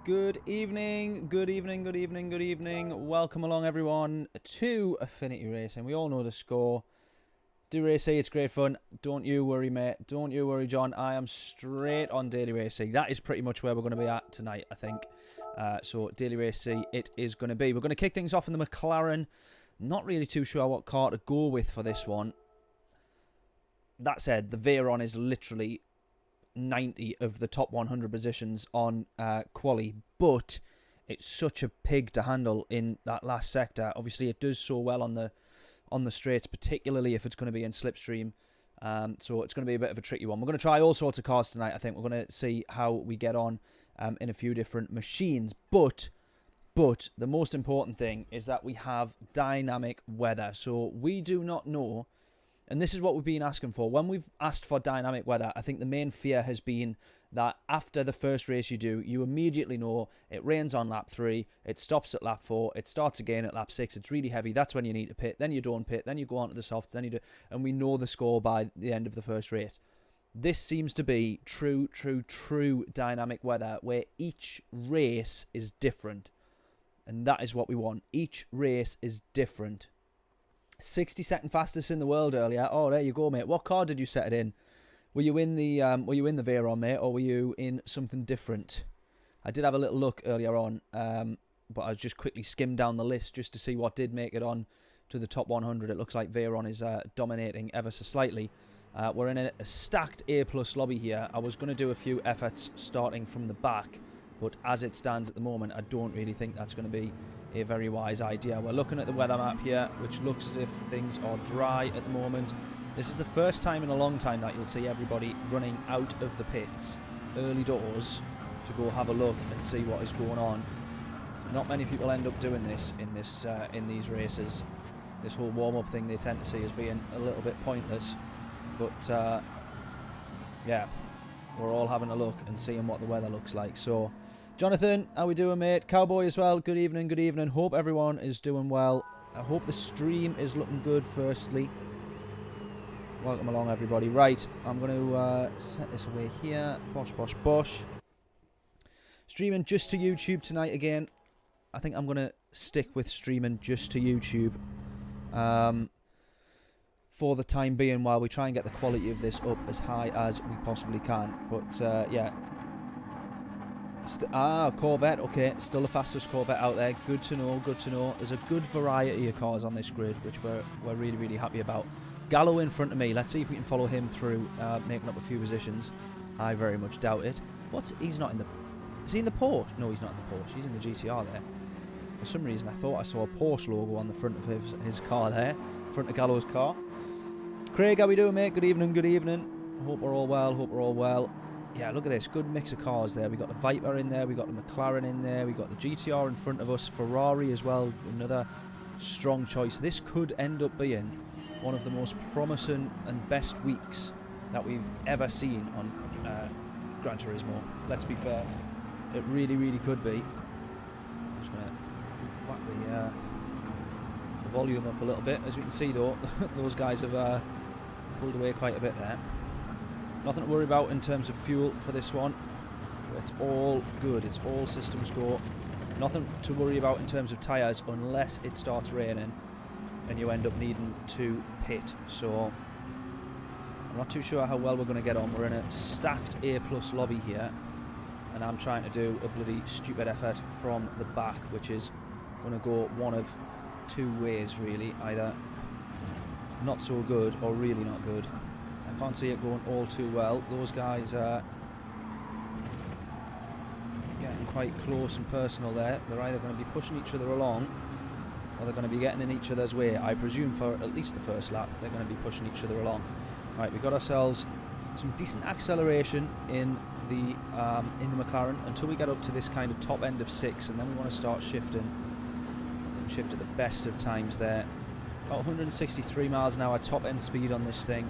Good evening, good evening, good evening, good evening. Welcome along, everyone, to Affinity Racing. We all know the score. Do racing, it's great fun. Don't you worry, mate. Don't you worry, John. I am straight on daily racing. That is pretty much where we're going to be at tonight, I think. So, daily racing, it is going to be. We're going to kick things off in the McLaren. Not really too sure what car to go with for this one. That said, the Veyron is literally 90 of the top 100 positions on quali, but it's such a pig to handle in that last sector. Obviously, it does so well on the straights, particularly if it's going to be in slipstream. So it's going to be a bit of a tricky one. We're going to try all sorts of cars tonight. I think we're going to see how we get on in a few different machines. But the most important thing is that we have dynamic weather. So we do not know. And this is what we've been asking for. When we've asked for dynamic weather, I think the main fear has been that after the first race you do, you immediately know it rains on lap 3, it stops at lap 4, it starts again at lap 6, it's really heavy, that's when you need to pit, then you don't pit, then you go on to the softs, then you do, and we know the score by the end of the first race. This seems to be true dynamic weather, where each race is different. And that is what we want. Each race is different. 62nd fastest in the world earlier. Oh, there you go, mate. What car did you set it in? Were you in the Veyron, mate, or were you in something different? I did have a little look earlier on, but I just quickly skimmed down the list just to see what did make it on to the top 100. It looks like Veyron is dominating ever so slightly. We're in a stacked A+ lobby here. I was going to do a few efforts starting from the back, but as it stands at the moment, I don't really think that's going to be a very wise idea. We're looking at the weather map here, which looks as if things are dry at the moment. This is the first time in a long time that you'll see everybody running out of the pits early doors to go have a look and see what is going on. Not many people end up doing this in these races. This whole warm-up thing they tend to see as being a little bit pointless. But yeah, we're all having a look and seeing what the weather looks like. So, Jonathan, how we doing, mate? Cowboy as well. Good evening, good evening. Hope everyone is doing well. I hope the stream is looking good, firstly. Welcome along, everybody. Right, I'm going to set this away here. Bosh, bosh, bosh. Streaming just to YouTube tonight again. I think I'm going to stick with streaming just to YouTube for the time being, while we try and get the quality of this up as high as we possibly can. But, yeah. Corvette, okay, still the fastest Corvette out there. Good to know, good to know. There's a good variety of cars on this grid, which we're really happy about. Gallo in front of me. Let's see if we can follow him through, making up a few positions. I very much doubt it. He's not in the... Is he in the Porsche? No, he's not in the Porsche. He's in the GTR there. For some reason, I thought I saw a Porsche logo on the front of his car there. Front of Gallo's car. Craig, how we doing, mate? Good evening, good evening. Hope we're all well, hope we're all well. Yeah, look at this. Good mix of cars there. We got the Viper in there. We got the McLaren in there. We got the GTR in front of us. Ferrari as well. Another strong choice. This could end up being one of the most promising and best weeks that we've ever seen on Gran Turismo. Let's be fair. It really could be. I'm just going to whack the volume up a little bit. As we can see, though, those guys have pulled away quite a bit there. Nothing to worry about in terms of fuel for this one. It's all good. It's all systems go. Nothing to worry about in terms of tyres unless it starts raining and you end up needing to pit. So I'm not too sure how well we're going to get on. We're in a stacked A+ lobby here, and I'm trying to do a bloody stupid effort from the back, which is going to go one of two ways, really. Either not so good or really not good. I can't see it going all too well. Those guys are getting quite close and personal there. They're either going to be pushing each other along, or they're going to be getting in each other's way. I presume for at least the first lap, they're going to be pushing each other along. Right, we got ourselves some decent acceleration in the McLaren until we get up to this kind of top end of 6, and then we want to start shifting. Didn't shift at the best of times there. About 163 miles an hour top end speed on this thing.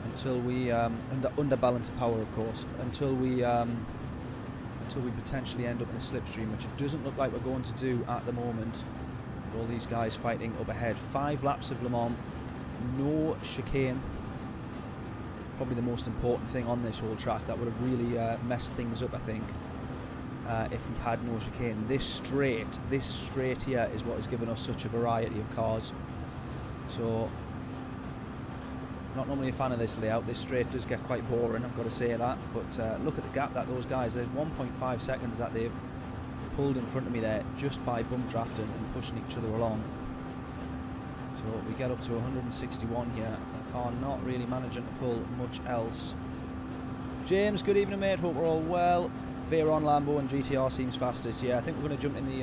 Until we under balance of power, of course, until we potentially end up in a slipstream, which it doesn't look like we're going to do at the moment. With all these guys fighting up ahead. 5 laps of Le Mans, no chicane. Probably the most important thing on this whole track. That would have really messed things up, I think. if we had no chicane. This straight here is what has given us such a variety of cars. So, not normally a fan of this layout. This straight does get quite boring, I've got to say that. But look at the gap that those guys, there's 1.5 seconds that they've pulled in front of me there just by bump drafting and pushing each other along. So we get up to 161 here. The car not really managing to pull much else. James, good evening mate, hope we're all well. Veyron, Lambo and GTR seems fastest. Yeah, I think we're going to jump in the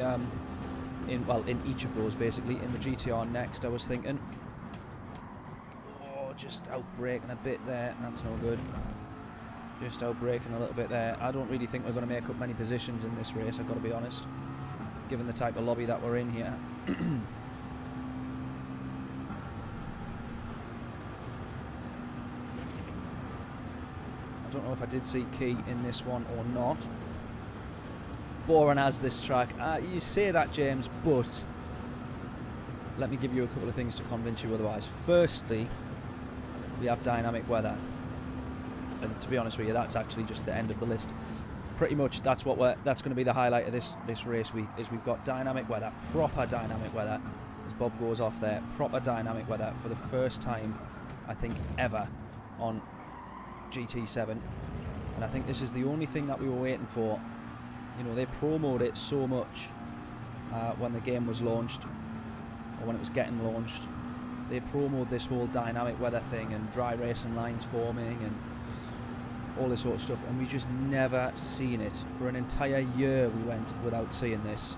in each of those basically. In the GTR next, I was thinking. Oh, just outbraking a bit there. That's no good. Just outbraking a little bit there. I don't really think we're going to make up many positions in this race, I've got to be honest, given the type of lobby that we're in here. I don't know if I did see Key in this one or not. Boring as this track. You say that, James, but let me give you a couple of things to convince you otherwise. Firstly, we have dynamic weather. And to be honest with you, that's actually just the end of the list. Pretty much that's going to be the highlight of this race week, is we've got dynamic weather, proper dynamic weather, as Bob goes off there, proper dynamic weather for the first time, I think, ever on GT7. And I think this is the only thing that we were waiting for. You know, they promoted it so much when the game was launched, or when it was getting launched. They promoted this whole dynamic weather thing and dry racing lines forming and all this sort of stuff, and we just never seen it. For an entire year we went without seeing this,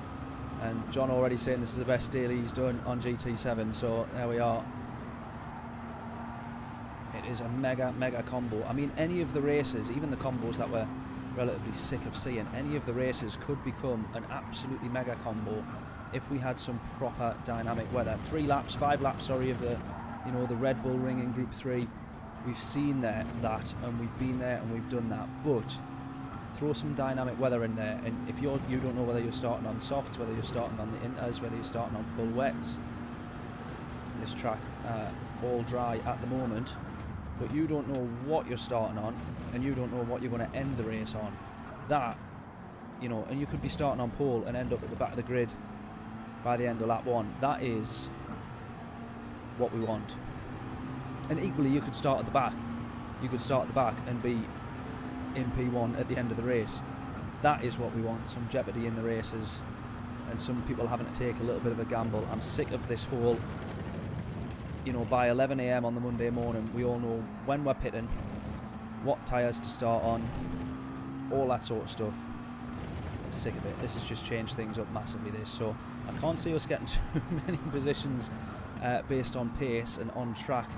and John already saying this is the best deal he's done on GT7, so there we are. It is a mega combo. I mean, any of the races, even the combos that we're relatively sick of seeing, any of the races could become an absolutely mega combo if we had some proper dynamic weather. 5 laps, sorry, of the, you know, the Red Bull Ring in Group 3. We've seen that, and we've been there and we've done that. But throw some dynamic weather in there, and if you don't know whether you're starting on softs, whether you're starting on the inters, whether you're starting on full wets. This track all dry at the moment, but you don't know what you're starting on, and you don't know what you're going to end the race on. That, you know, and you could be starting on pole and end up at the back of the grid by the end of lap 1. That is what we want. And equally, you could start at the back. You could start at the back and be in P1 at the end of the race. That is what we want. Some jeopardy in the races, and some people having to take a little bit of a gamble. I'm sick of this whole, you know, by 11 AM on the Monday morning, we all know when we're pitting, what tyres to start on, all that sort of stuff. Sick of it. This has just changed things up massively, this. So I can't see us getting too many positions based on pace and on track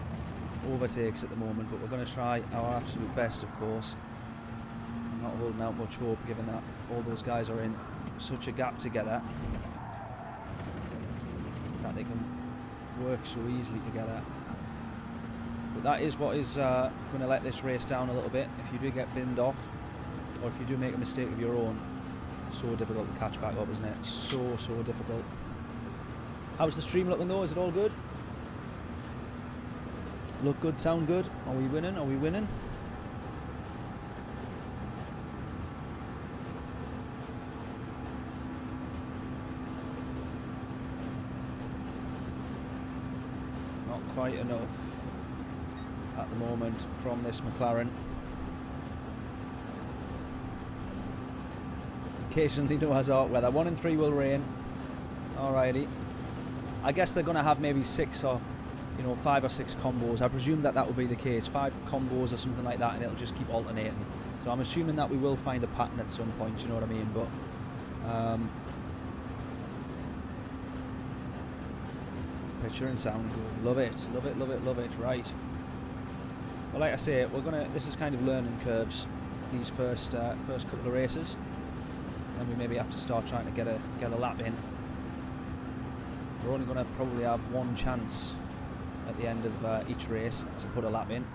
overtakes at the moment, but we're going to try our absolute best, of course. I'm not holding out much hope, given that all those guys are in such a gap together that they can work so easily together. But that is what is going to let this race down a little bit. If you do get binned off, or if you do make a mistake of your own, so difficult to catch back up, isn't it? So difficult. How's the stream looking though? Is it all good? Look good, sound good? Are we winning? Are we winning? Not quite enough at the moment from this McLaren. Occasionally no hazard weather. 1 in 3 will rain. Alrighty. I guess they're going to have maybe 6 or, you know, 5 or 6 combos. I presume that will be the case. 5 combos or something like that, and it'll just keep alternating. So I'm assuming that we will find a pattern at some point, you know what I mean? But picture and sound good. Love it, love it, love it, love it. Right. Well, like I say, this is kind of learning curves, these first couple of races. Then we maybe have to start trying to get a lap in. We're only going to probably have one chance at the end of each race to put a lap in.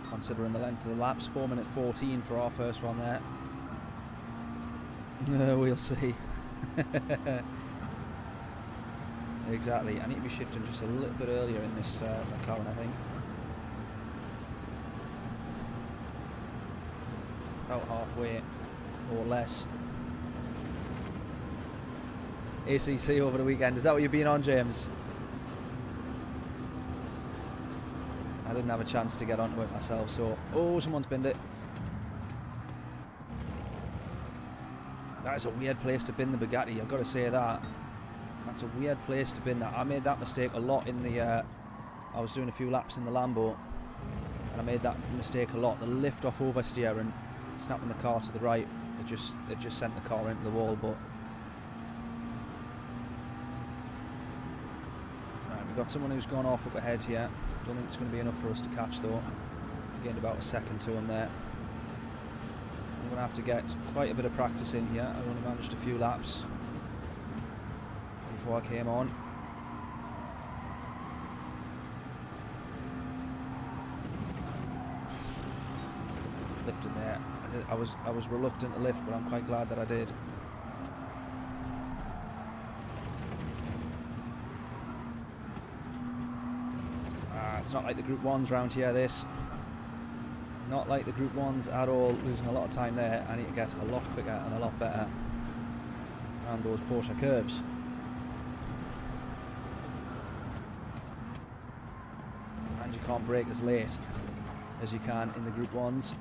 Considering the length of the laps, 4:14 for our first one there. We'll see. Exactly. I need to be shifting just a little bit earlier in this McLaren, I think. about halfway or less. ACC over the weekend. Is that what you've been on, James? I didn't have a chance to get onto it myself, so... Oh, someone's binned it. That is a weird place to bin the Bugatti, I've got to say that. That's a weird place to bin that. I made that mistake a lot in the... I was doing a few laps in the Lambo, and I made that mistake a lot. The lift off oversteer and snapping the car to the right, it just sent the car into the wall, but... Right, we've got someone who's gone off up ahead here. Don't think it's going to be enough for us to catch though. Gained about a second to him there. I'm going to have to get quite a bit of practice in here. I only managed a few laps before I came on. Lifting there. I was reluctant to lift, but I'm quite glad that I did. It's not like the Group 1s round here, this. Not like the Group 1s at all. Losing a lot of time there. I need to get a lot quicker and a lot better around those Porsche curves. And you can't brake as late as you can in the Group 1s.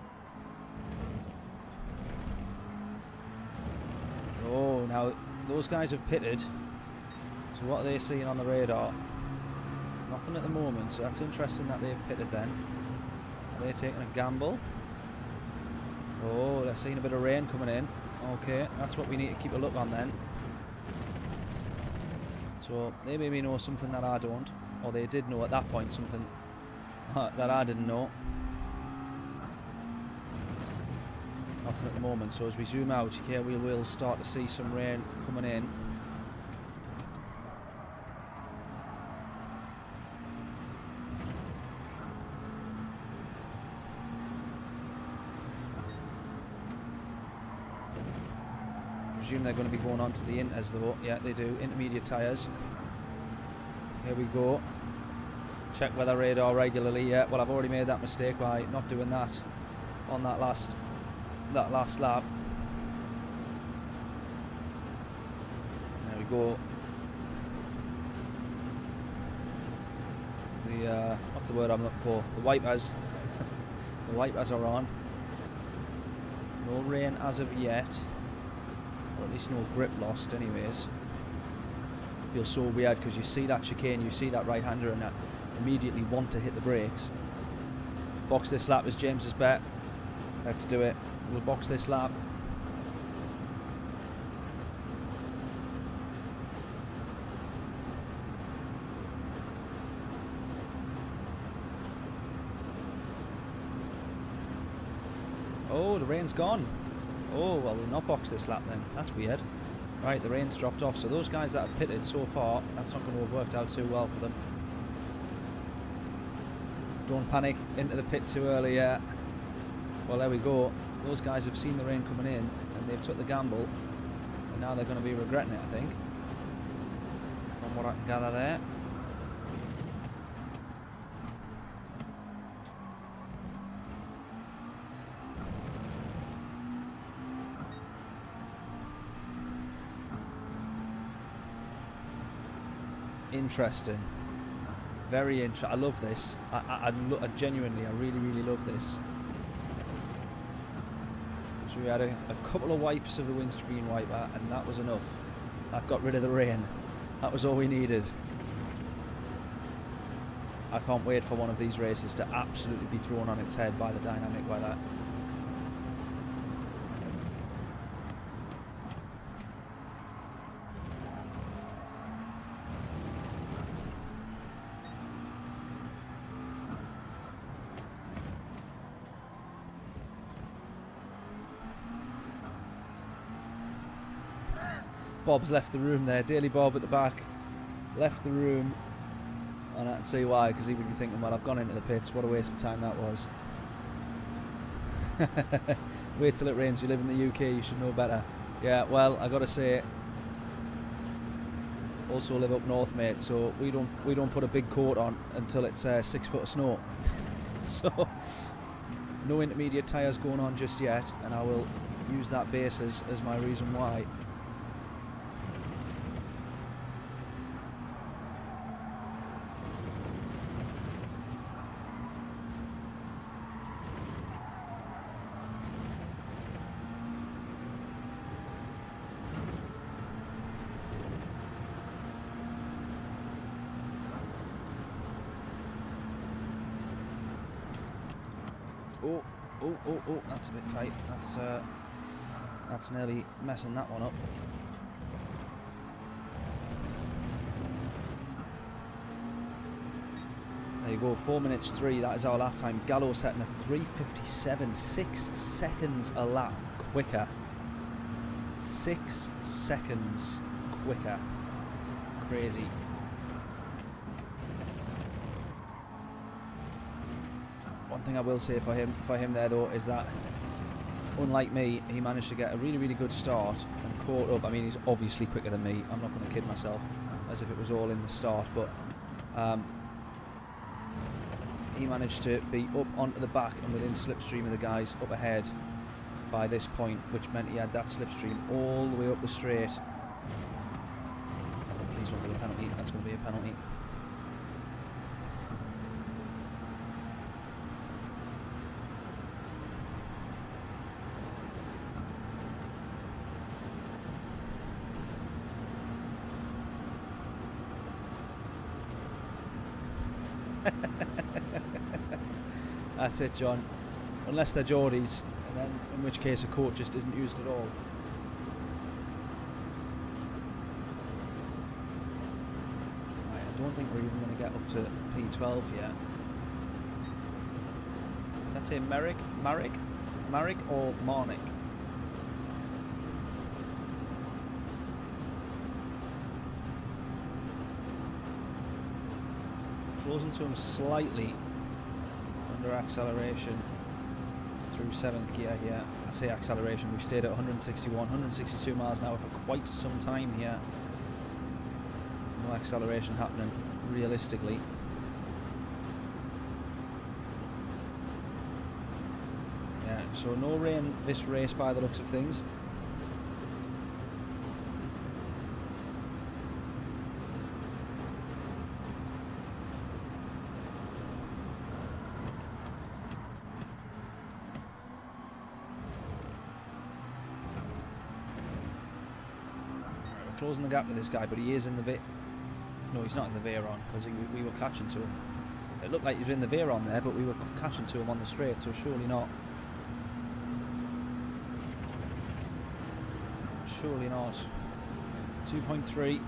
Oh, now those guys have pitted. So what are they seeing on the radar? Nothing at the moment, so that's interesting that they've pitted then. Are they taking a gamble? Oh, they're seeing a bit of rain coming in. Okay, that's what we need to keep a look on then. So they maybe know something that I don't, or they did know at that point something that I didn't know. Nothing at the moment, so as we zoom out here we will start to see some rain coming in. Presume they're going to be going on to the inters though. Yeah, they do. Intermediate tyres. Here we go. Check weather radar regularly. Yeah, well, I've already made that mistake by not doing that on that last lap. There we go. The what's the word I'm looking for? The wipers. The wipers are on. No rain as of yet. Or at least no grip lost anyways. Feels so weird because you see that chicane, you see that right-hander and that immediately want to hit the brakes. Box this lap is James's bet. Let's do it. We'll box this lap. Oh, the rain's gone. Oh, well, we'll not box this lap then. That's weird. Right, the rain's dropped off. So those guys that have pitted so far, that's not going to have worked out too well for them. Don't panic into the pit too early yet. Well, there we go. Those guys have seen the rain coming in and they've took the gamble. And now they're going to be regretting it, I think. From what I can gather there. Interesting. Very interesting. I love this. I genuinely, I really love this. So we had a couple of wipes of the windscreen wiper and that was enough. That got rid of the rain. That was all we needed. I can't wait for one of these races to absolutely be thrown on its head by the dynamic weather. Bob's left the room there. Daily Bob at the back left the room, and I can see why, because he would be thinking, well, I've gone into the pits, what a waste of time that was. Wait till it rains. You live in the UK, you should know better. Yeah, well, I gotta say, also live up north, mate, so we don't put a big coat on until it's 6 foot of snow. So no intermediate tyres going on just yet, and I will use that basis as my reason why. Oh, that's a bit tight. That's nearly messing that one up. There you go, 4 minutes 3, that is our lap time. Gallo setting a 3:57, 6 seconds a lap quicker. 6 seconds quicker. Crazy. One thing I will say for him there though is that, unlike me, he managed to get a really good start and caught up. I mean, he's obviously quicker than me. I'm not going to kid myself as if it was all in the start, but he managed to be up onto the back and within slipstream of the guys up ahead by this point, which meant he had that slipstream all the way up the straight. Please don't be a penalty. That's going to be a penalty. That's it, John. Unless they're Geordies, and then in which case a coat just isn't used at all. Right, I don't think we're even going to get up to P12 yet. Does that say Marek or Marnik? Closing to him slightly under acceleration through 7th gear here. I say acceleration, we've stayed at 161, 162 miles an hour for quite some time here. No acceleration happening realistically. Yeah, so no rain this race by the looks of things. Closing the gap with this guy, but he is in the no, he's not in the Veyron, because we were catching to him. It looked like he was in the Veyron there, but we were catching to him on the straight, so surely not. Surely not. 2.3.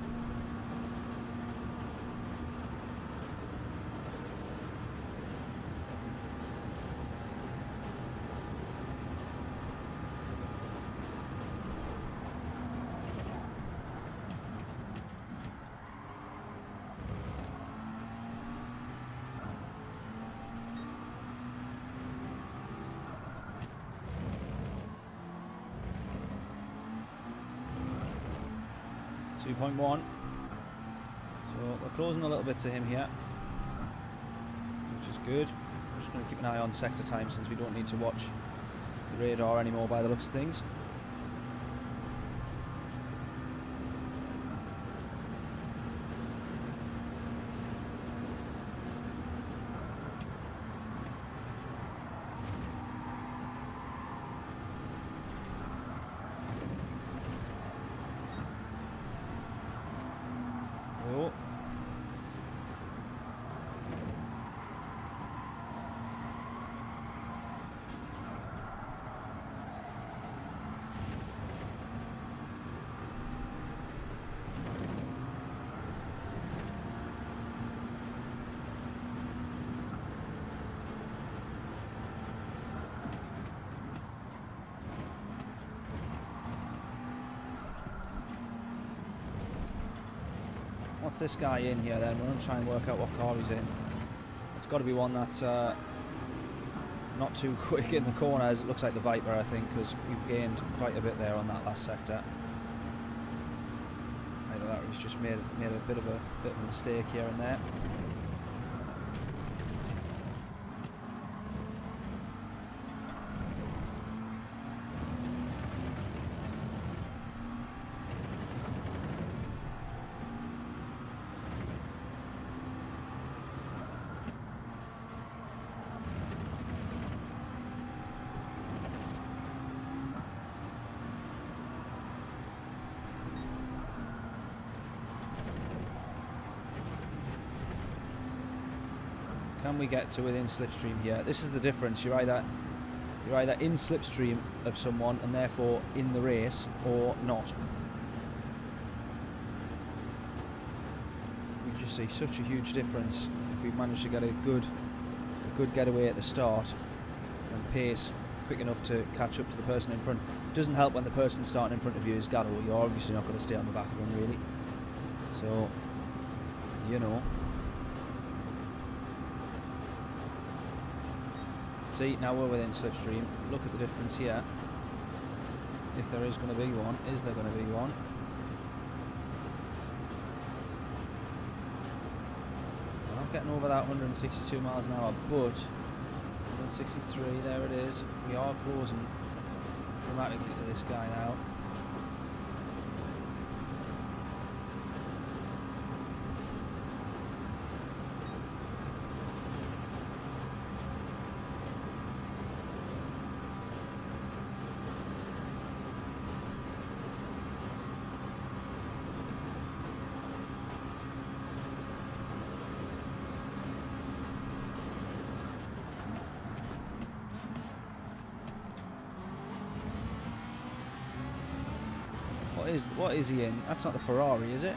.1, so we're closing a little bit to him here, which is good. I'm just going to keep an eye on sector time since we don't need to watch the radar anymore by the looks of things. What's this guy in here then? We're going to try and work out what car he's in. It's got to be one that's not too quick in the corners. It looks like the Viper, I think, because we've gained quite a bit there on that last sector. Either that or he's just made a bit of a mistake here and there. Can we get to within slipstream here? This is the difference. You're either in slipstream of someone and therefore in the race, or not. We just see such a huge difference if we manage to get a good getaway at the start and pace quick enough to catch up to the person in front. It doesn't help when the person starting in front of you is Gatto. You're obviously not going to stay on the back of them, really. So, you know. See, now we're within slipstream. Look at the difference here. If there is going to be one. Is there going to be one? We're not getting over that 162 miles an hour, but 163, there it is. We are closing dramatically to this guy now. What is he in? That's not the Ferrari, is it?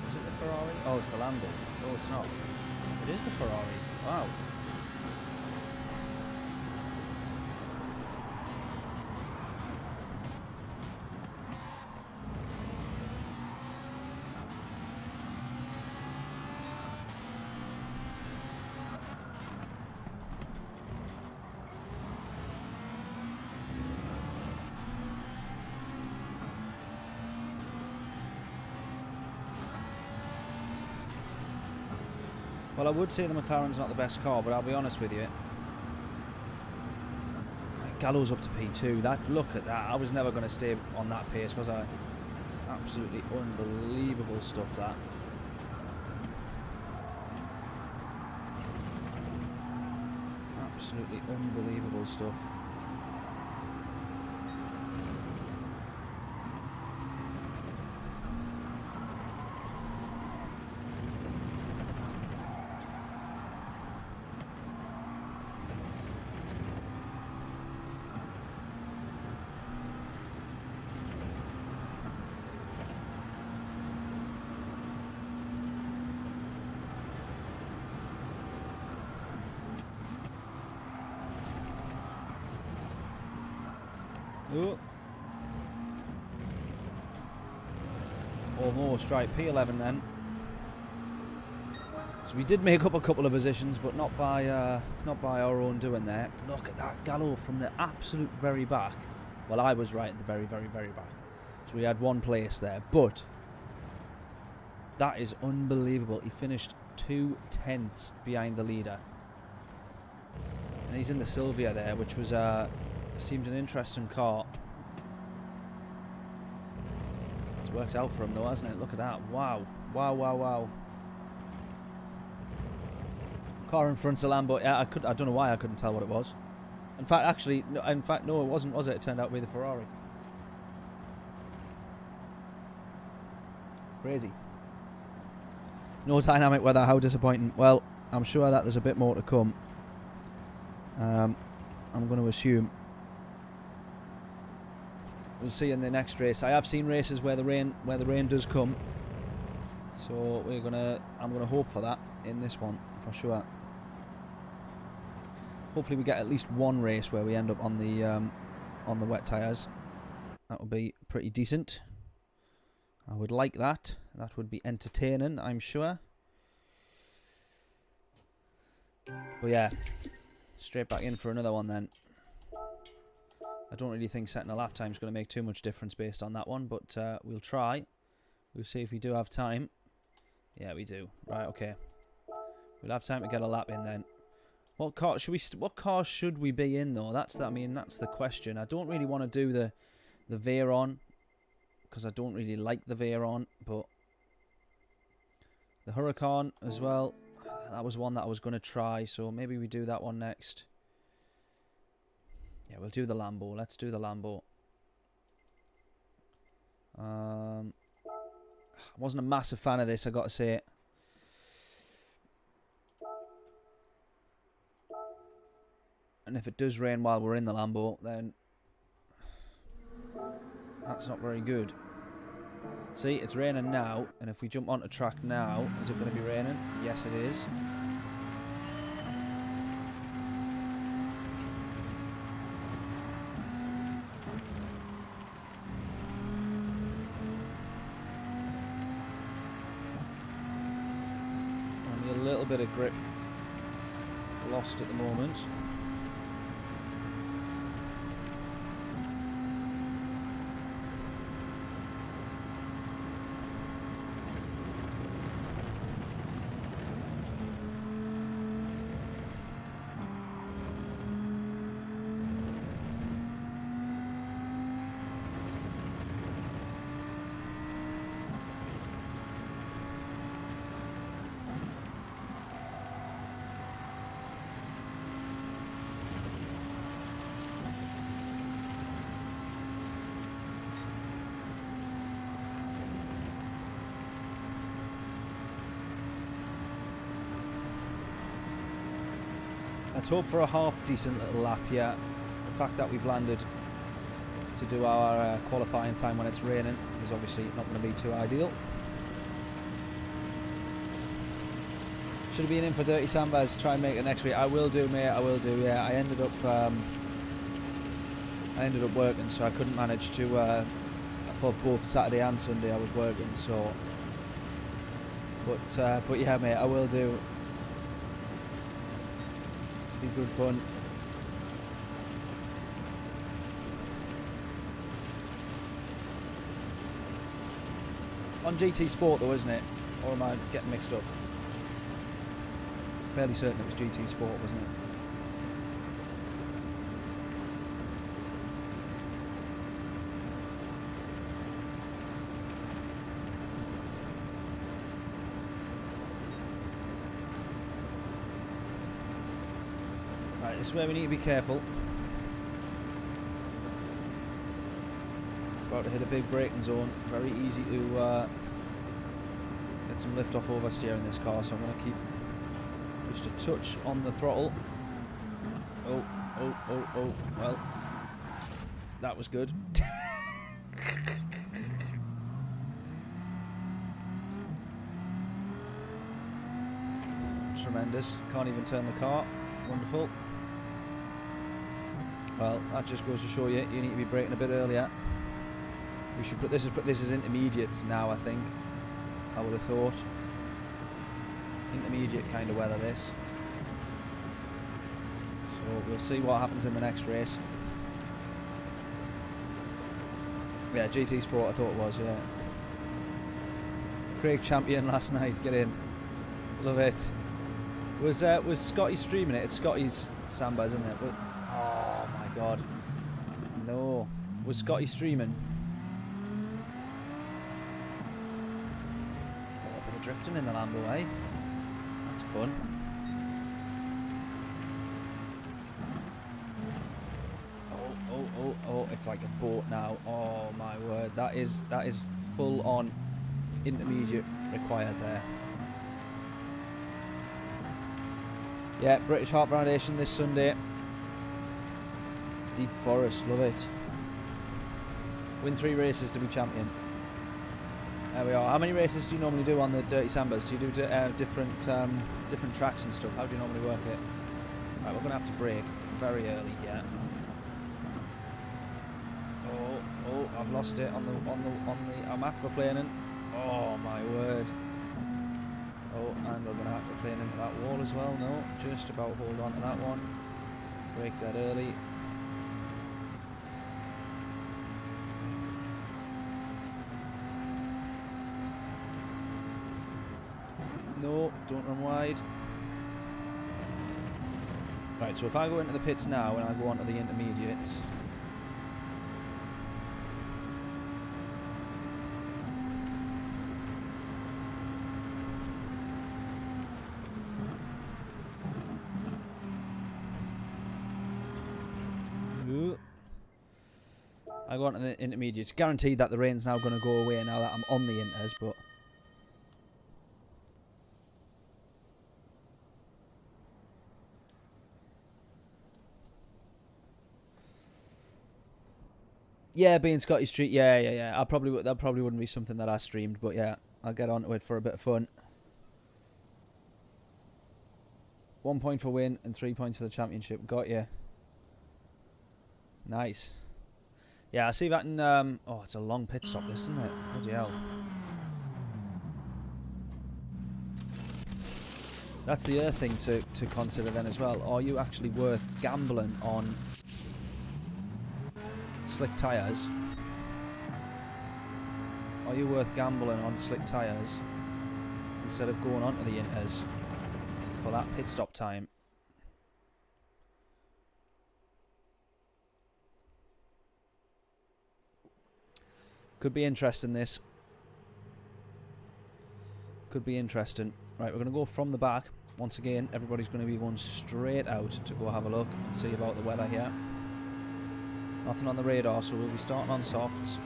Is it the Ferrari? Oh, it's the Lambo. Oh, it's not. It is the Ferrari. Wow. Well, I would say the McLaren's not the best car, but I'll be honest with you. Gallo's up to P2. Look at that. I was never going to stay on that pace, was I? Absolutely unbelievable stuff, that. Absolutely unbelievable stuff. Oh. Almost, right, P11 then. So we did make up a couple of positions, but not by our own doing there. Look at that Gallo from the absolute very back. Well, I was right at the very, very, very back. So we had one place there, but that is unbelievable. He finished 2/10 behind the leader. And he's in the Silvia there, which was seemed an interesting car. It's worked out for him though, hasn't it? Look at that. Wow. Wow, wow, wow. Car in front's a Lambo. Yeah, I don't know why I couldn't tell what it was. In fact, no, it wasn't, was it? It turned out to be the Ferrari. Crazy. No dynamic weather, how disappointing. Well, I'm sure that there's a bit more to come. I'm going to assume. We'll see in the next race. I have seen races where the rain does come, so I'm gonna hope for that in this one for sure. Hopefully we get at least one race where we end up on the wet tyres. That would be pretty decent. I would like that. That would be entertaining, I'm sure. But yeah, straight back in for another one then. I don't really think setting a lap time is going to make too much difference based on that one, but we'll try. We'll see if we do have time. Yeah, we do. Right, okay. We'll have time to get a lap in then. What car should we be in though? That's the question. I don't really want to do the Veyron because I don't really like the Veyron, but The Huracan as well. That was one that I was going to try, so maybe we do that one next. Yeah, we'll do the Lambo. Let's do the Lambo. I wasn't a massive fan of this, I got to say. And if it does rain while we're in the Lambo, then that's not very good. See, it's raining now, and if we jump onto track now, is it going to be raining? Yes, it is. Only a little bit of grip lost at the moment. Let's hope for a half decent little lap here. The fact that we've landed to do our qualifying time when it's raining is obviously not going to be too ideal. Should have been in for Dirty Sambas, try and make it next week. I will do, mate, I will do, yeah. I ended up working, so I couldn't manage to, for both Saturday and Sunday I was working, so. But yeah, mate, I will do. Be good fun. On GT Sport though, isn't it? Or am I getting mixed up? Fairly certain it was GT Sport, wasn't it? Right, this is where we need to be careful. About to hit a big braking zone. Very easy to get some lift off oversteer in this car, so I'm going to keep just a touch on the throttle. Oh, oh, oh, oh. Well, that was good. Tremendous. Can't even turn the car. Wonderful. Well, that just goes to show you, you need to be braking a bit earlier. We should put this as intermediates now, I think. I would have thought. Intermediate kind of weather, this. So we'll see what happens in the next race. Yeah, GT Sport I thought it was, yeah. Craig champion last night, get in. Love it. Was Scotty streaming it? It's Scotty's Samba, isn't it? But, oh my god. No. Was Scotty streaming? Oh, a bit of drifting in the Lambo, eh? That's fun. Oh, it's like a boat now. Oh my word. That is full on intermediate required there. Yeah, British Heart Foundation this Sunday. Deep Forest, love it. Win 3 races to be champion. There we are. How many races do you normally do on the Dirty Sambas? Do you do different tracks and stuff? How do you normally work it? Right, we're gonna have to brake very early here. Oh, I've lost it on the map we're playing in. Oh my word. Oh, and we're going to have to play into that wall as well. No, just about hold on to that one. Brake that early. No, don't run wide. Right, so if I go into the pits now and I go on to the intermediates. I go on to the intermediates. Guaranteed that the rain's now going to go away now that I'm on the inters, but... Yeah, being Scotty Street, yeah. That probably wouldn't be something that I streamed, but yeah, I'll get onto it for a bit of fun. 1 point for win and 3 points for the championship. Got you. Nice. Yeah, I see that in... oh, it's a long pit stop, this, isn't it? Bloody hell. That's the other thing to consider then as well. Are you actually worth gambling on slick tyres? Are you worth gambling on slick tyres instead of going on to the inters for that pit stop time? Could be interesting, this. Could be interesting. Right, we're going to go from the back. Once again, everybody's going to be going straight out to go have a look and see about the weather here. Nothing on the radar, so we'll be starting on softs.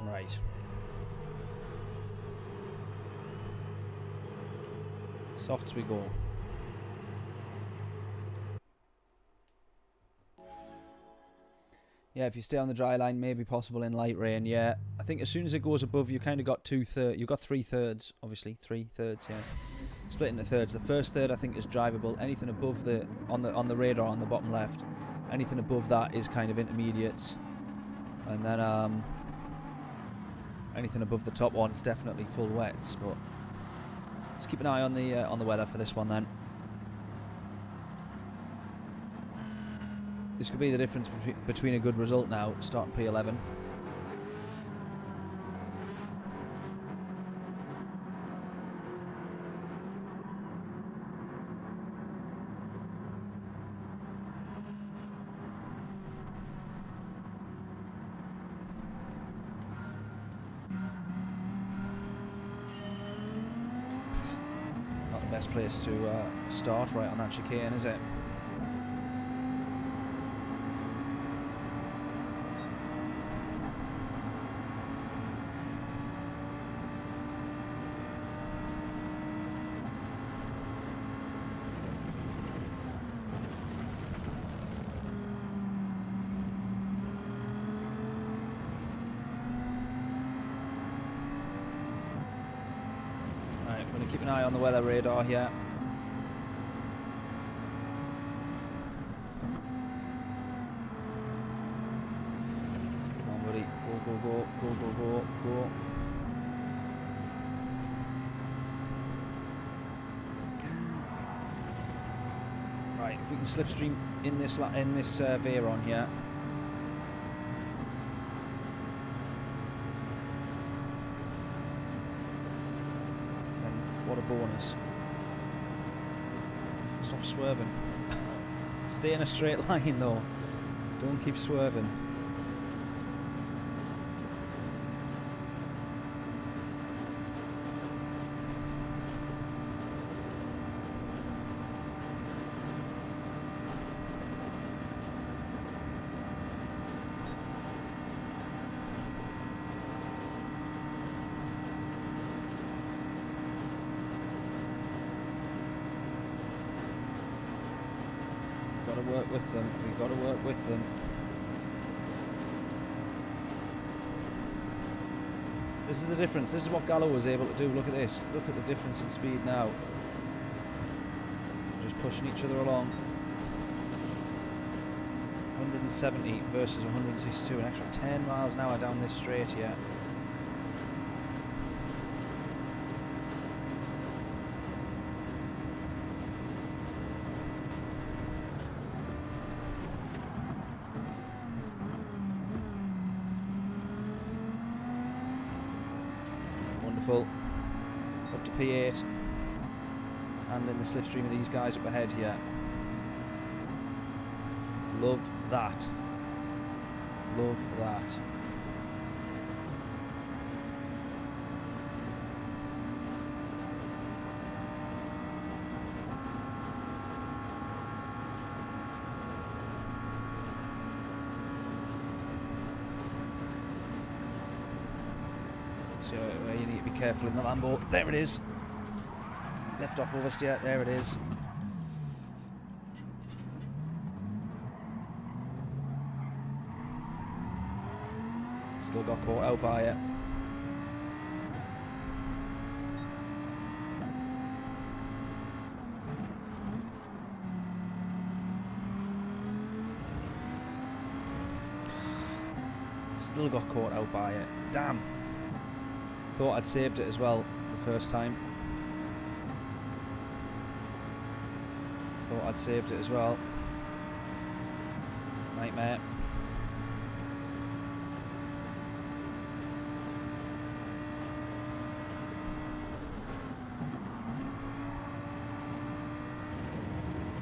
Right. Softs we go. Yeah, if you stay on the dry line, maybe possible in light rain. Yeah, I think as soon as it goes above, you kind of got 2/3. You've got 3/3, obviously 3/3. Yeah, split into thirds. The first third I think is drivable. Anything above the on the radar on the bottom left, anything above that is kind of intermediates, and then anything above the top one's definitely full wets. But let's keep an eye on the weather for this one then. This could be the difference between a good result now, starting P11. Not the best place to start right on that chicane, is it? Keep an eye on the weather radar here. Come on, buddy. Go. Right, if we can slipstream in this Veyron here. What a bonus. Stop swerving. Stay in a straight line though. Don't keep swerving. We've got to work with them. This is the difference. This is what Gallo was able to do. Look at this. Look at the difference in speed now. Just pushing each other along. 170 versus 162. An extra 10 miles an hour down this straight here. beautiful. Up to P8. And in the slipstream of these guys up ahead here. Love that. Love that. So you need to be careful in the Lambo. There it is. Left off oversteer. There it is. Still got caught out by it. Still got caught out by it. Damn. Thought I'd saved it as well the first time. Thought I'd saved it as well. Nightmare.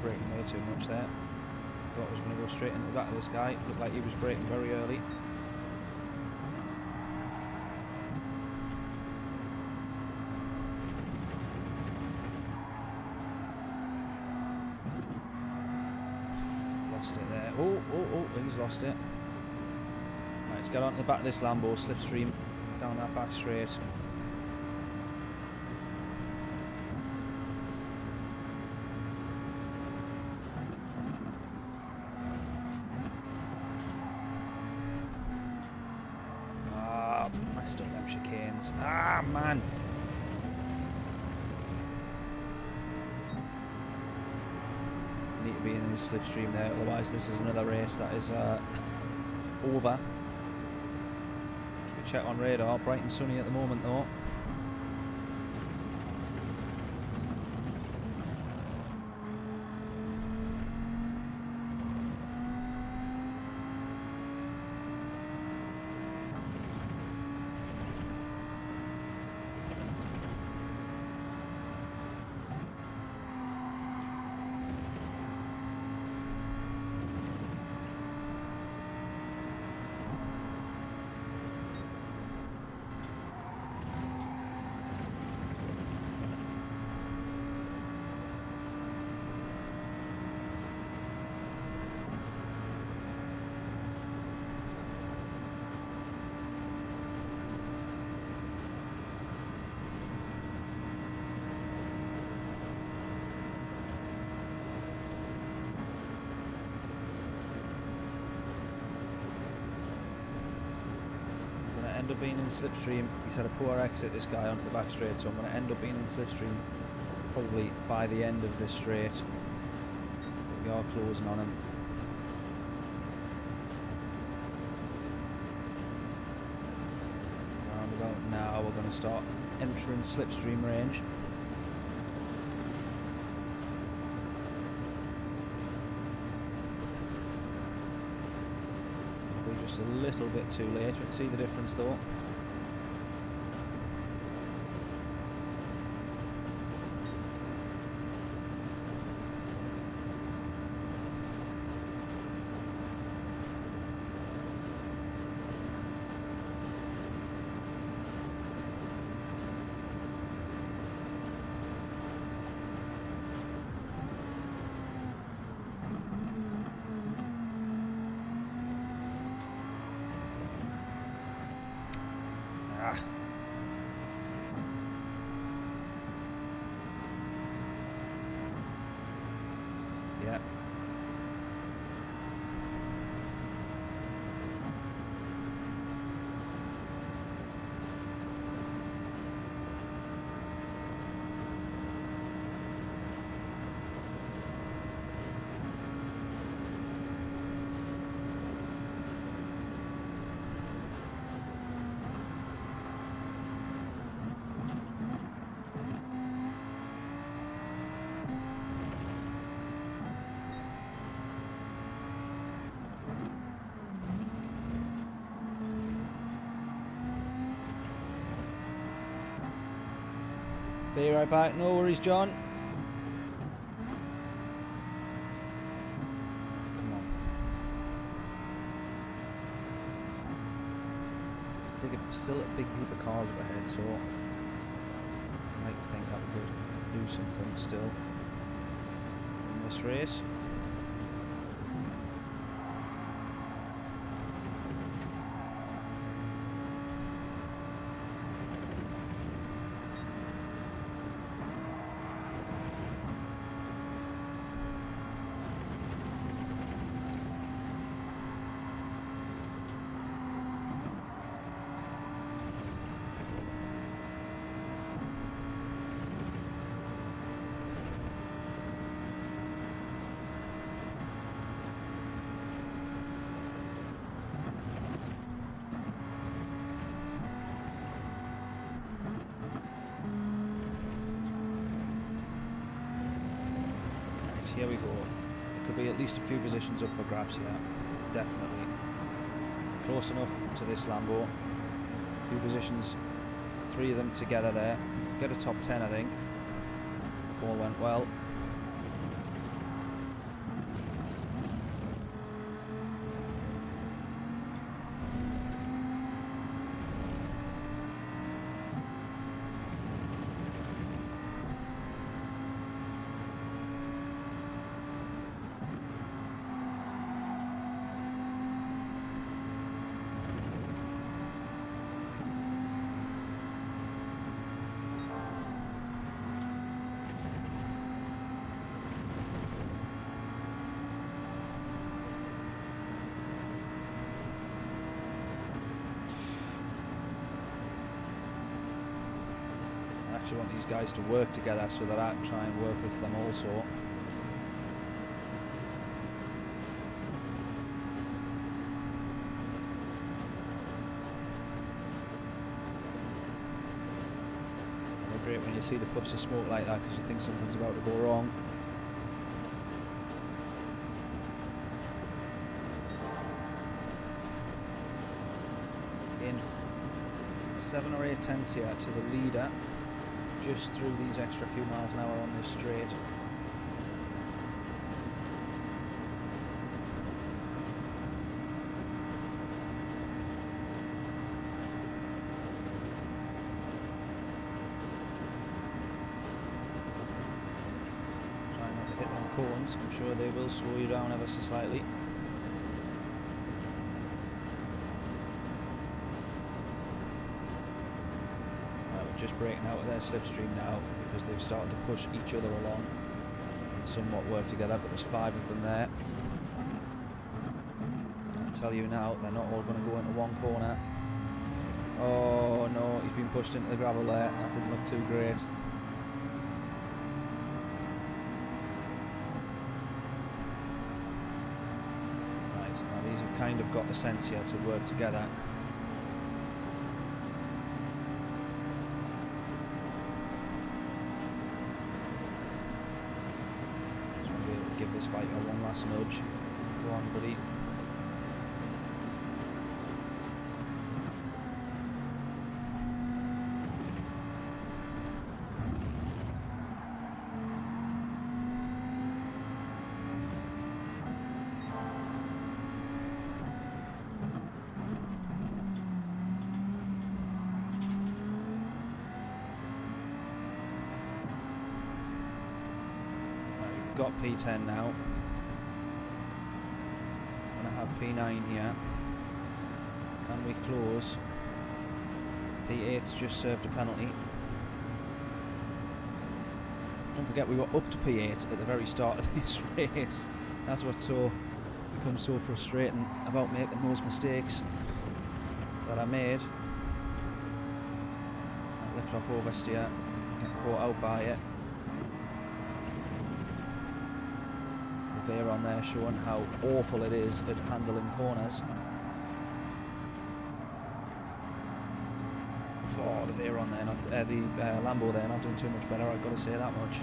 Braking way too much there. Thought I was going to go straight into the back of this guy. Looked like he was braking very early. Lost it there. Oh, he's lost it. Right, let's get on to the back of this Lambo, slipstream, down that back straight. Ah, messed up them chicanes. Ah, man. Need to be in this slipstream there, otherwise this is another race that is over. Keep a check on radar. Bright and sunny at the moment though. End up being in slipstream. He's had a poor exit, this guy, onto the back straight, so I'm going to end up being in slipstream probably by the end of this straight. But we are closing on him. Around about now we're going to start entering slipstream range. Just a little bit too late. We can see the difference though. Yeah. Be right back. No worries, John. Come on. Still a big group of cars up ahead, so I might think that we could do something still in this race. Here we go. It could be at least a few positions up for grabs here. Definitely. Close enough to this Lambo. A few positions, 3 of them together there. Get a top 10, I think. If all went well. I want these guys to work together so that I can try and work with them also. It's great when you see the puffs of smoke like that because you think something's about to go wrong. Again, 7 or 8 tenths here to the leader. Just through these extra few miles an hour on this straight. Try not to hit them cones. I'm sure they will slow you down ever so slightly. Just breaking out of their slipstream now because they've started to push each other along and somewhat work together, but there's 5 of them there. I'll tell you now, they're not all going to go into one corner. Oh no, he's been pushed into the gravel there. That didn't look too great. Right, now these have kind of got the sense here to work together. Give this fighter one last nudge. Go on, buddy. Got P10 now. I'm gonna have P9 here. Can we close? P8's just served a penalty. Don't forget we were up to P8 at the very start of this race. That's what becomes so frustrating about making those mistakes that I made. I lift off oversteer, get caught out by it. There on there showing how awful it is at handling corners. Oh, the Veer on there, not the Lambo there, not doing too much better. I've got to say that much.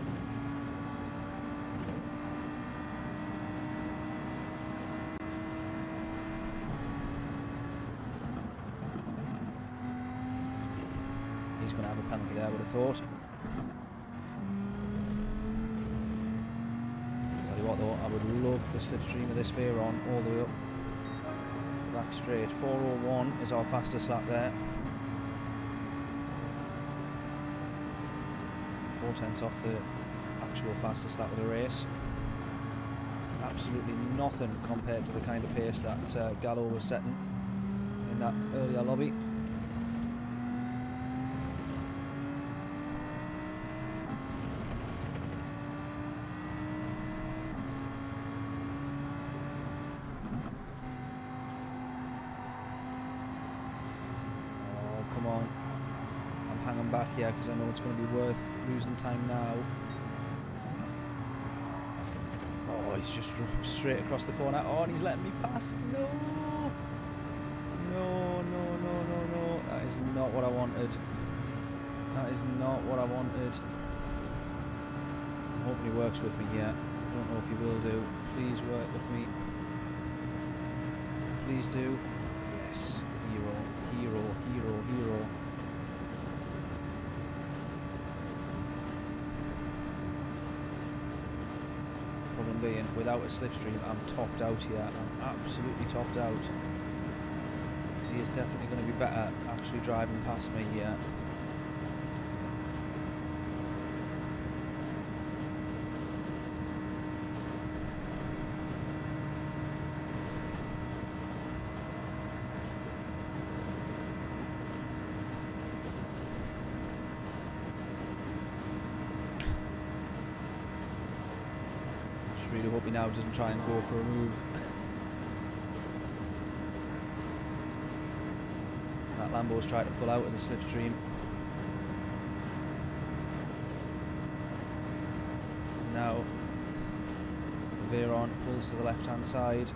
He's going to have a penalty there, I would have thought. would love the slipstream of this Veyron all the way up. Back straight. 4:01 is our fastest lap there. 4/10 off the actual fastest lap of the race. Absolutely nothing compared to the kind of pace that Gallo was setting in that earlier lobby. Back here because I know it's going to be worth losing time now. Oh, he's just straight across the corner. Oh, and he's letting me pass. No! No, no, no, no, no. That is not what I wanted. That is not what I wanted. I'm hoping he works with me here. I don't know if he will do. Please work with me. Please do. Yes. Hero, hero, hero, hero. Problem being, without a slipstream, I'm topped out here. I'm absolutely topped out. He is definitely going to be better actually driving past me here. Really hope he now doesn't try and go for a move. That Lambo's tried to pull out of the slipstream. Now Veyron pulls to the left hand side.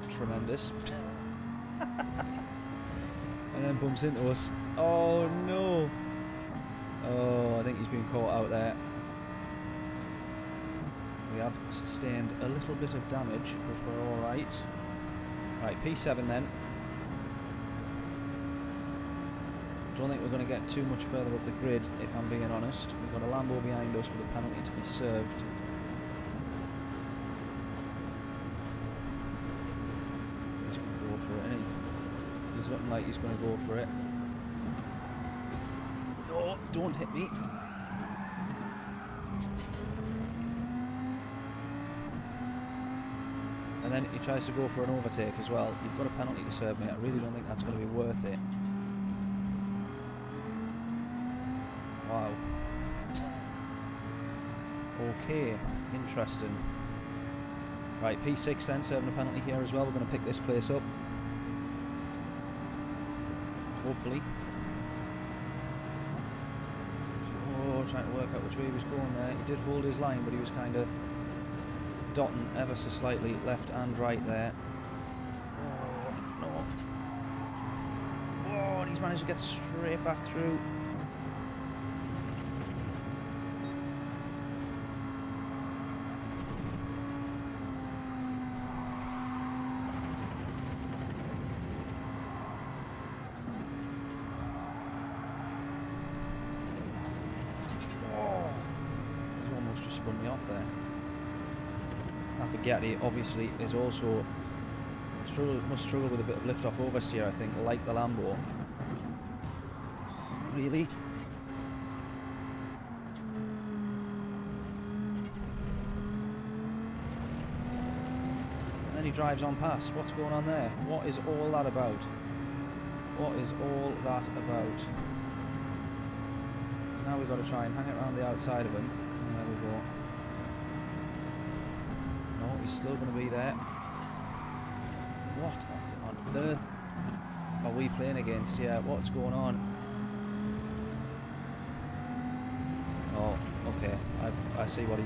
Tremendous. And then bumps into us. Oh no! Oh, I think he's been caught out there. We have sustained a little bit of damage, but we're alright. Right, P7 then. Don't think we're going to get too much further up the grid, if I'm being honest. We've got a Lambo behind us with a penalty to be served. He's going to go for it, isn't he? He's looking like he's going to go for it. Oh, don't hit me. And then he tries to go for an overtake as well. You've got a penalty to serve, mate. I really don't think that's going to be worth it. Wow. Okay, interesting. Right, P6 then, serving a penalty here as well. We're going to pick this place up. Hopefully. Oh, trying to work out which way he was going there. He did hold his line, but he was kind of dotting ever so slightly left and right there. Oh, no. Oh, and he's managed to get straight back through. Oh, he's almost just spun me off there. YETI obviously is also must struggle with a bit of lift off oversteer, I think, like the Lambo. Really? And then he drives on past. What's going on there? What is all that about? What is all that about? Now we've got to try and hang it around the outside of him. And there we go. He's still going to be there. What on earth are we playing against here? What's going on? Oh, okay. I see what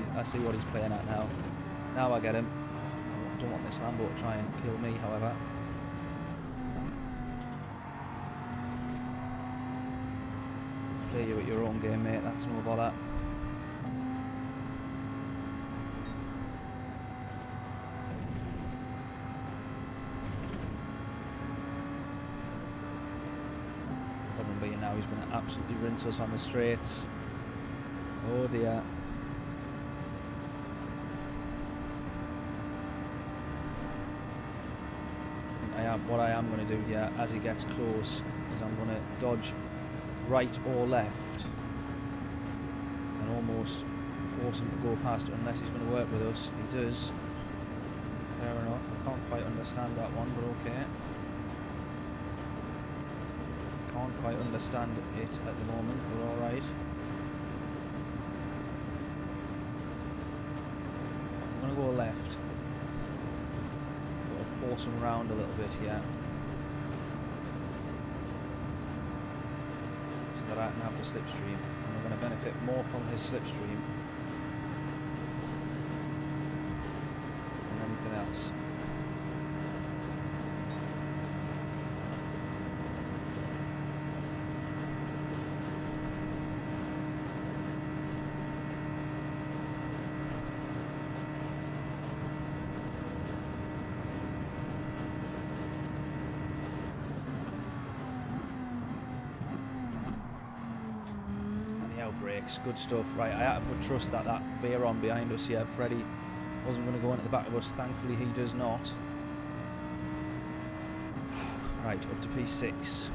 he's playing at now. Now I get him. I don't want this Lambo to try and kill me, however. Play you at your own game, mate. That's no bother. Now he's going to absolutely rinse us on the straights. Oh dear. what I am going to do here as he gets close is I'm going to dodge right or left and almost force him to go past unless he's going to work with us. He does. Fair enough. I can't quite understand that one, but okay. Can't quite understand it at the moment, but alright. I'm going to go left. Got to force him round a little bit here. So that I can have the slipstream. And we're going to benefit more from his slipstream than anything else. Brakes, good stuff. Right, I had to put trust that that veer on behind us here. Freddie wasn't going to go into the back of us. Thankfully, he does not. Right, up to P6.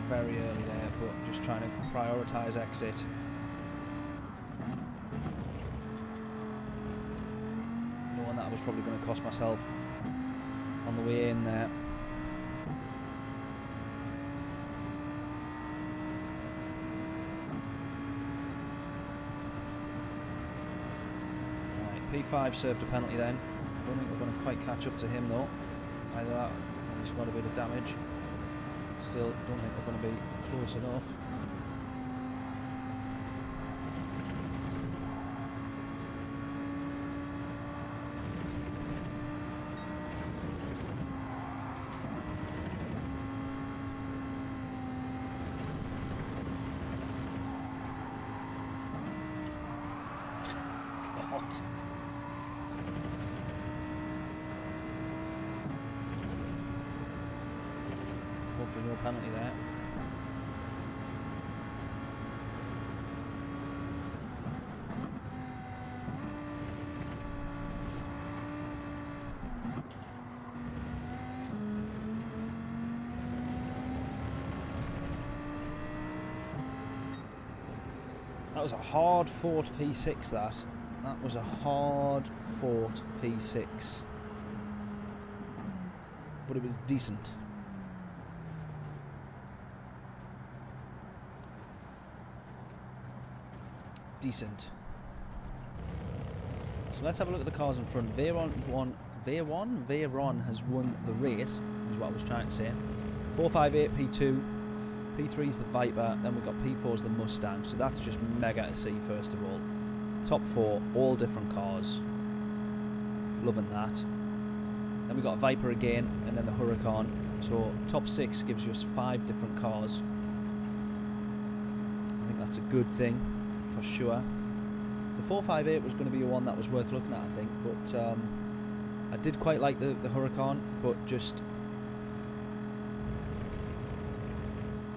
Very early there, but just trying to prioritise exit. Knowing that I was probably going to cost myself on the way in there. Right, P5 served a penalty then. I don't think we're going to quite catch up to him though. Either that, or he's got a bit of damage. Still, don't think we're going to be close enough. God. Hopefully no penalty there. That was a hard fought P6 that. That was a hard fought P6. But it was decent. Decent. So let's have a look at the cars in front. Veyron has won the race, is what I was trying to say. 458 P2, P3 is the Viper, then we've got P4's the Mustang, so that's just mega to see first of all. Top 4, all different cars. Loving that. Then we've got a Viper again, and then the Huracan. So top 6 gives us 5 different cars. I think that's a good thing. For sure. The 458 was going to be one that was worth looking at, I think, but I did quite like the Huracan, but just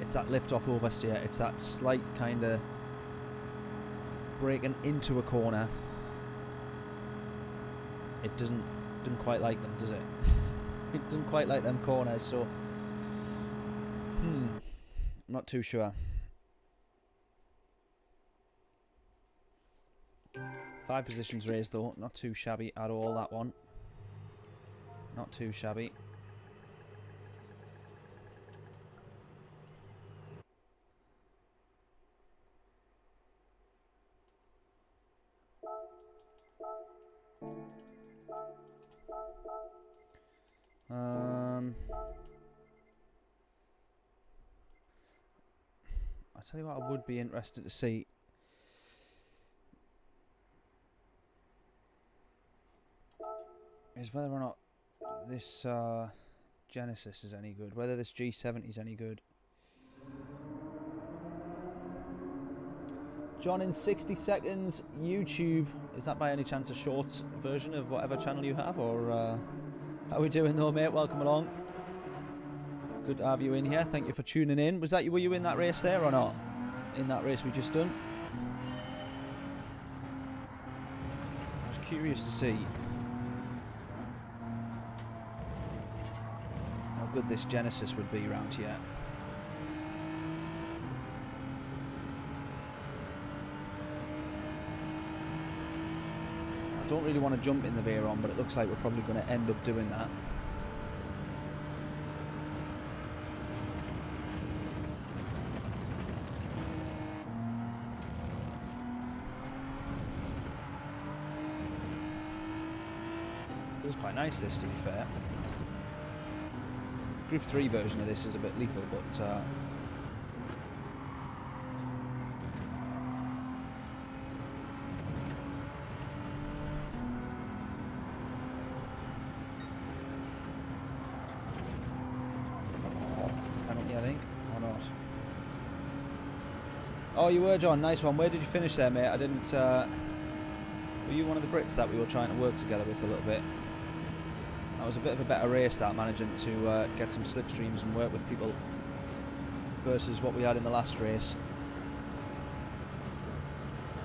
it's that lift off oversteer, it's that slight kind of breaking into a corner. It doesn't quite like them, does it? It doesn't quite like them corners, so I'm not too sure. 5 positions raised though, not too shabby at all, that one. Not too shabby. I tell you what, I would be interested to see. Is whether or not this Genesis is any good, whether this G70 is any good. John, in 60 seconds, YouTube. Is that by any chance a short version of whatever channel you have? Or how are we doing though, mate? Welcome along. Good to have you in here. Thank you for tuning in. Was that you? Were you in that race there or not? In that race we just done? I was curious to see how good this Genesis would be around here. I don't really want to jump in the Veyron, but it looks like we're probably going to end up doing that. It was quite nice, this, to be fair. Group 3 version of this is a bit lethal, but penalty, I think, or not. Oh, you were, John. Nice one. Where did you finish there, mate? I didn't. Were you one of the Brits that we were trying to work together with a little bit? That was a bit of a better race, that, managing to get some slipstreams and work with people versus what we had in the last race.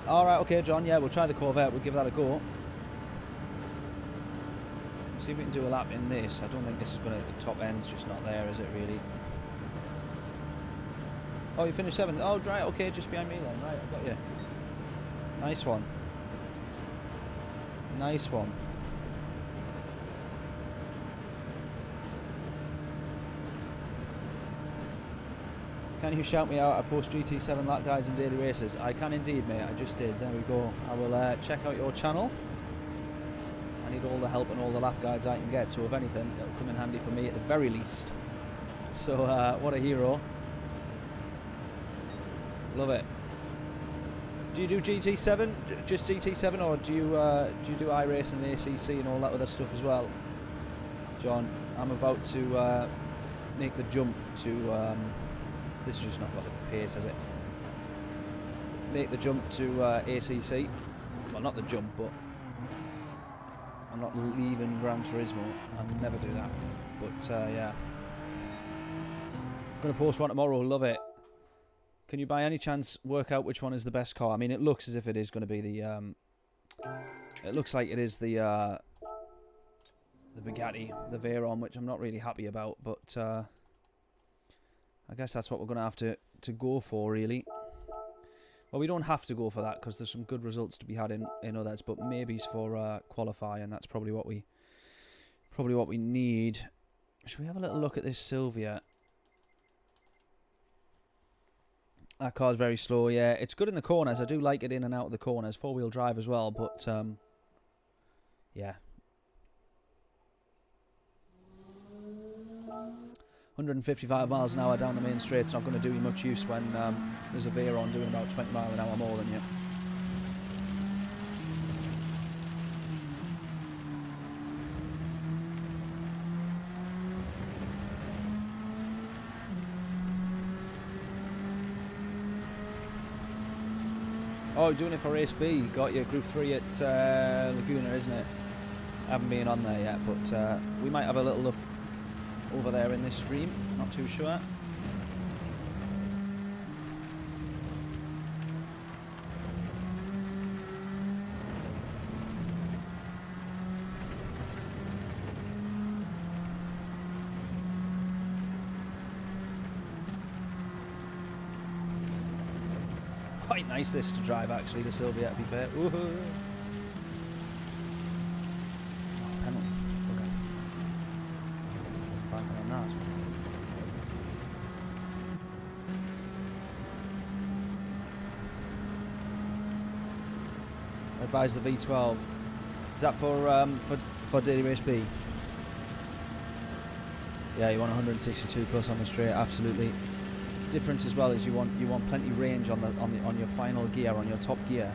Alright, okay, John, yeah, we'll try the Corvette, we'll give that a go. See if we can do a lap in this. I don't think this is going to, the top end's just not there, is it, really? Oh, you finished 7th. Oh, right, okay, just behind me then. Right, I've got you. Nice one. Nice one. Can you shout me out? I post GT7 lap guides and daily races. I can indeed, mate. I just did. There we go. I will check out your channel. I need all the help and all the lap guides I can get. So if anything, it'll come in handy for me at the very least. So what a hero. Love it. Do you do GT7? Just GT7, or do you do iRace and the ACC and all that other stuff as well? John, I'm about to make the jump to. This has just not got the pace, has it? Make the jump to ACC. Well, not the jump, but I'm not leaving Gran Turismo. I could never do that. But yeah, I'm gonna post one tomorrow. Love it. Can you by any chance work out which one is the best car? I mean, it looks as if it is going to be the. It looks like it is the Bugatti, the Veyron, which I'm not really happy about, but I guess that's what we're going to have to go for, really. Well, we don't have to go for that because there's some good results to be had in others, but maybe for qualify, and that's probably what we need. Should we have a little look at this Sylvia? That car's very slow, yeah. It's good in the corners. I do like it in and out of the corners. 4-wheel drive as well, but yeah. 155 miles an hour down the main straight. It's not going to do you much use when there's a Veyron doing about 20 miles an hour more than you. Oh, doing it for race B. Got your group 3 at Laguna, isn't it? I haven't been on there yet, but we might have a little look over there in this stream. Not too sure. Quite nice this to drive, actually, the Sylvia, to be fair. Ooh. Oh, penalty. Okay. Let's back on that. I advise the V12. Is that for daily race B? Yeah, you want 162 plus on the straight, absolutely. Difference as well is you want plenty range on your final gear, on your top gear.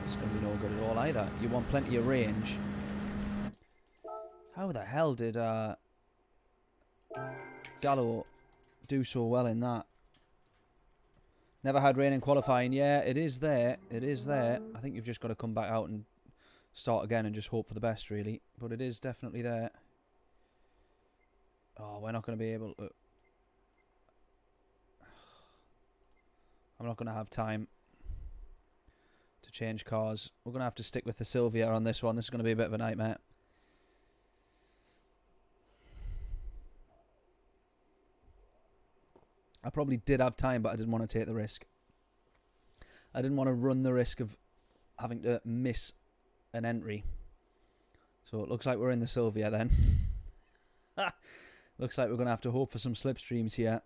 It's going to be no good at all either. You want plenty of range. How the hell did Gallo do so well in that. Never had rain in qualifying. Yeah, it is there. It is there. I think you've just got to come back out and start again and just hope for the best, really. But it is definitely there. Oh, we're not going to be able to... I'm not going to have time to change cars. We're going to have to stick with the Sylvia on this one. This is going to be a bit of a nightmare. I probably did have time, but I didn't want to take the risk. I didn't want to run the risk of having to miss an entry. So it looks like we're in the Sylvia then. Looks like we're going to have to hope for some slipstreams here.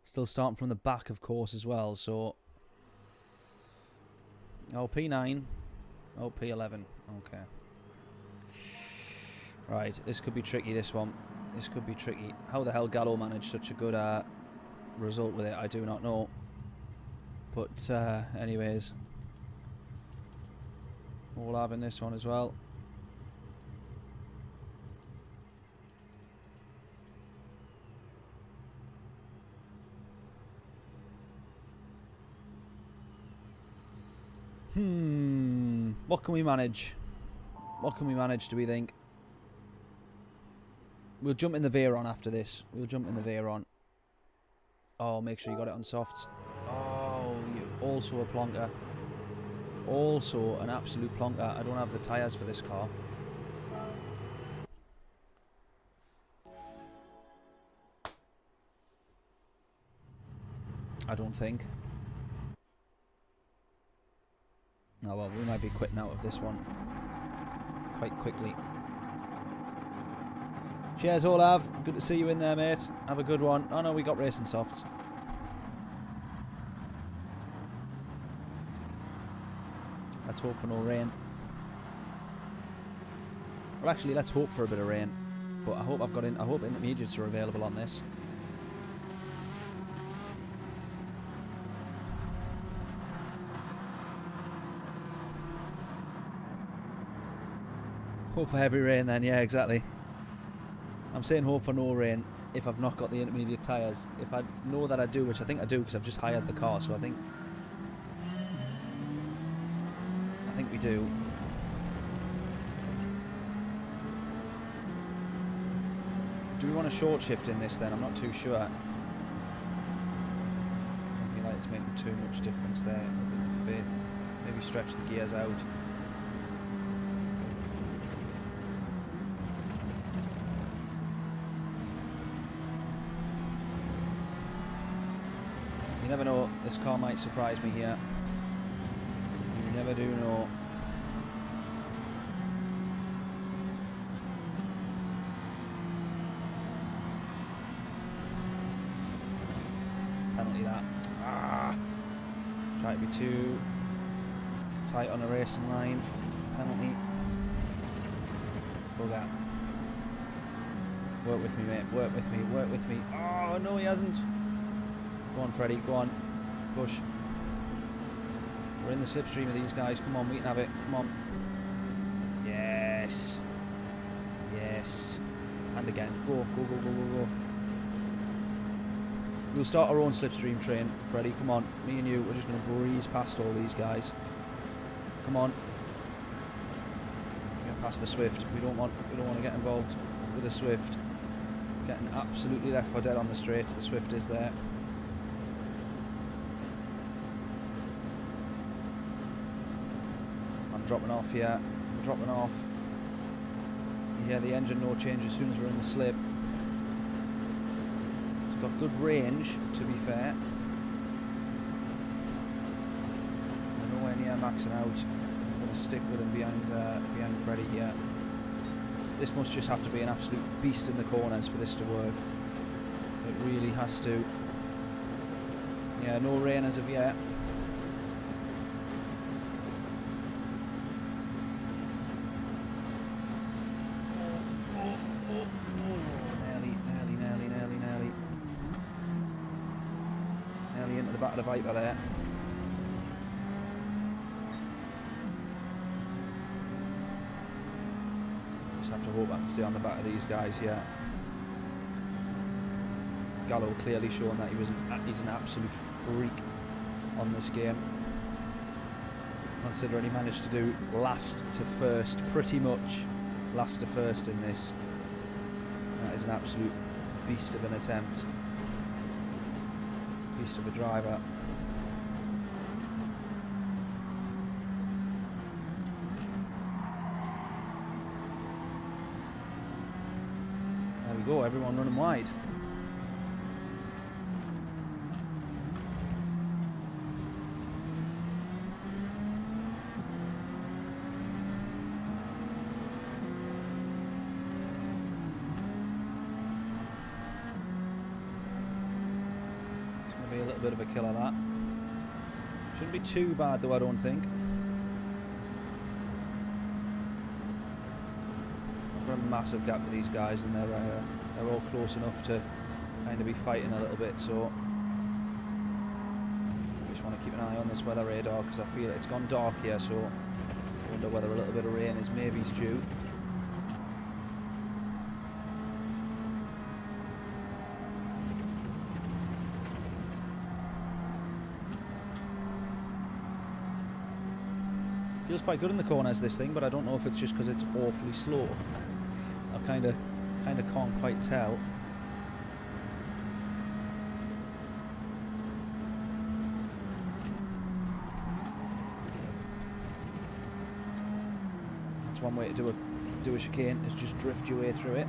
Still starting from the back, of course, as well. So, oh, P9. Oh, P11. Okay. Right, this could be tricky, this one. This could be tricky. How the hell Gallo managed such a good result with it, I do not know. But, anyways. All having this one as well. What can we manage? What can we manage, do we think? We'll jump in the Veyron after this. We'll jump in the Veyron. Oh, make sure you got it on softs. Oh, you also a plonker. Also an absolute plonker. I don't have the tyres for this car. I don't think. Oh well, we might be quitting out of this one quite quickly. Cheers, Olav. Good to see you in there, mate. Have a good one. Oh no, we got racing softs. Let's hope for no rain. Well, actually, let's hope for a bit of rain. But I hope I hope intermediates are available on this. Hope for heavy rain then, yeah, exactly. I'm saying hope for no rain if I've not got the intermediate tyres. If I know that I do, which I think I do because I've just hired the car, so I think we do. Do we want to short shift in this then? I'm not too sure. I don't feel like it's making too much difference there. A bit of fifth. Maybe stretch the gears out. You never know, this car might surprise me here. You never do know. Penalty that. Ah! Try to be too tight on the racing line. Penalty. Bugger. Work with me, mate. Work with me. Work with me. Oh, no, he hasn't. Go on, Freddie, go on. Push. We're in the slipstream of these guys. Come on, we can have it. Come on. Yes. Yes. And again. Go, go, go, go, go, go. We'll start our own slipstream train, Freddie. Come on. Me and you, we're just going to breeze past all these guys. Come on. Get past the Swift. We don't want to get involved with the Swift. Getting absolutely left for dead on the straights. The Swift is there. Dropping off here, dropping off. Yeah, the engine no change as soon as we're in the slip. It's got good range, to be fair. We're nowhere near maxing out. I'm going to stick with him behind Freddie here. This must just have to be an absolute beast in the corners for this to work. It really has to. Yeah, no rain as of yet. The Viper there. Just have to hope I can stay on the back of these guys here. Gallo clearly showing that he's an absolute freak on this game. Considering he managed to do last to first, pretty much last to first in this. That is an absolute beast of an attempt. Beast of a driver. There we go, everyone running wide. A little bit of a killer, that. Shouldn't be too bad though, I don't think. I've got a massive gap with these guys, and they're all close enough to kind of be fighting a little bit, so I just want to keep an eye on this weather radar because I feel it's gone dark here, so I wonder whether a little bit of rain is maybe due. Feels quite good in the corners, this thing, but I don't know if it's just because it's awfully slow. I kind of can't quite tell. That's one way to do a chicane, is just drift your way through it.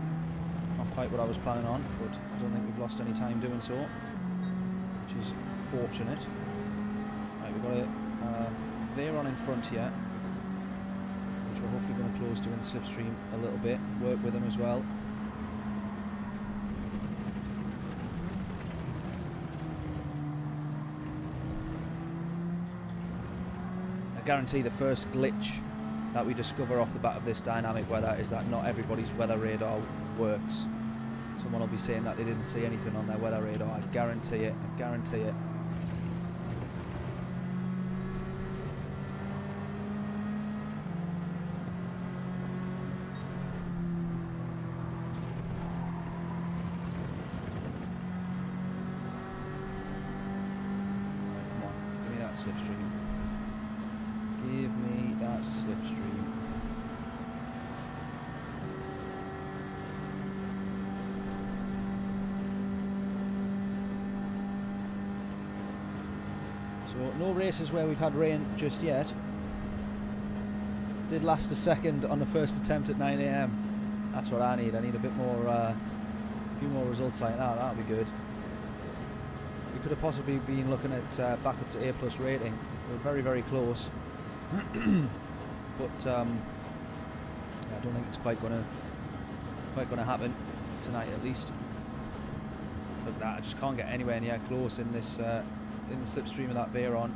Not quite what I was planning on, but I don't think we've lost any time doing so, which is fortunate. Right, we've got a veer on in front here, which we're hopefully going to close to in the slipstream a little bit, work with them as well. I guarantee the first glitch that we discover off the bat of this dynamic weather is that not everybody's weather radar works. Someone will be saying that they didn't see anything on their weather radar. I guarantee it, I guarantee it. Slipstream. Give me that slipstream. So no races where we've had rain just yet. Did last a second on the first attempt at 9 AM. That's what I need. I need a bit more, a few more results like that. That'll be good. We could have possibly been looking at back up to A+ rating. We're very, very close. But yeah, I don't think it's quite gonna happen tonight, at least. Look at that! I just can't get anywhere near close in this in the slipstream of that veer on.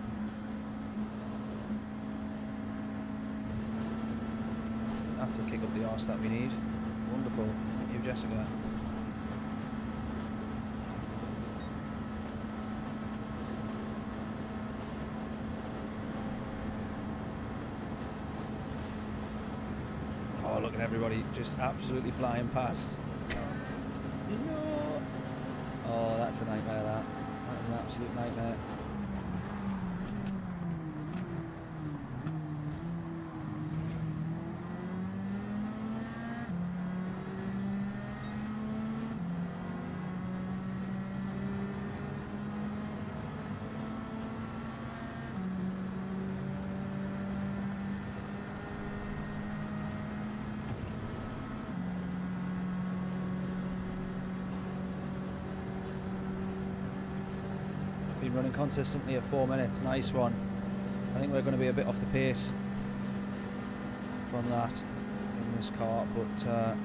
That's the kick up the arse that we need. Wonderful. Thank you, Jessica. Oh, look at everybody just absolutely flying past. No. Oh, that's a nightmare, that. That is an absolute nightmare. Been running consistently at 4 minutes, nice one. I think we're going to be a bit off the pace from that in this car, but I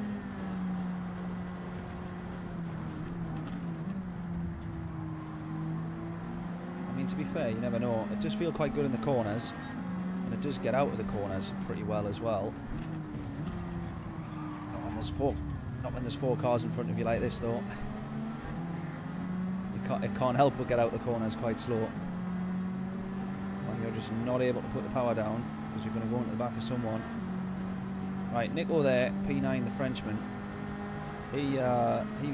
mean, to be fair, you never know. It does feel quite good in the corners, and it does get out of the corners pretty well as well. Not when there's four cars in front of you like this, though. It can't help but get out the corners quite slow when you're just not able to put the power down because you're going to go into the back of someone. Right, Nico there, P9 the Frenchman. He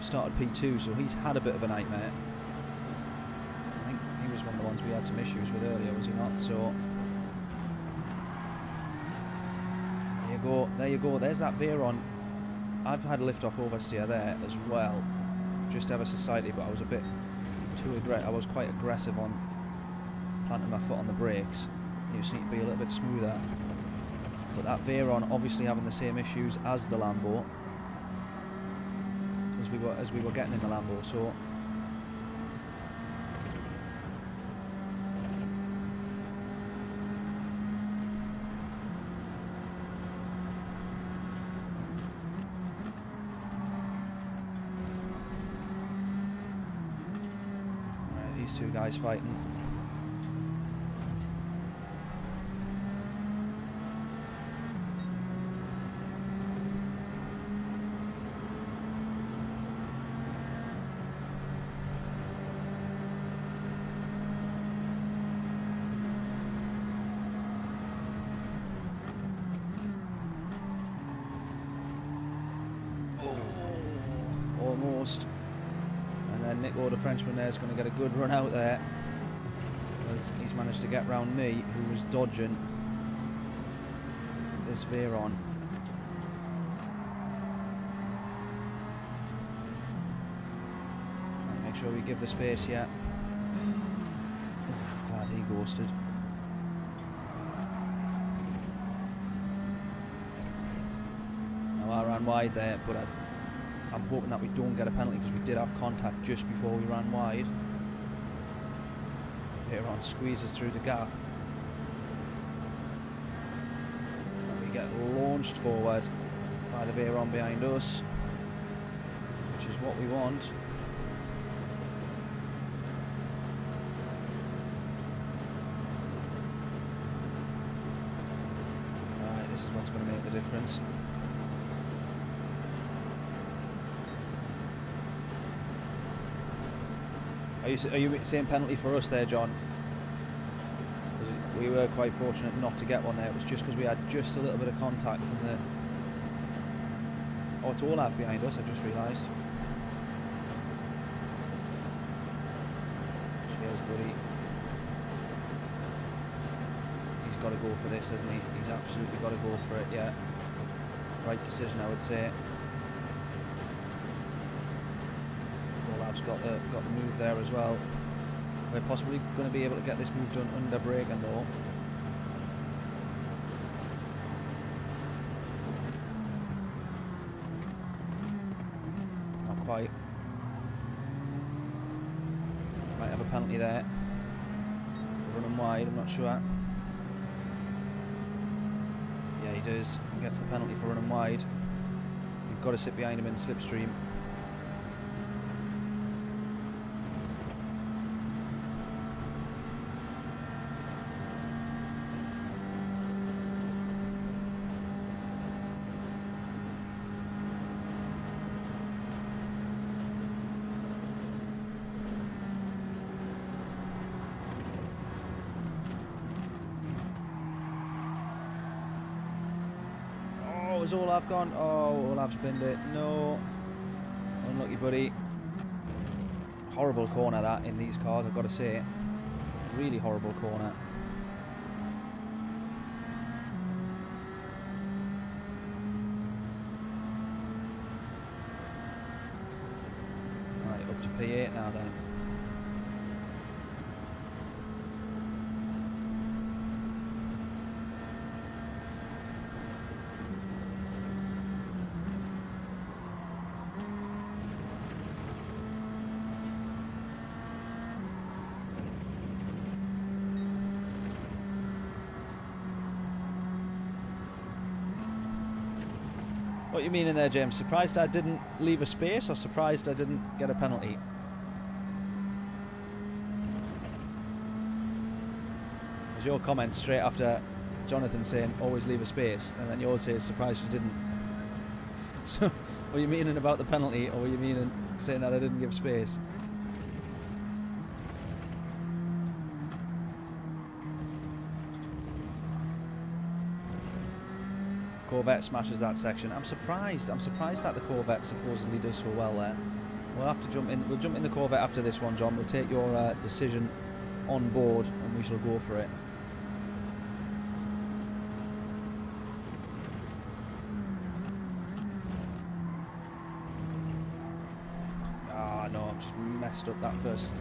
started P2, so he's had a bit of a nightmare. I think he was one of the ones we had some issues with earlier, was he not? So there you go, there you go. There's that Veyron. I've had a lift off oversteer there as well, just ever so slightly, but I was a bit too aggressive. I was quite aggressive on planting my foot on the brakes. You just need to be a little bit smoother. But that Veyron obviously having the same issues as the Lambo, as we were getting in the Lambo. So right, these two guys fighting. Almost. And then Nico, the Frenchman, there is going to get a good run out there, as he's managed to get round me, who was dodging this Veyron. Right, make sure we give the space yet. Glad he ghosted. Now I ran wide there, but I'm hoping that we don't get a penalty, because we did have contact just before we ran wide. Veyron squeezes through the gap. And we get launched forward by the Veyron behind us, which is what we want. Right, this is what's going to make the difference. Are you saying penalty for us there, John? We were quite fortunate not to get one there. It was just because we had just a little bit of contact from the... Oh, it's Olaf behind us, I just realised. Cheers, buddy. He's got to go for this, hasn't he? He's absolutely got to go for it, yeah. Right decision, I would say. Got the move there as well. We're possibly going to be able to get this move done under braking though. Not quite. Might have a penalty there. We're running wide, I'm not sure. Yeah, he does. He gets the penalty for running wide. We've got to sit behind him in slipstream. Was Olaf gone? Oh, Olaf's binned it. No. Unlucky, buddy. Horrible corner that in these cars, I've got to say. Really horrible corner. Right, up to P8 now then. What you mean in there, James? Surprised I didn't leave a space, or surprised I didn't get a penalty? There's your comment straight after Jonathan saying always leave a space, and then yours says surprised you didn't. So, what are you meaning about the penalty, or what are you meaning saying that I didn't give space? Corvette smashes that section. I'm surprised that the Corvette supposedly does so well there. We'll have to jump in. We'll jump in the Corvette after this one, John. We'll take your decision on board and we shall go for it. Ah, no, I've just messed up that those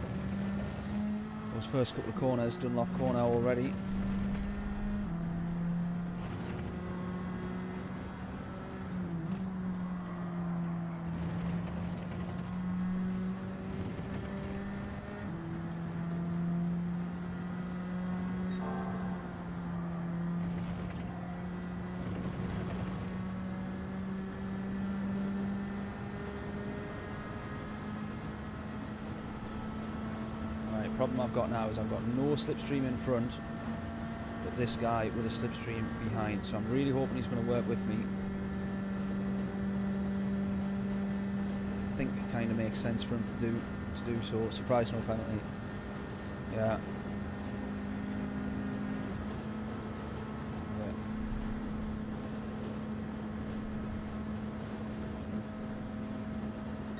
first couple of corners. Dunlop corner already. Problem I've got now is I've got no slipstream in front, but this guy with a slipstream behind, so I'm really hoping he's going to work with me. I think it kind of makes sense for him to do so. Surprise, no penalty. Yeah.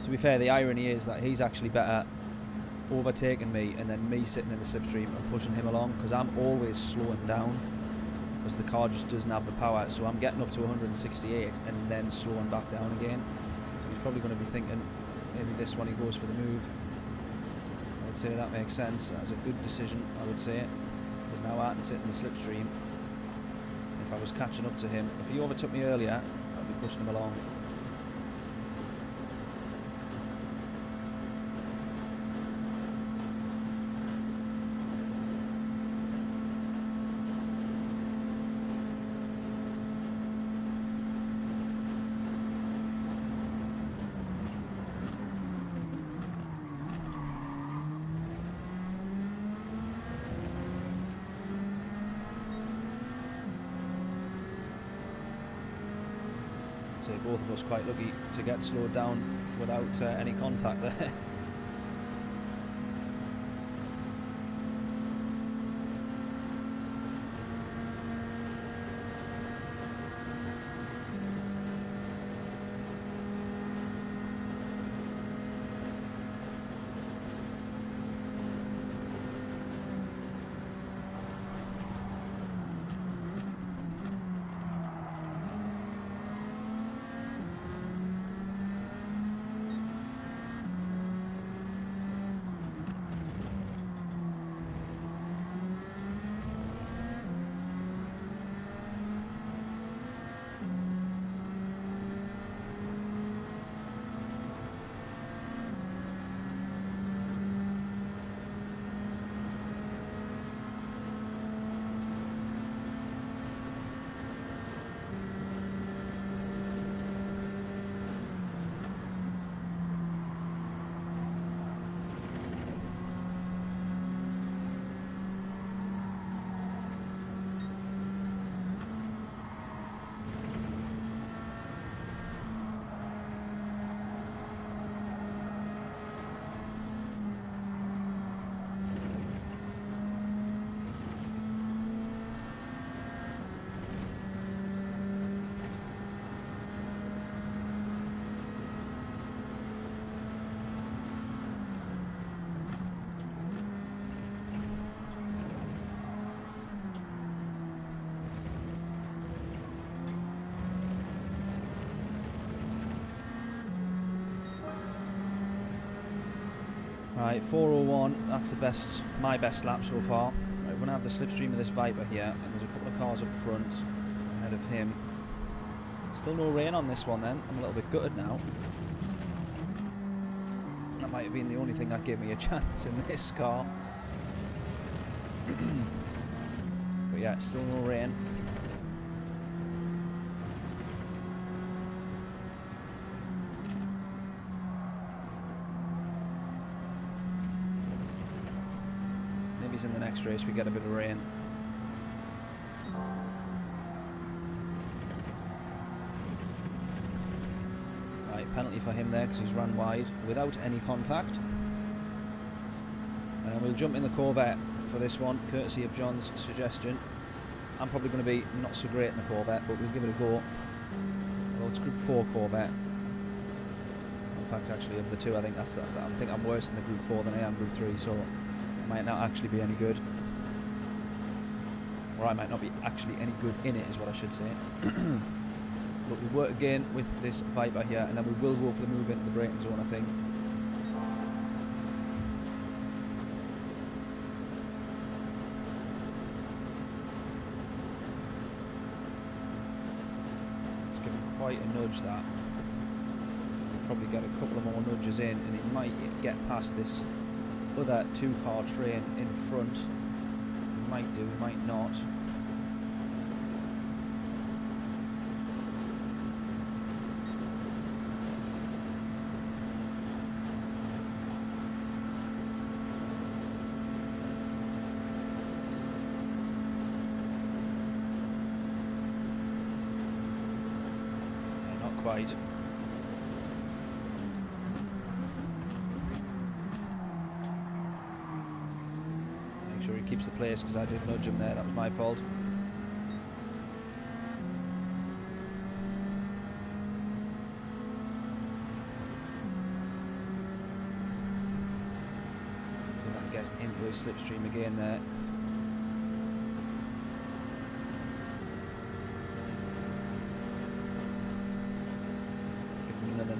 To be fair, the irony is that he's actually better overtaking me and then me sitting in the slipstream and pushing him along, because I'm always slowing down because the car just doesn't have the power, so I'm getting up to 168 and then slowing back down again. So he's probably going to be thinking maybe this one he goes for the move. I would say that makes sense. That's a good decision, I would say, because now I can sit in the slipstream. If I was catching up to him, if he overtook me earlier, I'd be pushing him along. So both of us quite lucky to get slowed down without any contact there. Right, 4:01, that's my best lap so far. Right, we're going to have the slipstream of this Viper here, and there's a couple of cars up front ahead of him. Still no rain on this one then, I'm a little bit gutted now. That might have been the only thing that gave me a chance in this car. But yeah, still no rain. In the next race we get a bit of rain. Right, penalty for him there because he's run wide without any contact. And we'll jump in the Corvette for this one, courtesy of John's suggestion. I'm probably going to be not so great in the Corvette, but we'll give it a go. Although it's Group 4 Corvette. In fact, actually, of the two, I think I'm worse in the Group 4 than I am Group 3, so it might not actually be any good. Or I might not be actually any good in it, is what I should say. But we work again with this Viper here, and then we will go for the move into the braking zone, I think. It's given quite a nudge, that. We'll probably get a couple of more nudges in, and it might get past this other two-car train in front. We might do, we might not. Quite. Make sure he keeps the place because I did nudge him there, that was my fault. Gonna get into his slipstream again there.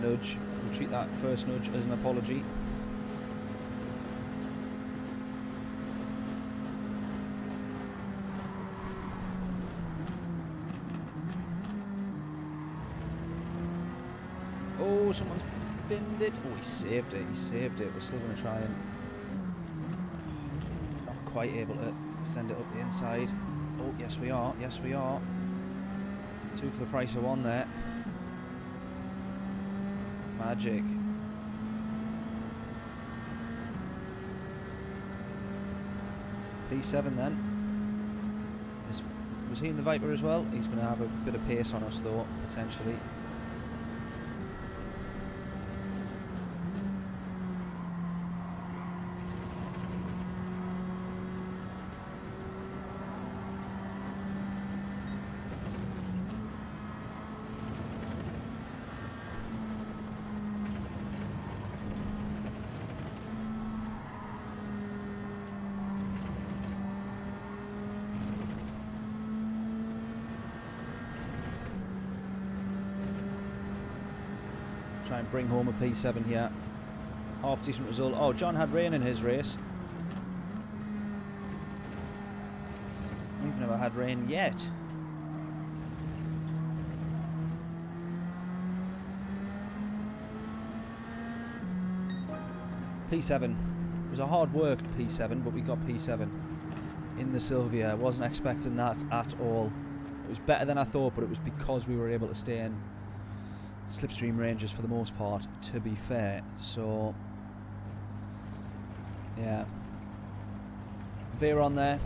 Nudge. We'll treat that first nudge as an apology. Oh, someone's binned it. Oh, he saved it. He saved it. We're still going to try and... not quite able to send it up the inside. Oh, yes we are. Yes we are. 2 for the price of 1 there. Magic. P7 then. Was he in the Viper as well? He's going to have a bit of pace on us though, potentially. Try and bring home a P7 here. Half decent result. Oh, John had rain in his race. We've never had rain yet. P7. It was a hard worked P7, but we got P7 in the Sylvia. I wasn't expecting that at all. It was better than I thought, but it was because we were able to stay in slipstream ranges for the most part, to be fair. So yeah, Veyron there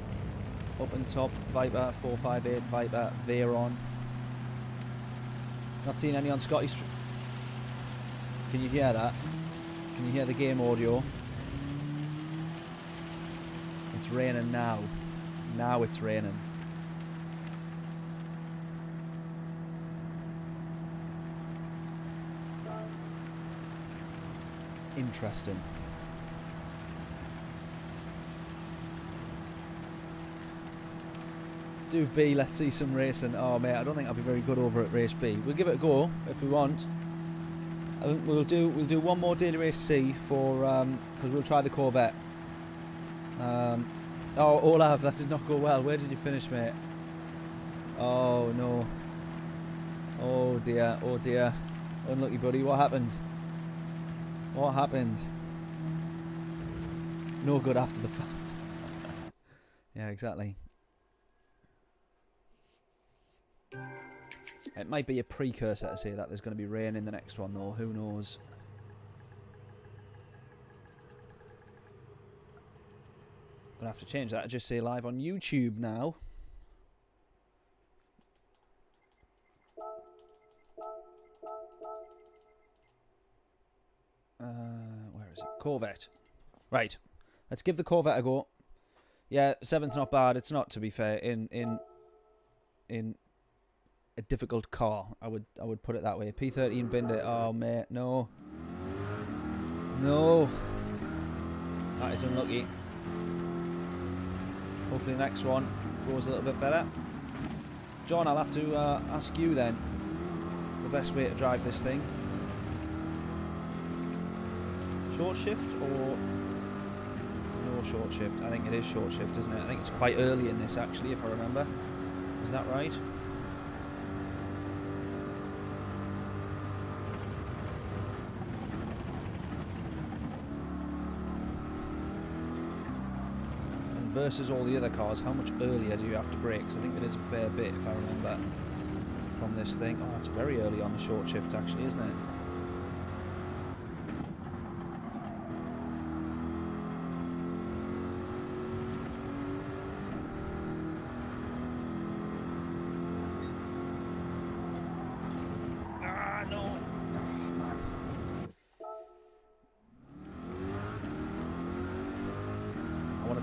up and top. Viper 458 Viper Veyron. Not seeing any on Scotty Street. Can you hear that? Can you hear the game audio? It's raining now. Now it's raining. Interesting. Do B, let's see some racing. Oh mate, I don't think I'll be very good over at race B. We'll give it a go if we want. I think we'll do one more daily race C for because we'll try the Corvette. Oh, Olav, that did not go well. Where did you finish, mate? Oh no. Oh dear, oh dear. Unlucky buddy, what happened? What happened? No good after the fact. Yeah, exactly. It might be a precursor to say that there's going to be rain in the next one, though. Who knows? Gonna have to change that. I just say live on YouTube now. Where is it? Corvette. Right. Let's give the Corvette a go. Yeah, 7's not bad. It's not, to be fair. In a difficult car. I would put it that way. P13 binned it. Oh mate, no. No. That is unlucky. Hopefully the next one goes a little bit better. John, I'll have to ask you then the best way to drive this thing. Short shift or no short shift? I think it is short shift, isn't it? I think it's quite early in this actually, if I remember. Is that right? And versus all the other cars, how much earlier do you have to brake? Because I think it is a fair bit, if I remember, from this thing. Oh, that's very early on the short shift actually, isn't it?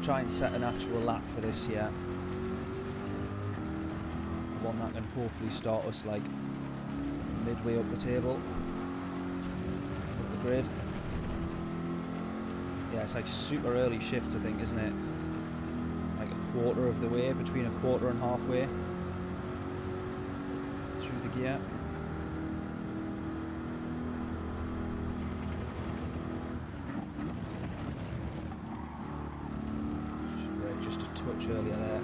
Try and set an actual lap for this here. One that can hopefully start us like midway up the table, up the grid. Yeah, it's like super early shifts, I think, isn't it? Like a quarter of the way, between a quarter and halfway through the gear. Touch earlier there.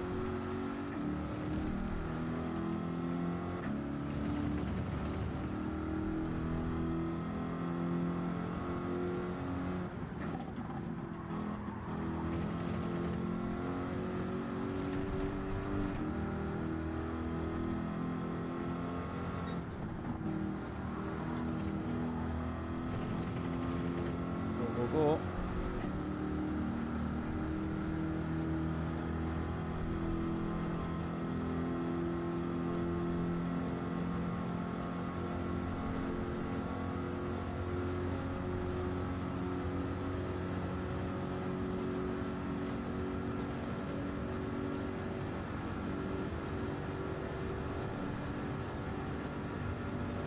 Go, go, go.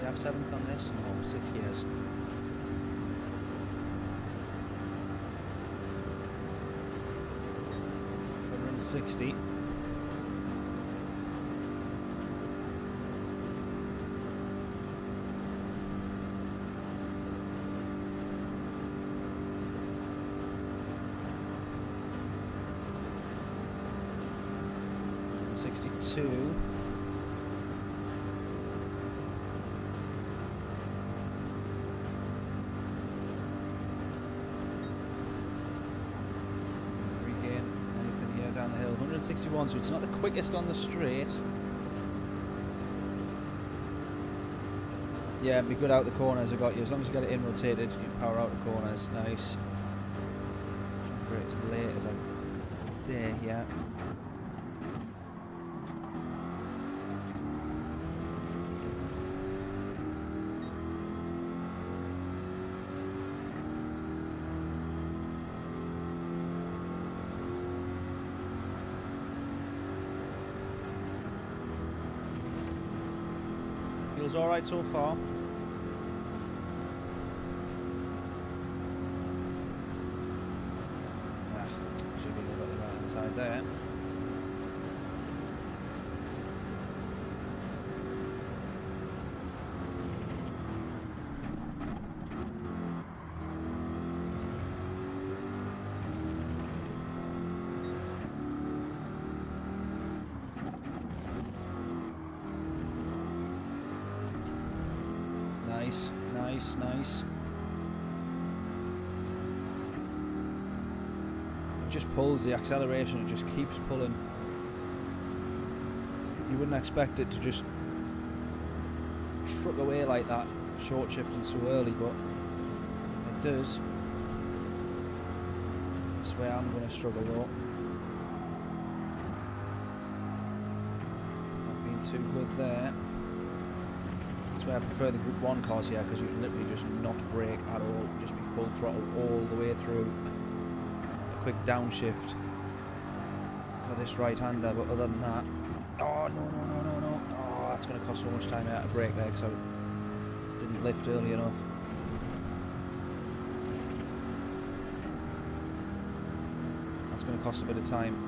Have 7th on this? No, 6 years. We're in 60. '62. Down the hill, 161, so it's not the quickest on the straight. Yeah, be good out the corners. I got you. As long as you get it in rotated, you can power out the corners. Nice. Try and brake as late as I dare. Yeah. Feels alright so far. Should be a little bit right hand side there. Nice, nice, nice. It just pulls the acceleration, it just keeps pulling. You wouldn't expect it to just truck away like that, short shifting so early, but it does. That's where I'm going to struggle though. Not being too good there. That's why I prefer the Group 1 cars here, because you can literally just not brake at all, just be full throttle all the way through. A quick downshift for this right-hander, but other than that... Oh, no, no, no, no, no. Oh, that's going to cost so much time out of brake there because I didn't lift early enough. That's going to cost a bit of time.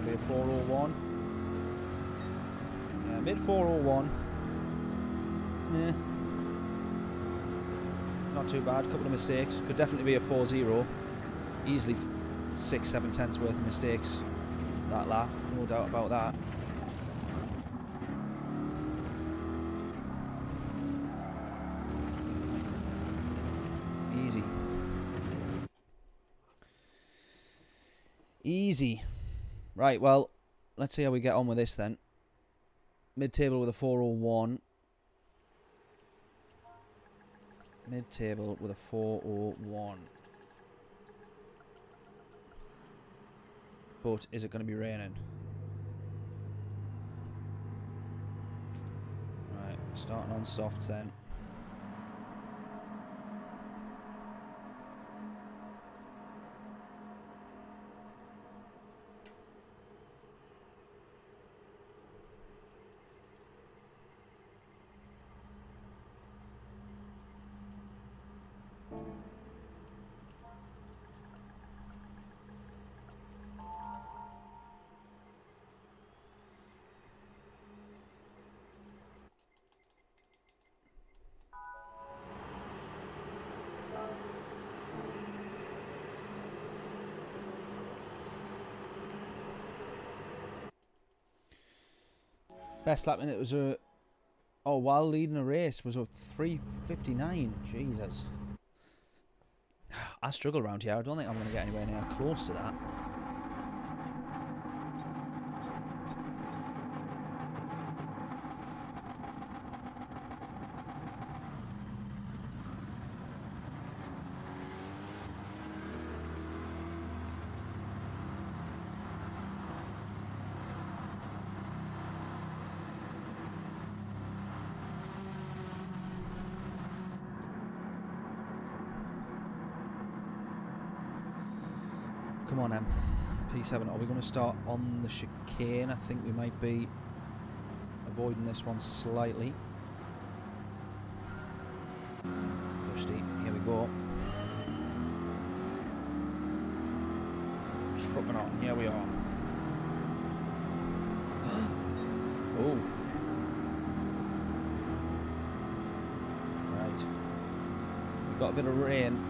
Maybe a 401. Yeah, mid 401. Yeah. Not too bad, couple of mistakes. Could definitely be a 4-0. Easily 6-7 tenths worth of mistakes that lap, no doubt about that. Easy. Easy. Right, well, let's see how we get on with this then. Mid-table with a 401. Mid-table with a 401. But is it going to be raining? Right, starting on softs then. Best lap minute was a... Oh, while leading a race was a 3:59. Jesus. I struggle around here. I don't think I'm going to get anywhere near close to that. Come on, P7. Are we going to start on the chicane? I think we might be avoiding this one slightly. Cushy. Here we go. Trucking on. Here we are. Oh. Right. We've got a bit of rain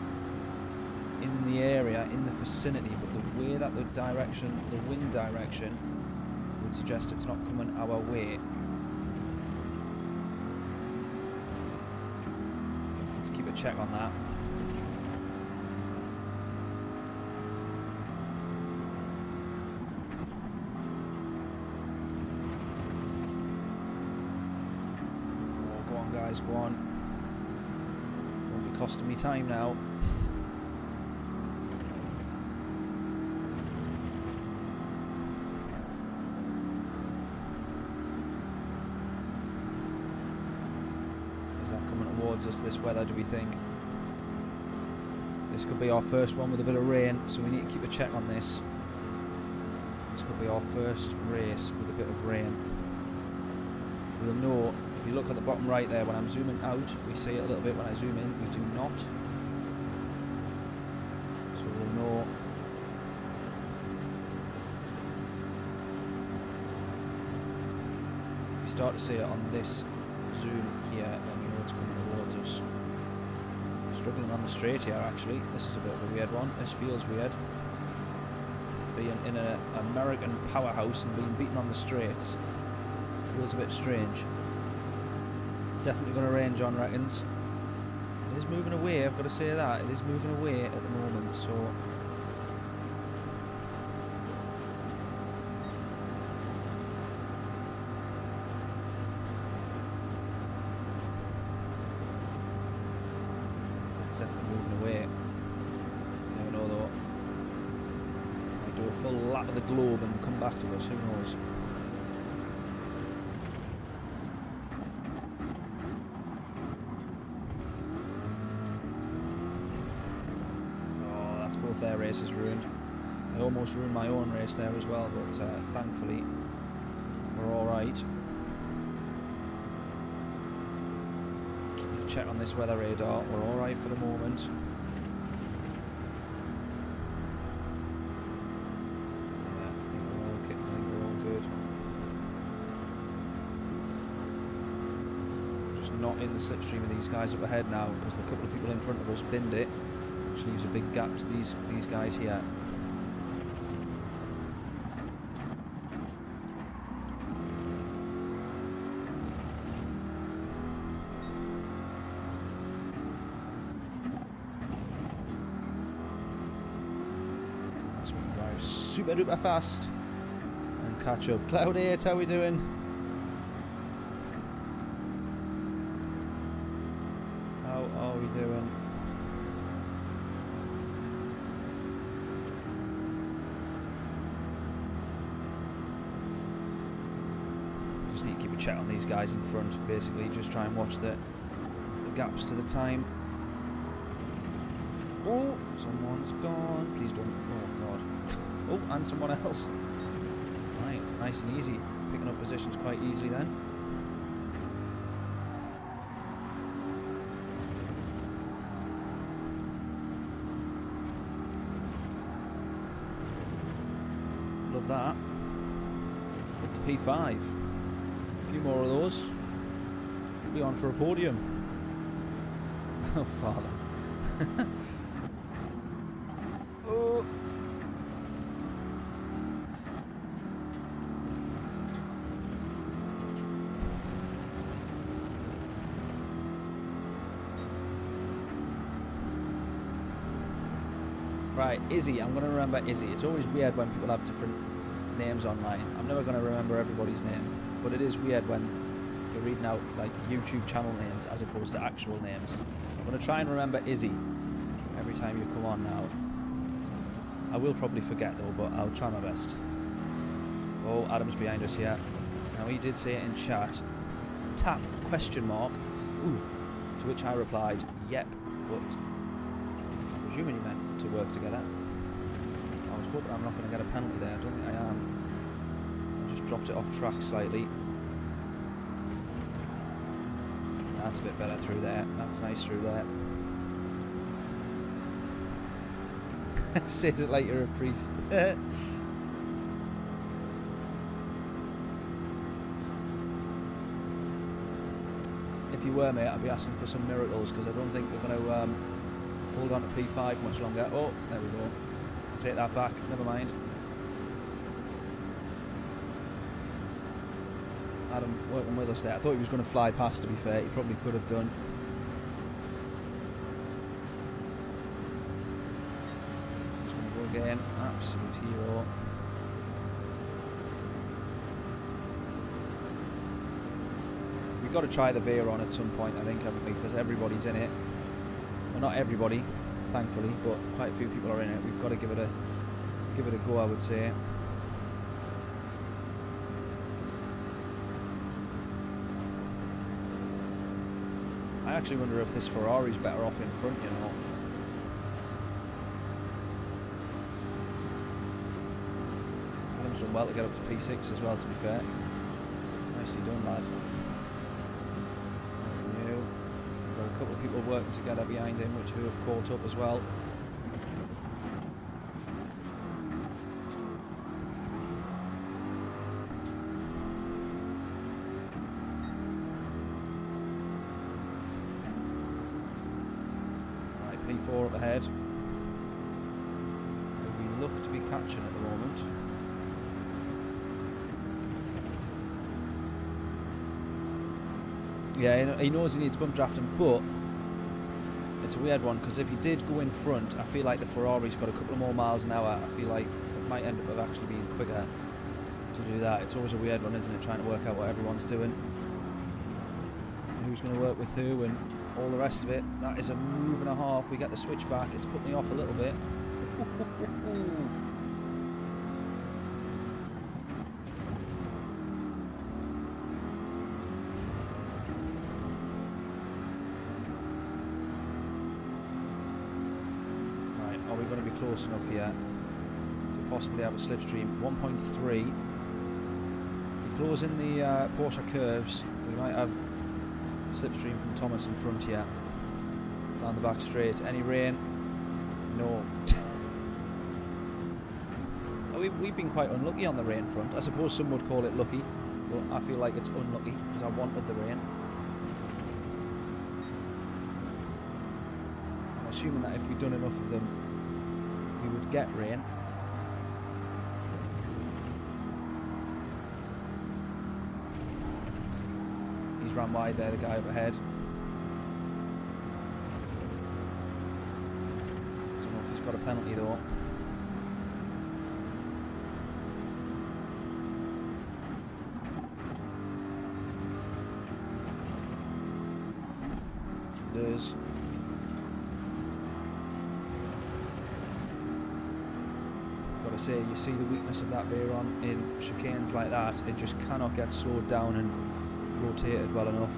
in the area, in the vicinity, but the way that the direction, the wind direction, would suggest it's not coming our way. Let's keep a check on that. Oh, go on guys, go on. Won't be costing me time now. Towards us, this weather, do we think? This could be our first one with a bit of rain, so we need to keep a check on this. This could be our first race with a bit of rain. We'll know, if you look at the bottom right there, when I'm zooming out, we see it a little bit. When I zoom in, we do not. So we'll know. If you start to see it on this zoom here, then we know it's coming towards us. Struggling on the straight here, actually. This is a bit of a weird one. This feels weird. Being in an American powerhouse and being beaten on the straights feels a bit strange. Definitely going to rain, John reckons. It is moving away, I've got to say that. It is moving away at the moment, so... It's definitely moving away. Never know though. Might do a full lap of the globe and come back to us, who knows. if their race is ruined. I almost ruined my own race there as well, but thankfully we're alright. Keeping a check on this weather radar, we're alright for the moment. Yeah, I think we're all kicking, I think we're all good. Just not in the slipstream of these guys up ahead now, because the couple of people in front of us binned it, which leaves a big gap to these guys here. Super duper fast and catch up. Cloud 8, how we doing? How are we doing? Just need to keep a check on these guys in front, basically. Just try and watch the gaps to the time. Oh, someone's gone. Please don't. Oh, God. Oh, and someone else. Right, nice and easy. Picking up positions quite easily then. Love that. Up to P5. A few more of those. We'll be on for a podium. Oh, father. Oh. Right, Izzy, I'm going to remember Izzy. It's always weird when people have different names online. I'm never going to remember everybody's name, but it is weird when you're reading out like YouTube channel names as opposed to actual names. I'm going to try and remember Izzy every time you come on now. I will probably forget though, but I'll try my best. Oh, Adam's behind us here. Now he did say it in chat. Tap, question mark. Ooh. To which I replied, yep, but I'm presuming he meant to work together. I was hoping I'm not going to get a penalty there. I don't think I am. I just dropped it off track slightly. That's a bit better through there. That's nice through there. Says it like you're a priest. If you were, mate, I'd be asking for some miracles, because I don't think we're going to hold on to P5 much longer. Oh, there we go. I'll take that back. Never mind. Adam working with us there. I thought he was going to fly past, to be fair. He probably could have done. Just going to go again. Absolute hero. We've got to try the Veyron at some point, I think, haven't we? Because everybody's in it. Well, not everybody, thankfully, but quite a few people are in it. We've got to give it a go, I would say. I actually wonder if this Ferrari's better off in front, you know. Adam's done well to get up to P6 as well, to be fair. Nicely done, lad. We've got a couple of people working together behind him, who have caught up as well. P4 up ahead. We look to be catching at the moment. Yeah, he knows he needs bump drafting, but it's a weird one, because if he did go in front, I feel like the Ferrari's got a couple of more miles an hour. I feel like it might end up actually being quicker to do that. It's always a weird one, isn't it, trying to work out what everyone's doing, who's going to work with who, and all the rest of it. That is a move and a half. We get the switch back. It's put me off a little bit. Right, are we going to be close enough here to possibly have a slipstream. 1.3. If we close in the Porsche curves, we might have slipstream from Thomas in front here. Down the back straight. Any rain? No. We've been quite unlucky on the rain front. I suppose some would call it lucky, but I feel like it's unlucky because I wanted the rain. I'm assuming that if we'd done enough of them, we would get rain. He's ran wide there, the guy up ahead. Don't know if he's got a penalty though. Does. Gotta say, you see the weakness of that Veyron in chicanes like that. It just cannot get slowed down and rotated well enough.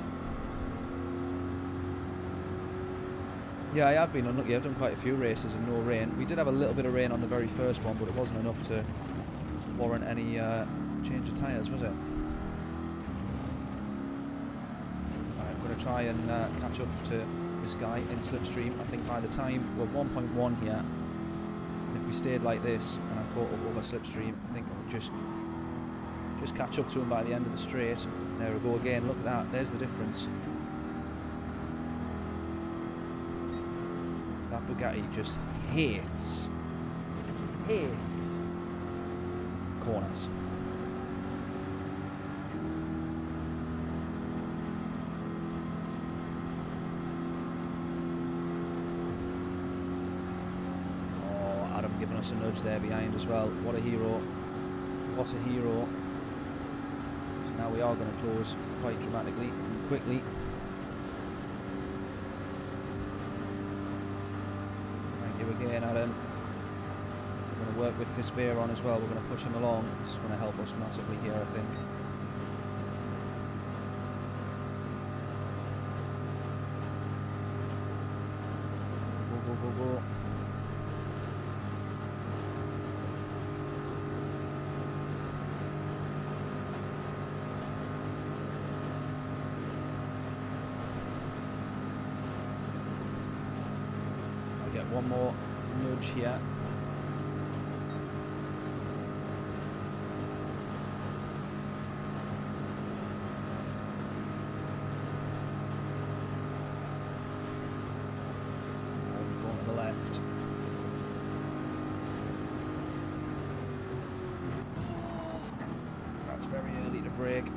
Yeah, I have been unlucky. I've done quite a few races in no rain. We did have a little bit of rain on the very first one, but it wasn't enough to warrant any change of tyres, was it? Try and catch up to this guy in slipstream. I think by the time we're 1.1 here, and if we stayed like this and I caught up over slipstream, I think we'll just catch up to him by the end of the straight. There we go again. Look at that. There's the difference. That Bugatti just hates corners. Giving us a nudge there behind as well. What a hero. What a hero. So now we are going to close quite dramatically and quickly. Thank you again, Adam. We're going to work with this Veyron as well. We're going to push him along. This is going to help us massively here, I think. Go, go, go, go. One more nudge here. Going to the left. That's very early to brake.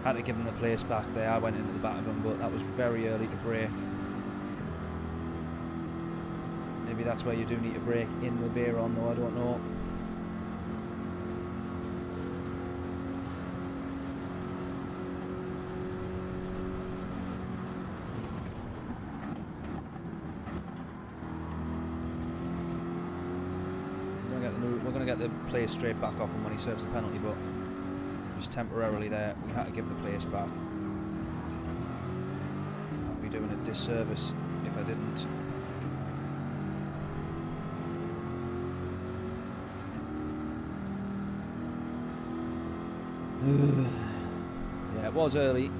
Had to give him the place back there. I went into the back of him, but that was very early to brake. Maybe that's where you do need to brake in the Veyron though, I don't know. We're going to get the place straight back off him when he serves the penalty, but just temporarily there, we had to give the place back. I'd be doing a disservice if I didn't. Yeah, it was early.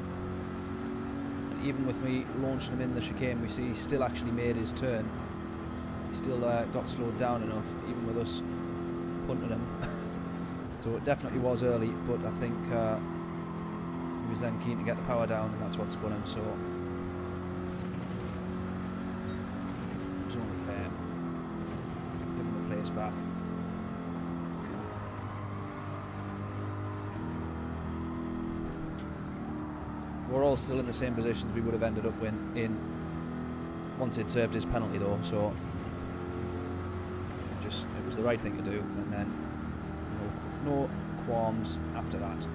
And even with me launching him in the chicane, we see he still actually made his turn. He still got slowed down enough, even with us punting him. So it definitely was early, but I think he was then keen to get the power down, and that's what spun him, so it was only fair. Give him the place back. We're all still in the same positions we would have ended up in once he'd served his penalty though, so it was the right thing to do, and then no qualms after that.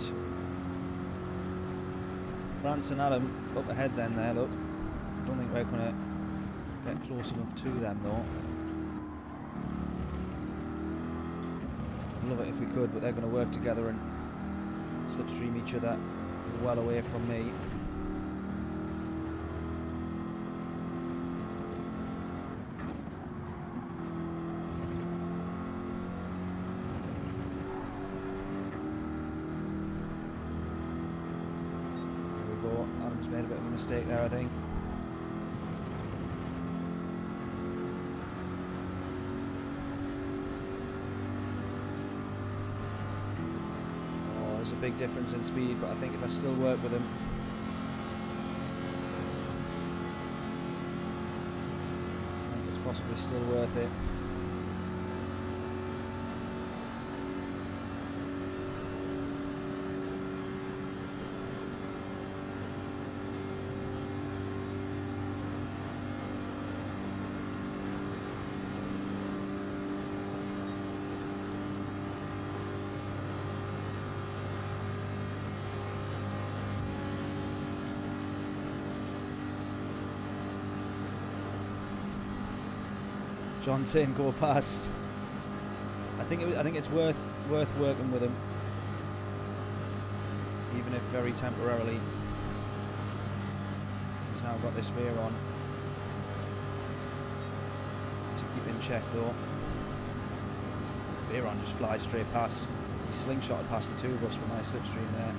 Right. France and Adam up ahead then there, look. I don't think we're going to get close enough to them though. I'd love it if we could, but they're going to work together and slipstream each other well away from me. Made a bit of a mistake there, I think. Oh, there's a big difference in speed, but I think if I still work with him, I think it's possibly still worth it. John saying go past. I think it's worth working with him, even if very temporarily. He's now got this veer on to keep in check though. Veer on just flies straight past. He slingshotted past the two of us with my slipstream there.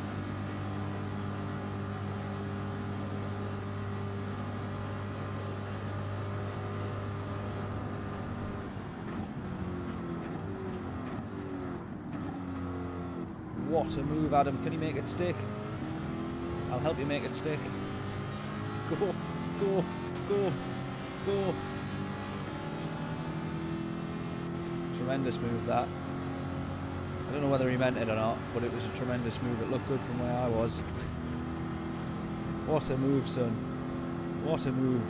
What a move, Adam. Can you make it stick? I'll help you make it stick. Go, go, go, go. Tremendous move, that. I don't know whether he meant it or not, but it was a tremendous move. It looked good from where I was. What a move, son. What a move.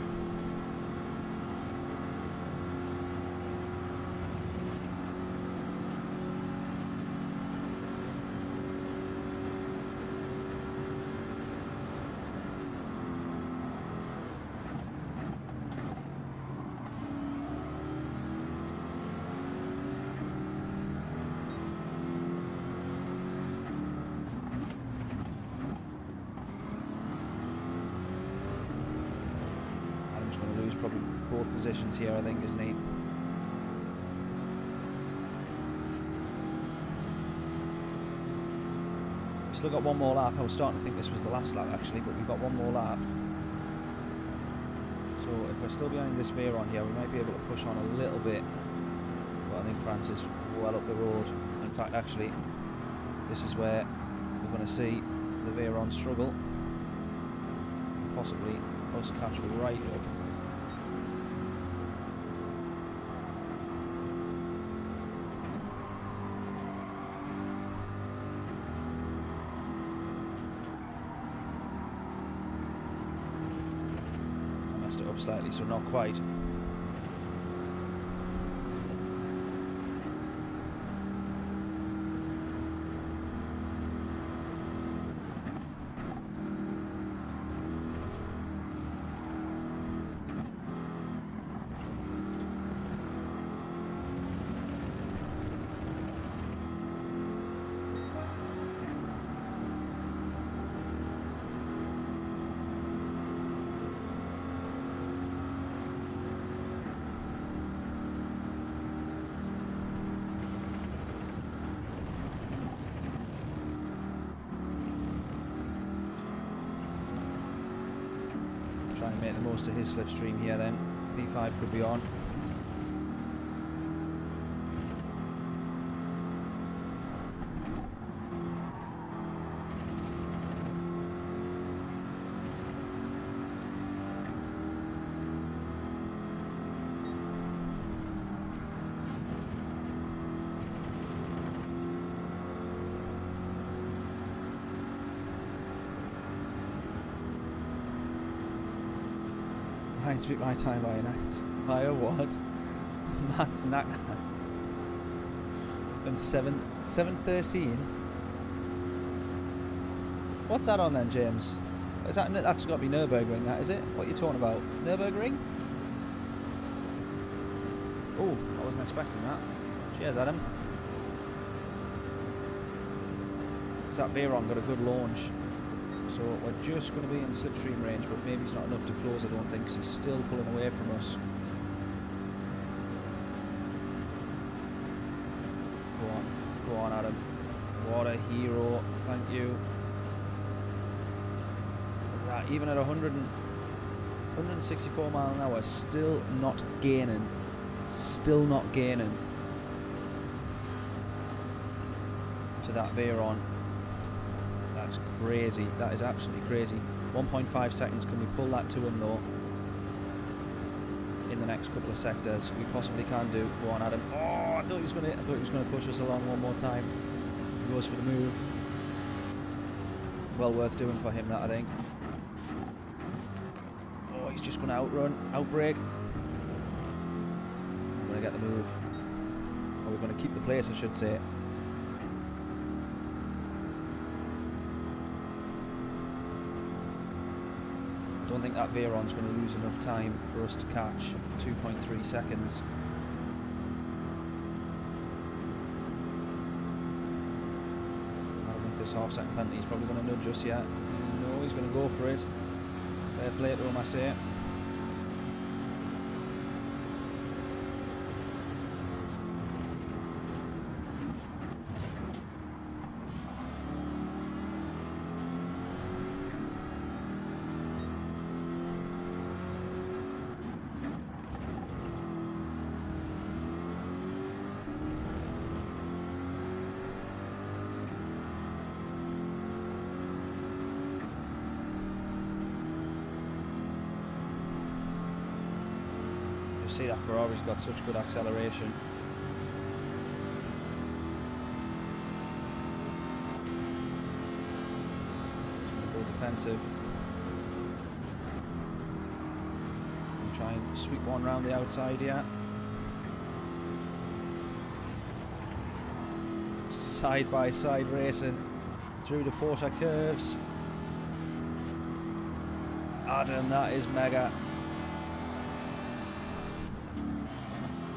Probably both positions here, I think, isn't he? We've still got one more lap. I was starting to think this was the last lap actually, but we've got one more lap. So if we're still behind this veer on here, we might be able to push on a little bit. But I think France is well up the road. In fact, actually, this is where we're going to see the veer on struggle. Possibly us catch right up. It up slightly, so not quite. Trying to make the most of his slipstream here then. P5 could be on. Speak my time by night via what? Matt's knack and 7:13. What's that on then, James? Is that, that's got to be Nürburgring, that, is it? What are you talking about? Nürburgring? Oh, I wasn't expecting that. Cheers, Adam. That Veyron got a good launch. So we're just going to be in slipstream range, but maybe it's not enough to close, I don't think, because he's still pulling away from us. Go on, Adam. What a hero, thank you. Look at that, even at 164 mile an hour, still not gaining. Still not gaining to that Veyron. That's crazy. That is absolutely crazy. 1.5 seconds. Can we pull that to him though? In the next couple of sectors, we possibly can do. Go on, Adam. Oh, I thought he was going to push us along one more time. He goes for the move. Well worth doing for him, that I think. Oh, he's just going to outrun, outbrake. I'm going to get the move. Or we're going to keep the place, I should say. I don't think that Veyron's going to lose enough time for us to catch. 2.3 seconds. I don't know if this half-second penalty is probably going to nudge us yet. No, he's going to go for it. Fair play to him, I say. See that Ferrari's got such good acceleration. Go defensive. And try and sweep one round the outside here. Side by side racing through the Porsche curves. Adam, that is mega.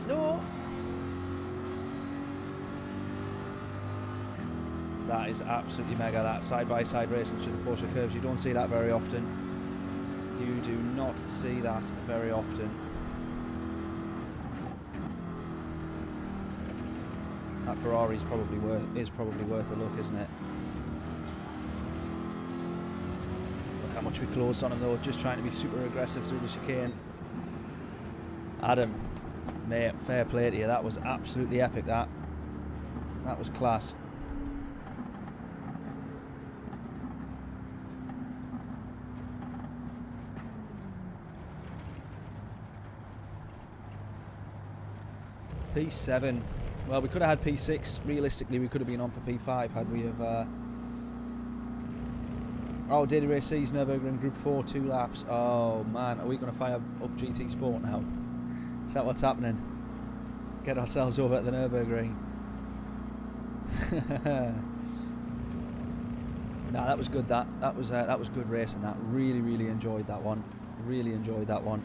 No! That is absolutely mega, that side-by-side racing through the Porsche curves. You don't see that very often. You do not see that very often. That Ferrari is probably worth a look, isn't it? Look how much we closed on him though, just trying to be super aggressive through the chicane. Adam. Mate, fair play to you. That was absolutely epic, that. That was class. P7. Well, we could have had P6. Realistically, we could have been on for P5 had we have... Oh, Daily Race C's Nürburgring Group 4, 2 laps. Oh, man. Are we going to fire up GT Sport now? Is that what's happening? Get ourselves over at the Nürburgring. Nah, that was good. That was good racing. That really enjoyed that one. Really enjoyed that one.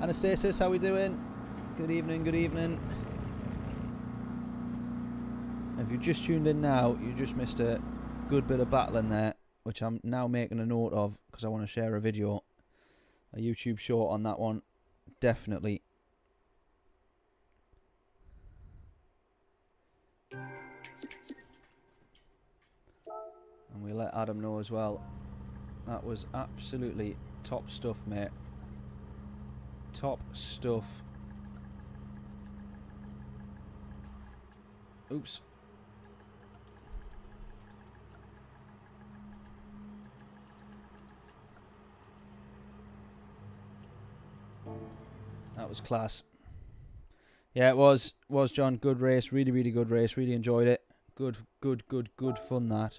Anastasis, how we doing? Good evening. Good evening. If you just tuned in now, you just missed a good bit of battling there, which I'm now making a note of because I want to share a video, a YouTube short on that one, definitely. And we let Adam know as well. That was absolutely top stuff, mate. Top stuff. Oops. That was class. Yeah, it was John. Good race. Really good race. Really enjoyed it. Good fun, that.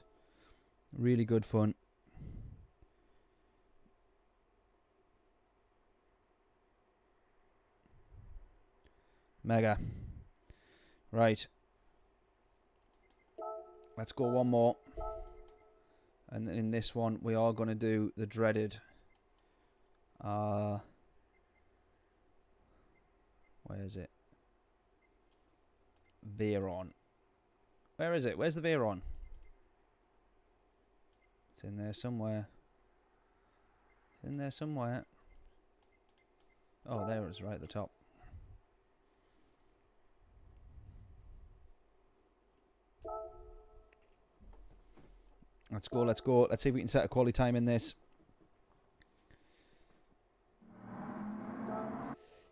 Really good fun. Mega. Right. Let's go one more. And in this one, we are going to do the dreaded... where is it? Veyron. Where is it? Where's the Veyron? It's in there somewhere. It's in there somewhere. Oh, there it is, right at the top. Let's go, let's go. Let's see if we can set a quality time in this.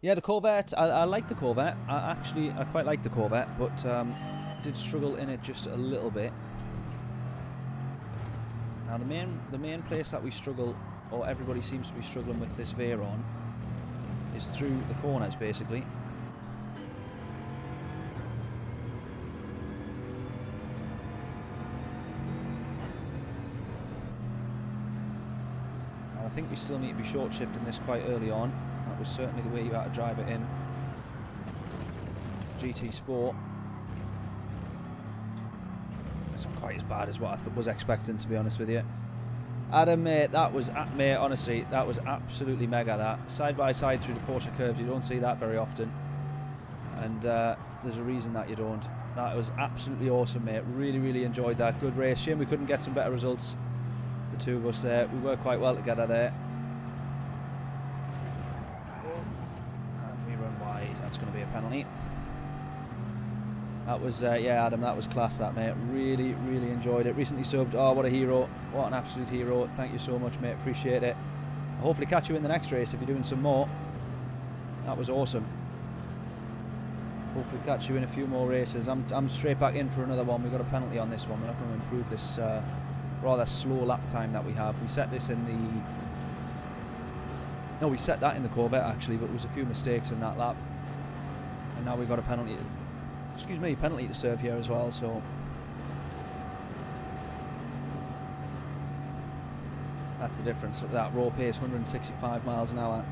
Yeah, the Corvette, I like the Corvette. I quite like the Corvette, but did struggle in it just a little bit. Now, the main place that we struggle, or everybody seems to be struggling with this Veyron, is through the corners, basically. Now, I think we still need to be short shifting this quite early on. That was certainly the way you had to drive it in GT Sport. It's not quite as bad as what I was expecting, to be honest with you. Adam, mate, mate, honestly, that was absolutely mega, that. Side by side through the Porsche curves, you don't see that very often. And there's a reason that you don't. That was absolutely awesome, mate. Really, really enjoyed that. Good race. Shame we couldn't get some better results, the two of us there. We worked quite well together there. And we run wide. That's going to be a penalty. That was, yeah, Adam, that was class, that, mate. Really, really enjoyed it. Recently subbed. Oh, what a hero. What an absolute hero. Thank you so much, mate. Appreciate it. I'll hopefully catch you in the next race if you're doing some more. That was awesome. Hopefully catch you in a few more races. I'm straight back in for another one. We've got a penalty on this one. We're not going to improve this rather slow lap time that we have. We set this in the... No, we set that in the Corvette, actually, but there was a few mistakes in that lap. And now we've got a penalty... Excuse me, penalty to serve here as well, so... That's the difference. Look at that, raw pace, 165 miles an hour.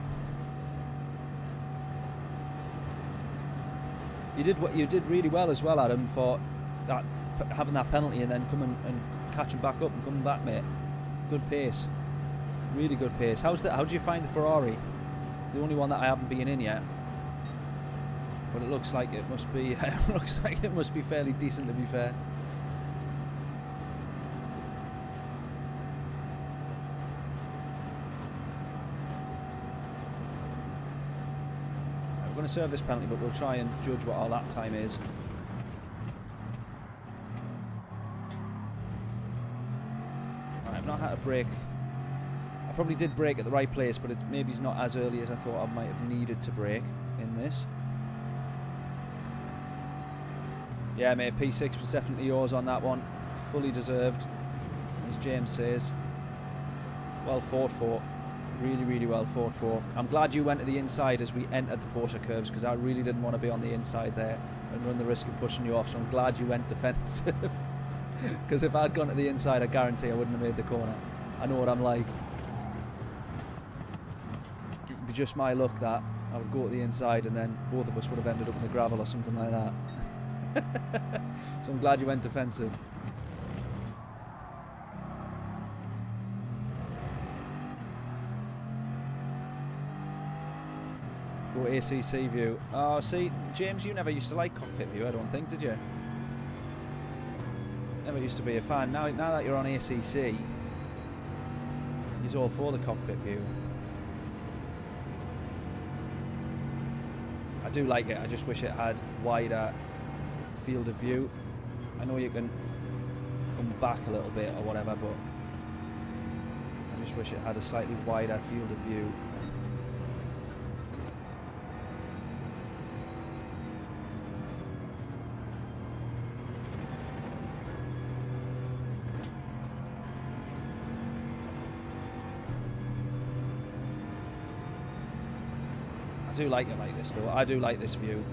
You did really well as well, Adam, for that, having that penalty and then coming and catching back up and coming back, mate. Good pace. Really good pace. How do you find the Ferrari? It's the only one that I haven't been in yet. But it looks like it must be fairly decent, to be fair. We're going to serve this penalty, but we'll try and judge what our lap time is. Right, I've not had a brake. I probably did brake at the right place, but maybe it's not as early as I thought I might have needed to brake in this. Yeah, mate, P6 was definitely yours on that one. Fully deserved, as James says. Well fought for. Really, really well fought for. I'm glad you went to the inside as we entered the Porsche curves, because I really didn't want to be on the inside there and run the risk of pushing you off, so I'm glad you went defensive. Because if I'd gone to the inside, I guarantee I wouldn't have made the corner. I know what I'm like. It would be just my luck that I would go to the inside and then both of us would have ended up in the gravel or something like that. So I'm glad you went defensive. Go ACC view. Oh, see, James, you never used to like cockpit view, I don't think, did you? Never used to be a fan. Now that you're on ACC, he's all for the cockpit view. I do like it. I just wish it had wider field of view. I know you can come back a little bit or whatever, but I just wish it had a slightly wider field of view. I do like it like this though. I do like this view.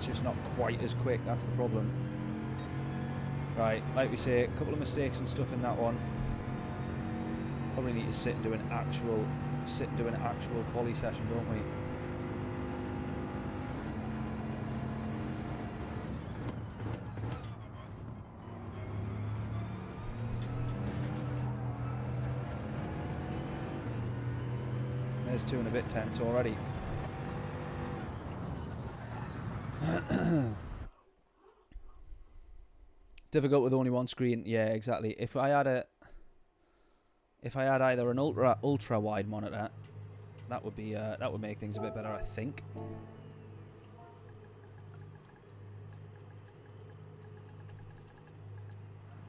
It's just not quite as quick. That's the problem. Right, like we say, a couple of mistakes and stuff in that one. Probably need to sit and do an actual quali session, don't we? There's 2 and a bit tenths already. Difficult with only one screen. Yeah, exactly. If I had either an ultra wide monitor, that would be that would make things a bit better, I think.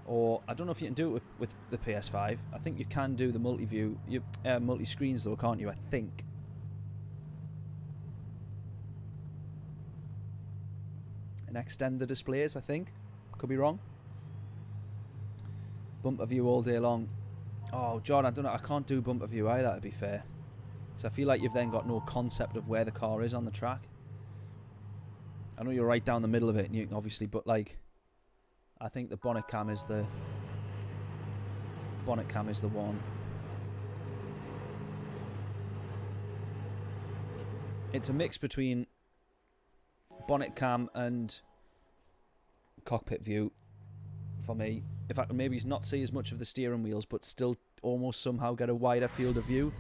Or I don't know if you can do it with the PS5. I think you can do the multi-view, multi-screens though, can't you? I think. And extend the displays, I think. Could be wrong. Bumper view all day long. Oh, John, I don't know. I can't do bumper view either, to be fair. So I feel like you've then got no concept of where the car is on the track. I know you're right down the middle of it, and you can obviously, but like, I think the bonnet cam is the one. It's a mix between bonnet cam and cockpit view for me. If I can maybe not see as much of the steering wheels, but still almost somehow get a wider field of view,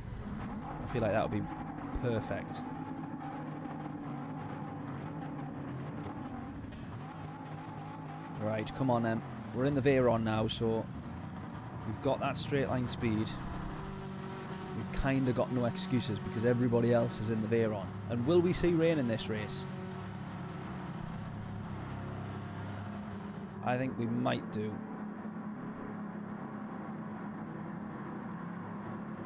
I feel like that would be perfect. Right, come on then. We're in the Veyron now, so we've got that straight line speed. We've kind of got no excuses because everybody else is in the Veyron. And will we see rain in this race? I think we might do.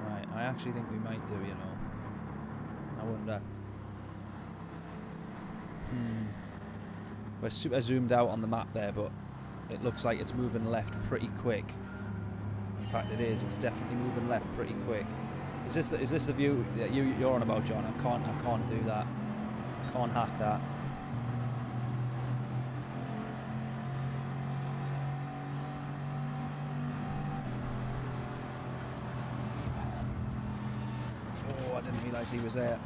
Right, I actually think we might do, you know. I wonder. We're super zoomed out on the map there, but it looks like it's moving left pretty quick. In fact, it is. It's definitely moving left pretty quick. Is this the view that you're on about, John? I can't do that. I can't hack that. Oh, I didn't realise he was there.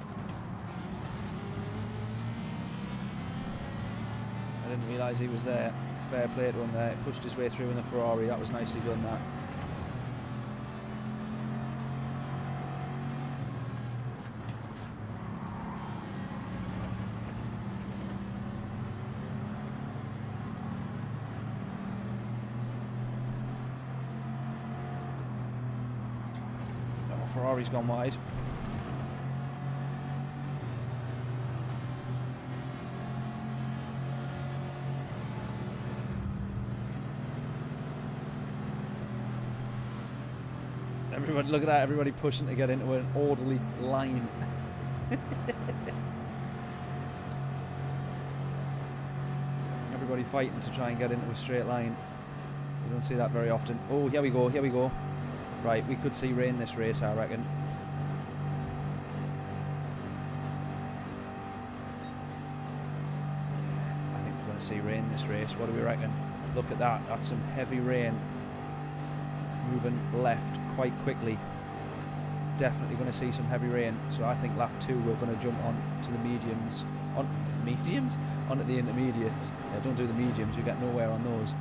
I didn't realise he was there. Fair play to him there. Pushed his way through in the Ferrari. That was nicely done, that. Oh, Ferrari's gone wide. Everybody, look at that, everybody pushing to get into an orderly line. Everybody fighting to try and get into a straight line. You don't see that very often. Oh, here we go, here we go. Right, we could see rain this race, I reckon. I think we're going to see rain this race. What do we reckon? Look at that, that's some heavy rain. Moving left quite quickly. Definitely going to see some heavy rain. So I think lap 2 we're going to jump on to the mediums. Onto the intermediates. Yeah, don't do the mediums, you get nowhere on those.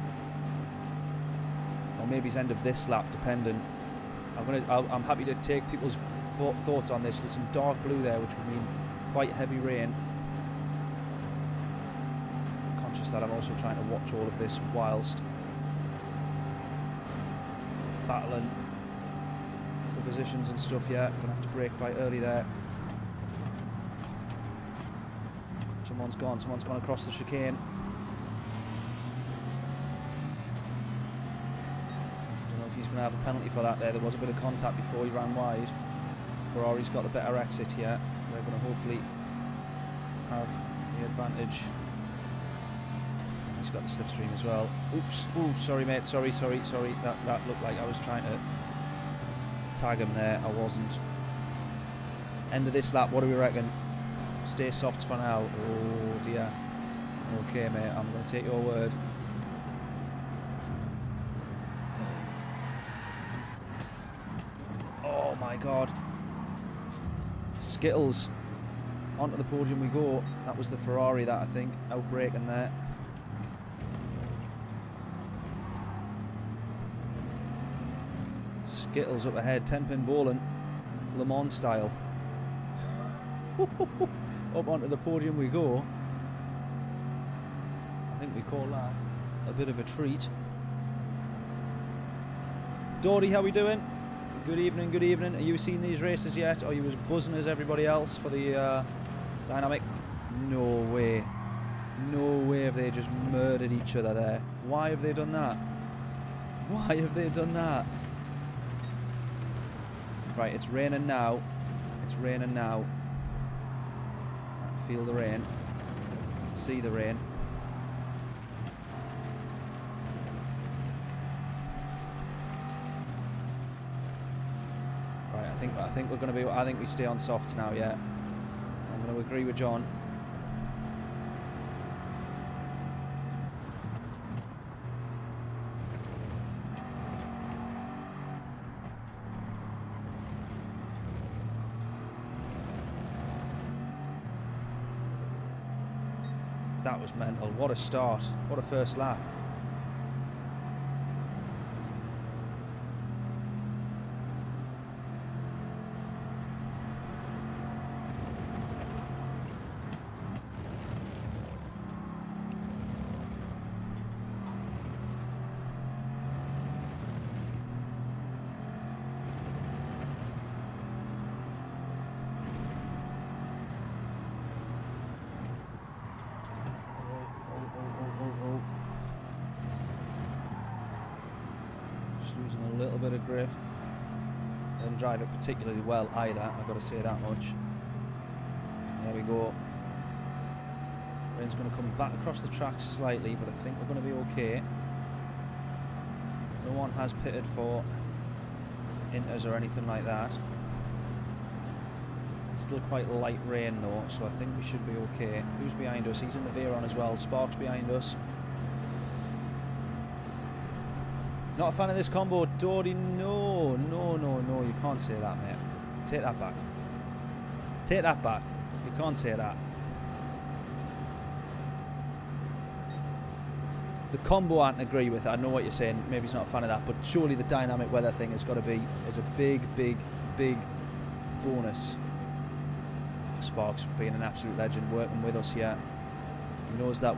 Or maybe it's end of this lap, depending. I'm happy to take people's thoughts on this. There's some dark blue there, which would mean quite heavy rain. I'm conscious that I'm also trying to watch all of this whilst battling for positions and stuff. Yeah, gonna have to brake quite early there. Someone's gone across the chicane. Don't know if he's gonna have a penalty for that there. There was a bit of contact before he ran wide. Ferrari's got the better exit here. They're gonna hopefully have the advantage. He's got the slipstream as well. Oops. Ooh, sorry mate, sorry. That looked like I was trying to tag him there. I wasn't. End of this lap, what do we reckon? Stay soft for now. Oh dear. Okay, mate, I'm going to take your word. Oh my god. Skittles. Onto the podium we go. That was the Ferrari that, I think, outbraking there. Skittles up ahead, 10-pin bowling, Le Mans style. Up onto the podium we go. I think we call that a bit of a treat. Dory, how we doing? Good evening, good evening. Are you seeing these races yet? Are you as buzzing as everybody else for the dynamic? No way. No way have they just murdered each other there. Why have they done that? Why have they done that? Right, it's raining now. It's raining now. I feel the rain. See the rain. Right, I think we're going to be. I think we stay on softs now. Yeah, I'm going to agree with John. That was mental. What a start. What a first lap. Losing a little bit of grip. Didn't drive it particularly well either, I've got to say that much. There we go. Rain's going to come back across the track slightly, but I think we're going to be okay. No one has pitted for inters or anything like that. It's still quite light rain though, so I think we should be okay. Who's behind us? He's in the Veyron as well. Sparks behind us. Not a fan of this combo, Dory. No, no, no, no. You can't say that, mate. Take that back. Take that back. You can't say that. The combo I don't agree with. I know what you're saying. Maybe he's not a fan of that, but surely the dynamic weather thing has got to be a big, big, big bonus. Sparks being an absolute legend, working with us here. He knows that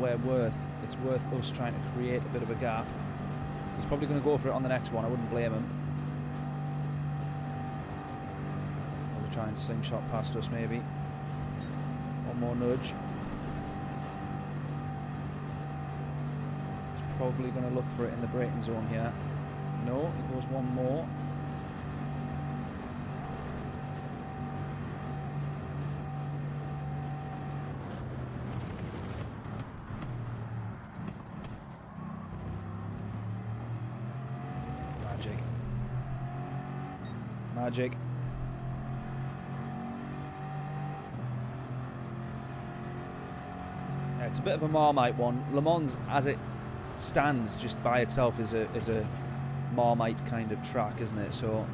it's worth us trying to create a bit of a gap. He's probably going to go for it on the next one. I wouldn't blame him. Probably try and slingshot past us, maybe. One more nudge. He's probably going to look for it in the braking zone here. No, it goes one more. Magic. Yeah, it's a bit of a Marmite one. Le Mans, as it stands, just by itself, is a Marmite kind of track, isn't it? So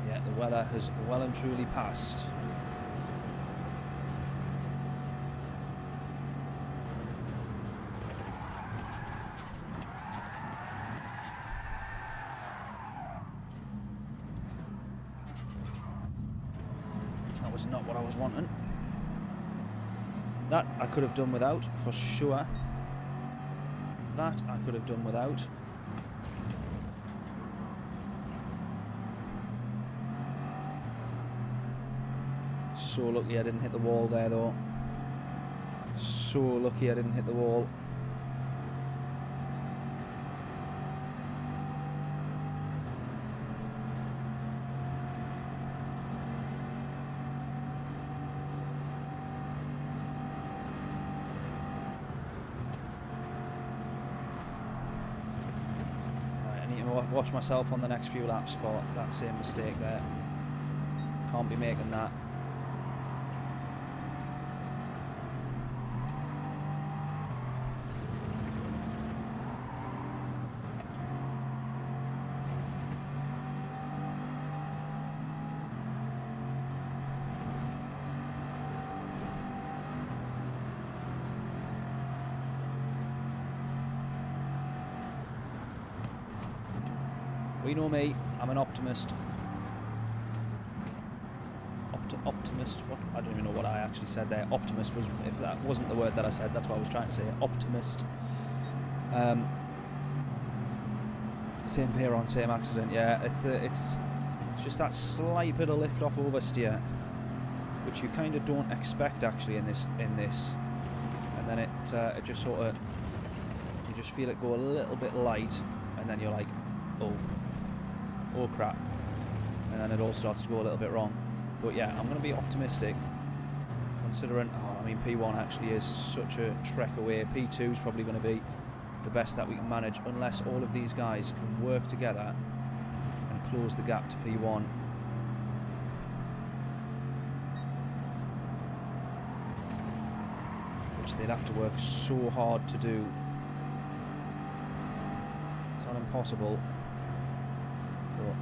yeah, the weather has well and truly passed. Not what I was wanting. That I could have done without, for sure. That I could have done without. So lucky I didn't hit the wall there though. So lucky I didn't hit the wall. Watch myself on the next few laps for that same mistake there. Can't be making that. We know me, I'm an optimist. Optimist, what? I don't even know what I actually said there. Optimist was, if that wasn't the word that I said, that's what I was trying to say. Optimist. Same here on same accident, yeah. It's just that slight bit of lift off oversteer, which you kind of don't expect actually in this. And then it just sort of, you just feel it go a little bit light, and then you're like, oh crap, and then it all starts to go a little bit wrong. But yeah, I'm going to be optimistic, considering, I mean, P1 actually is such a trek away. P2 is probably going to be the best that we can manage, unless all of these guys can work together and close the gap to P1. Which they'd have to work so hard to do. It's not impossible. But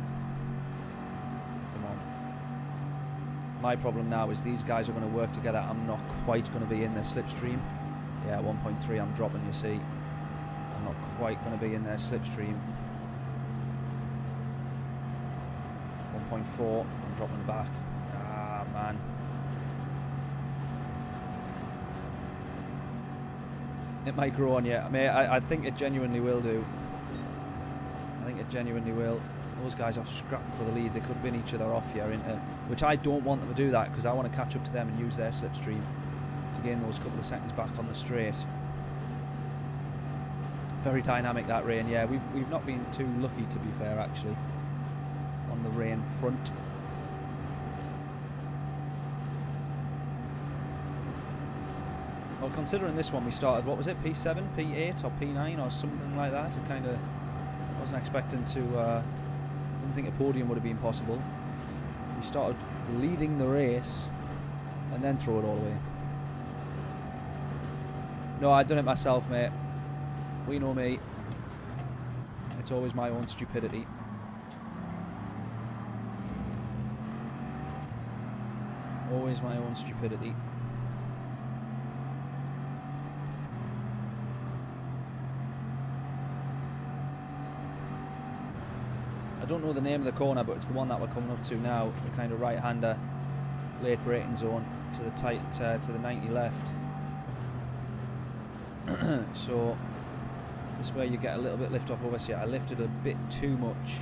my problem now is these guys are going to work together. I'm not quite going to be in their slipstream. Yeah, 1.3 I'm dropping, you see. I'm not quite going to be in their slipstream. 1.4, I'm dropping back. Ah, man. It might grow on you. I mean, I think it genuinely will do. I think it genuinely will. Those guys are scrapping for the lead. They could bin each other off here, which I don't want them to do that, because I want to catch up to them and use their slipstream to gain those couple of seconds back on the straight. Very dynamic, that rain. Yeah, we've not been too lucky, to be fair, actually, on the rain front. Well, considering this one we started, what was it, P7, P8 or P9 or something like that? I kind of wasn't expecting to, didn't think a podium would have been possible. We started leading the race and then throw it all away. No, I've done it myself, mate. We know me. It's always my own stupidity. Always my own stupidity. I don't know the name of the corner, but it's the one that we're coming up to now. The kind of right-hander, late braking zone to the tight, to the 90 left. So this is where you get a little bit lift off oversteer. I lifted a bit too much.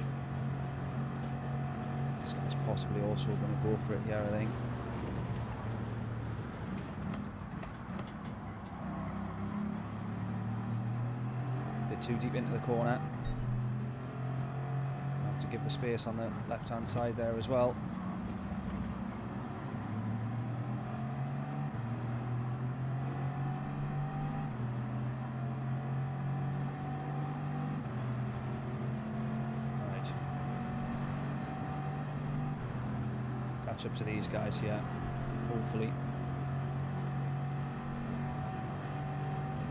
This guy's possibly also going to go for it here, I think. Bit too deep into the corner. To give the space on the left hand side there as well. Right. Catch up to these guys here, hopefully.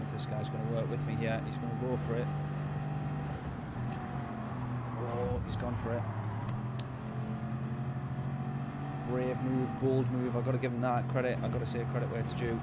If this guy's going to work with me here, he's going to go for it. Oh, he's gone for it. Brave move, bold move. I've got to give him that credit. I've got to say credit where it's due.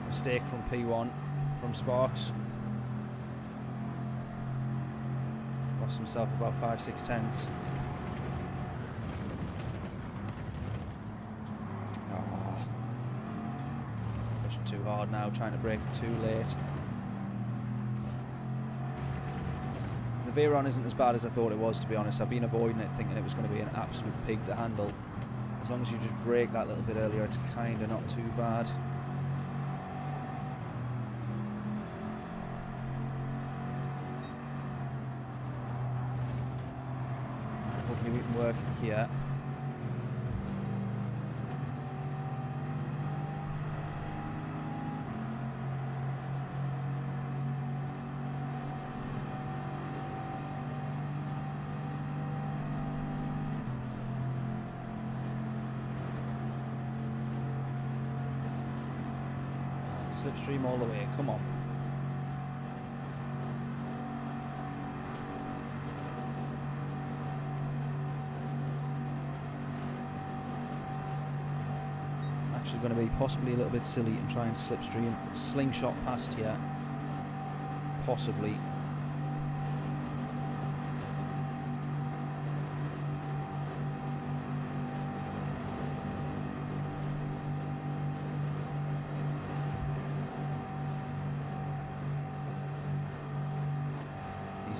Mistake from P1 from Sparks. Lost himself about 5-6 tenths. Oh. pushing too hard now, trying to brake too late. The Veyron isn't as bad as I thought it was, to be honest. I've been avoiding it, thinking it was going to be an absolute pig to handle. As long as you just brake that little bit earlier, it's kind of not too bad. Hopefully we can work here. Slipstream all the way, come on. Actually going to be possibly a little bit silly and try and slipstream, slingshot past here. Possibly.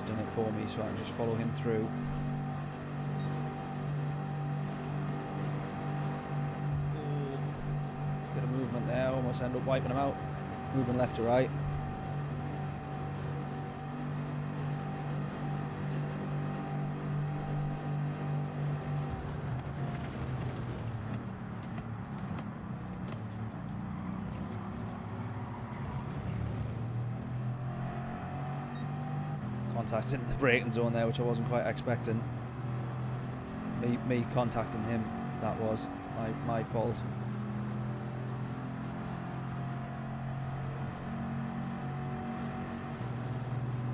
Done it for me, so I can just follow him through. Bit of movement there, almost end up wiping him out. Moving left to right. Contacts into the braking zone there, which I wasn't quite expecting. Me contacting him, that was my fault.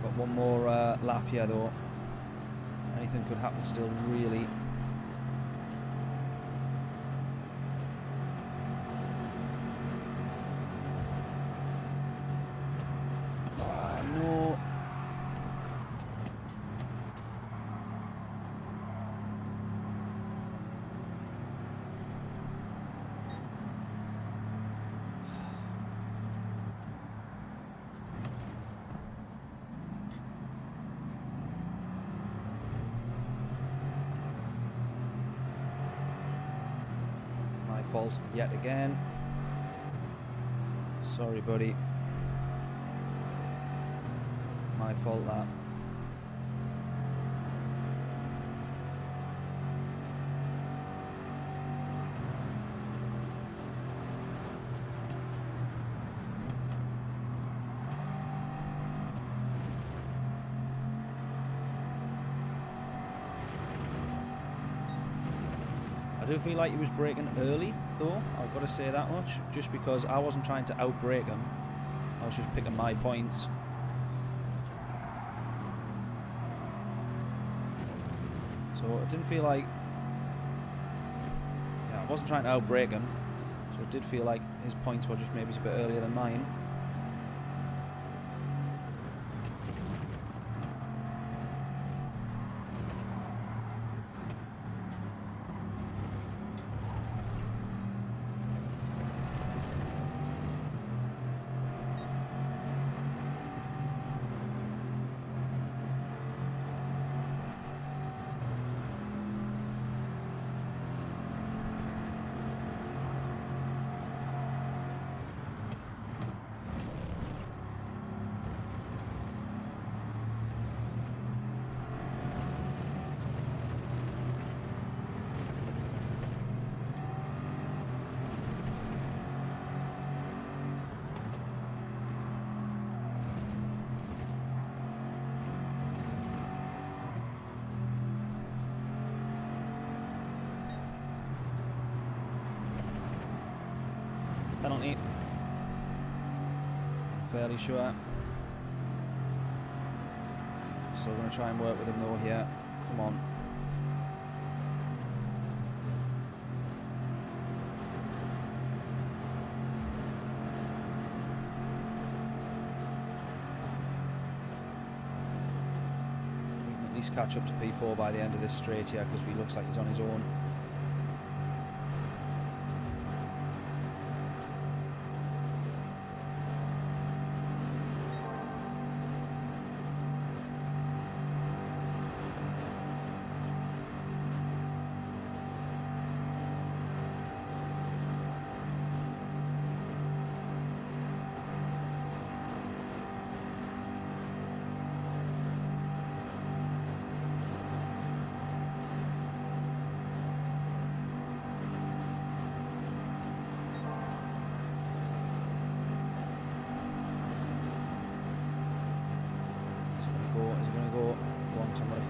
Got one more lap here though. Anything could happen still, really. Fault yet again. Sorry, buddy. My fault that. I do feel like he was braking early, though, I've got to say that much, just because I wasn't trying to outbrake him, I was just picking my points. So it didn't feel like, yeah, I wasn't trying to outbrake him, so it did feel like his points were just maybe a bit earlier than mine. Penalty. Fairly sure. Still going to try and work with him though here. Come on. We can at least catch up to P4 by the end of this straight here, because he looks like he's on his own.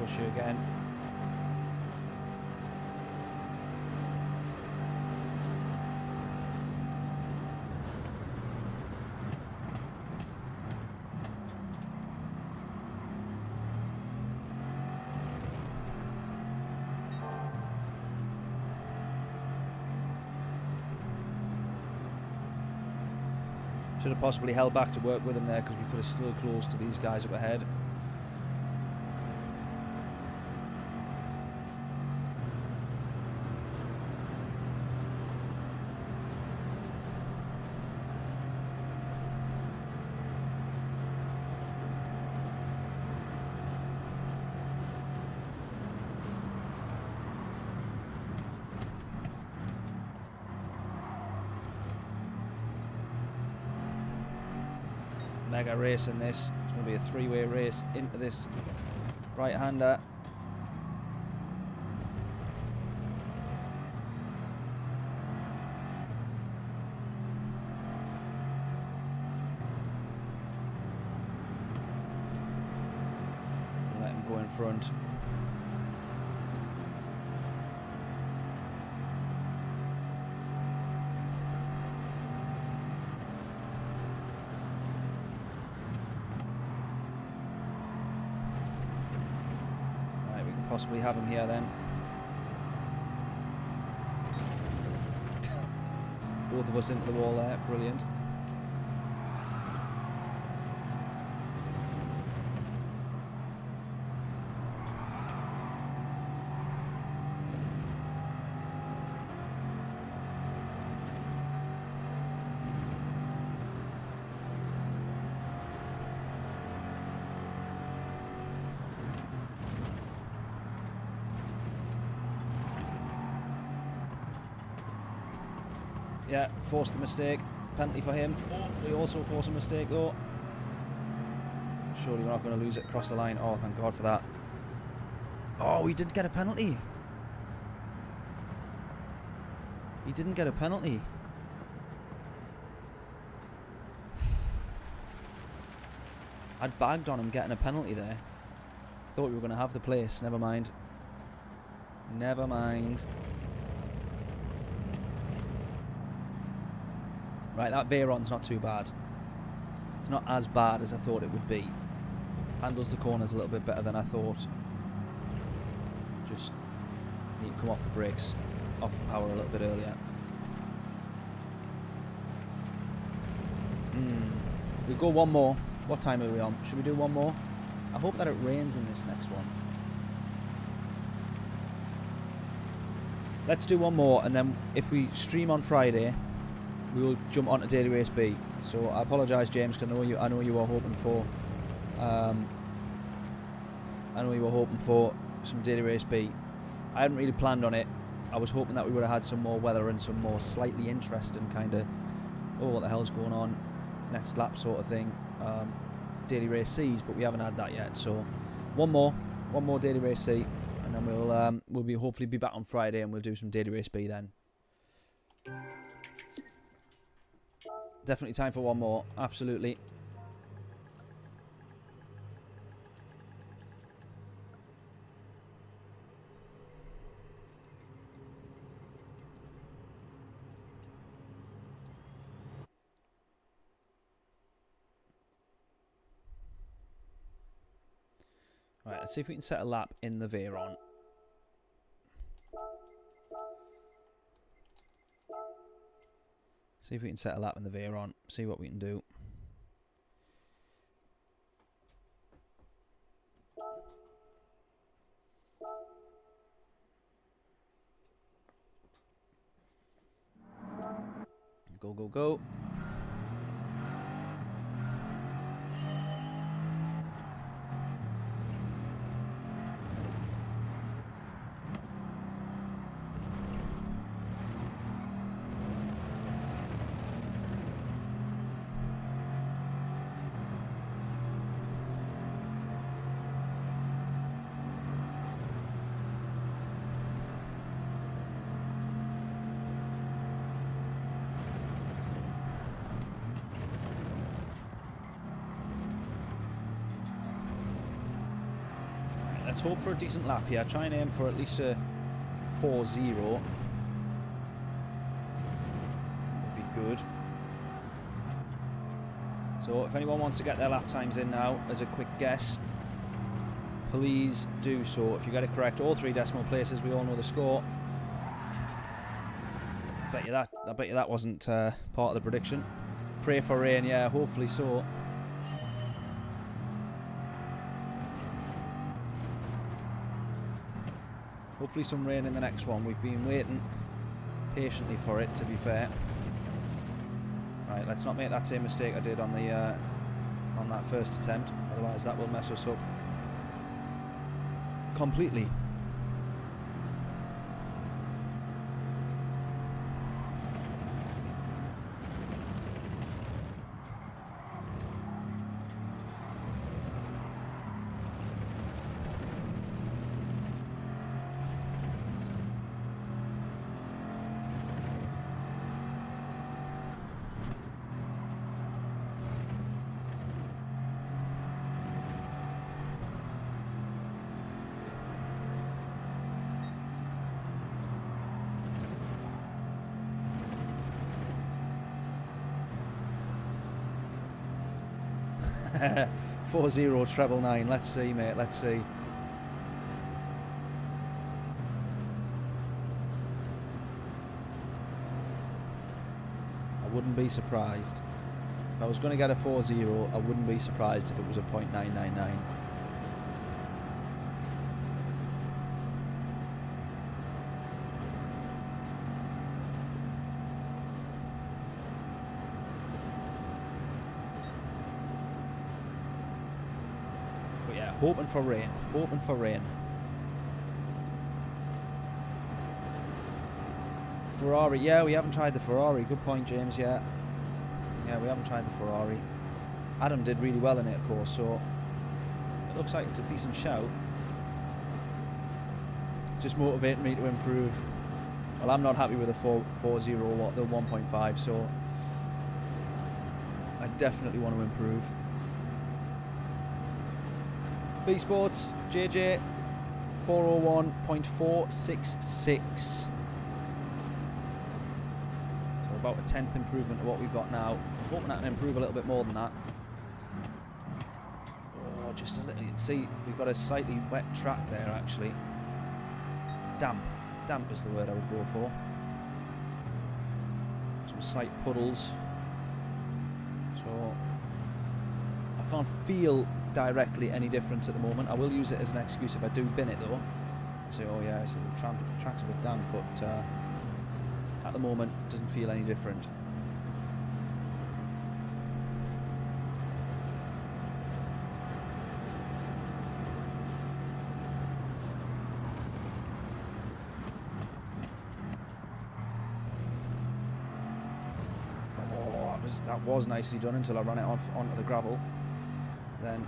push you again. Should have possibly held back to work with him there because we could have still closed to these guys up ahead. Mega race in this. It's going to be a three-way race into this right-hander. Let him go in front. Possibly have him here then. Both of us into the wall there, brilliant. Yeah, forced the mistake. Penalty for him. Oh, we also forced a mistake though. Surely we're not going to lose it across the line. Oh, thank God for that. Oh, we did get a penalty. He didn't get a penalty. I'd bagged on him getting a penalty there. Thought we were going to have the place. Never mind. Never mind. Right, that Veyron's not too bad. It's not as bad as I thought it would be. Handles the corners a little bit better than I thought. Just need to come off the brakes, off the power a little bit earlier. We'll go one more. What time are we on? Should we do one more? I hope that it rains in this next one. Let's do one more, and then if we stream on Friday, we will jump on to Daily Race B. So I apologise, James, because I know you were hoping for. I know you were hoping for some Daily Race B. I hadn't really planned on it. I was hoping that we would have had some more weather and some more slightly interesting kind of, oh, what the hell's going on, next lap sort of thing. Daily Race C's, but we haven't had that yet. So one more Daily Race C, and then we'll be hopefully be back on Friday, and we'll do some Daily Race B then. Definitely time for one more, absolutely. Right, let's see if we can set a lap in the Veyron. See if we can set a lap in the Veyron, see what we can do. Go, go, go. let's hope for a decent lap here. Try and aim for at least a 4-0. That would be good. So if anyone wants to get their lap times in now as a quick guess, please do so. If you get it correct, all 3 decimal places, we all know the score. I bet you that wasn't part of the prediction. Pray for rain, yeah, hopefully so. Hopefully some rain in the next one. We've been waiting patiently for it, to be fair. Right, let's not make that same mistake I did on the on that first attempt. Otherwise, that will mess us up completely. — 4-0 treble 9. Let's see, mate. Let's see. I wouldn't be surprised. If I was going to get a 4-0, I wouldn't be surprised if it was a .999. Hoping for rain. Hoping for rain. Ferrari. Yeah, we haven't tried the Ferrari. Good point, James. Yeah. Yeah, we haven't tried the Ferrari. Adam did really well in it, of course, so it looks like it's a decent shout. Just motivating me to improve. Well, I'm not happy with the 4.0, the 1.5, so I definitely want to improve. B Sports, JJ, 401.466. So about a 10th improvement to what we've got now. Hoping I can improve a little bit more than that. Oh, just a little. You can see we've got a slightly wet track there, actually. Damp. Damp is the word I would go for. Some slight puddles. So I can't feel directly any difference at the moment. I will use it as an excuse if I do bin it though. Say, oh yeah, so the track's a bit damp, but at the moment it doesn't feel any different. Oh, that was nicely done until I ran it off onto the gravel. Then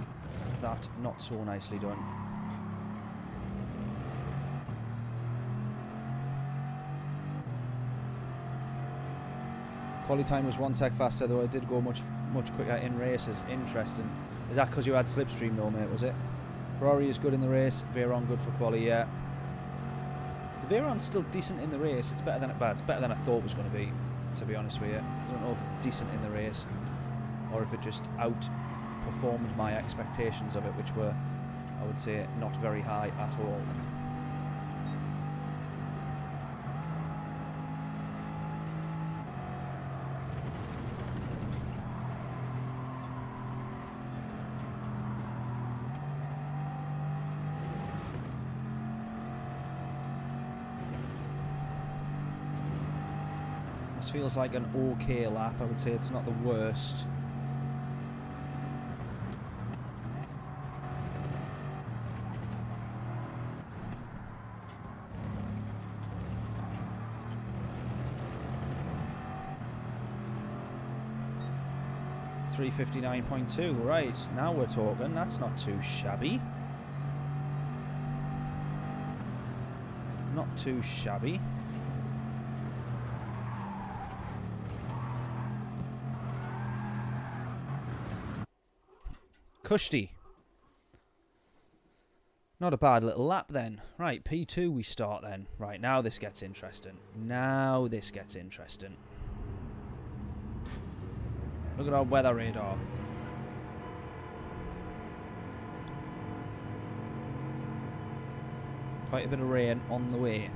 that not so nicely done. Quali time was 1 sec faster, though it did go much quicker in races. Interesting. Is that because you had slipstream though, mate, was it? Ferrari is good in the race, Veyron good for quali, yeah. The Veyron's still decent in the race. It's better than it's better than I thought it was going to be, to be honest with you. I don't know if it's decent in the race or if it just outperformed my expectations of it, which were, I would say, not very high at all. This feels like an okay lap. I would say it's not the worst. .359.2, right, now we're talking. That's not too shabby. Not too shabby. Kushti. Not a bad little lap then. Right, P2 we start then. Right, now this gets interesting. Now this gets interesting. Look at our weather radar. Quite a bit of rain on the way.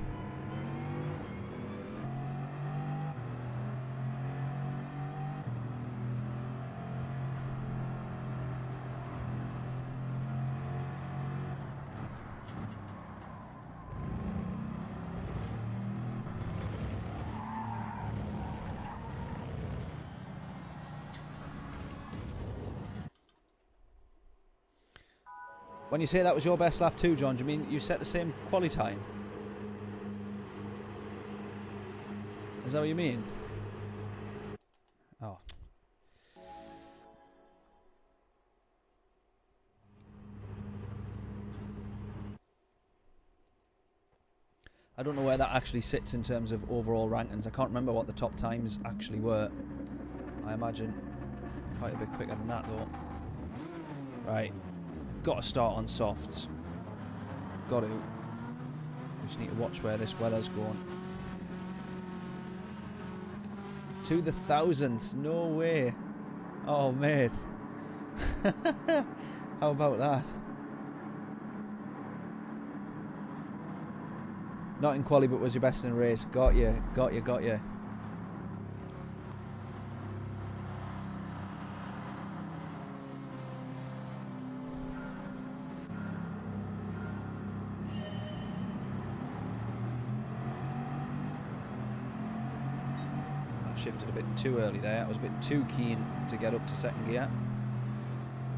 When you say that was your best lap too, John, do you mean you set the same quali time? Is that what you mean? Oh. I don't know where that actually sits in terms of overall rankings. I can't remember what the top times actually were. I imagine quite a bit quicker than that though. Right. Got to start on softs. Got to. Just need to watch where this weather's going. To the thousandth. No way. Oh, mate. How about that? Not in quali, but was your best in a race. Got you. Got you. Got you. Shifted a bit too early there. I was a bit too keen to get up to second gear.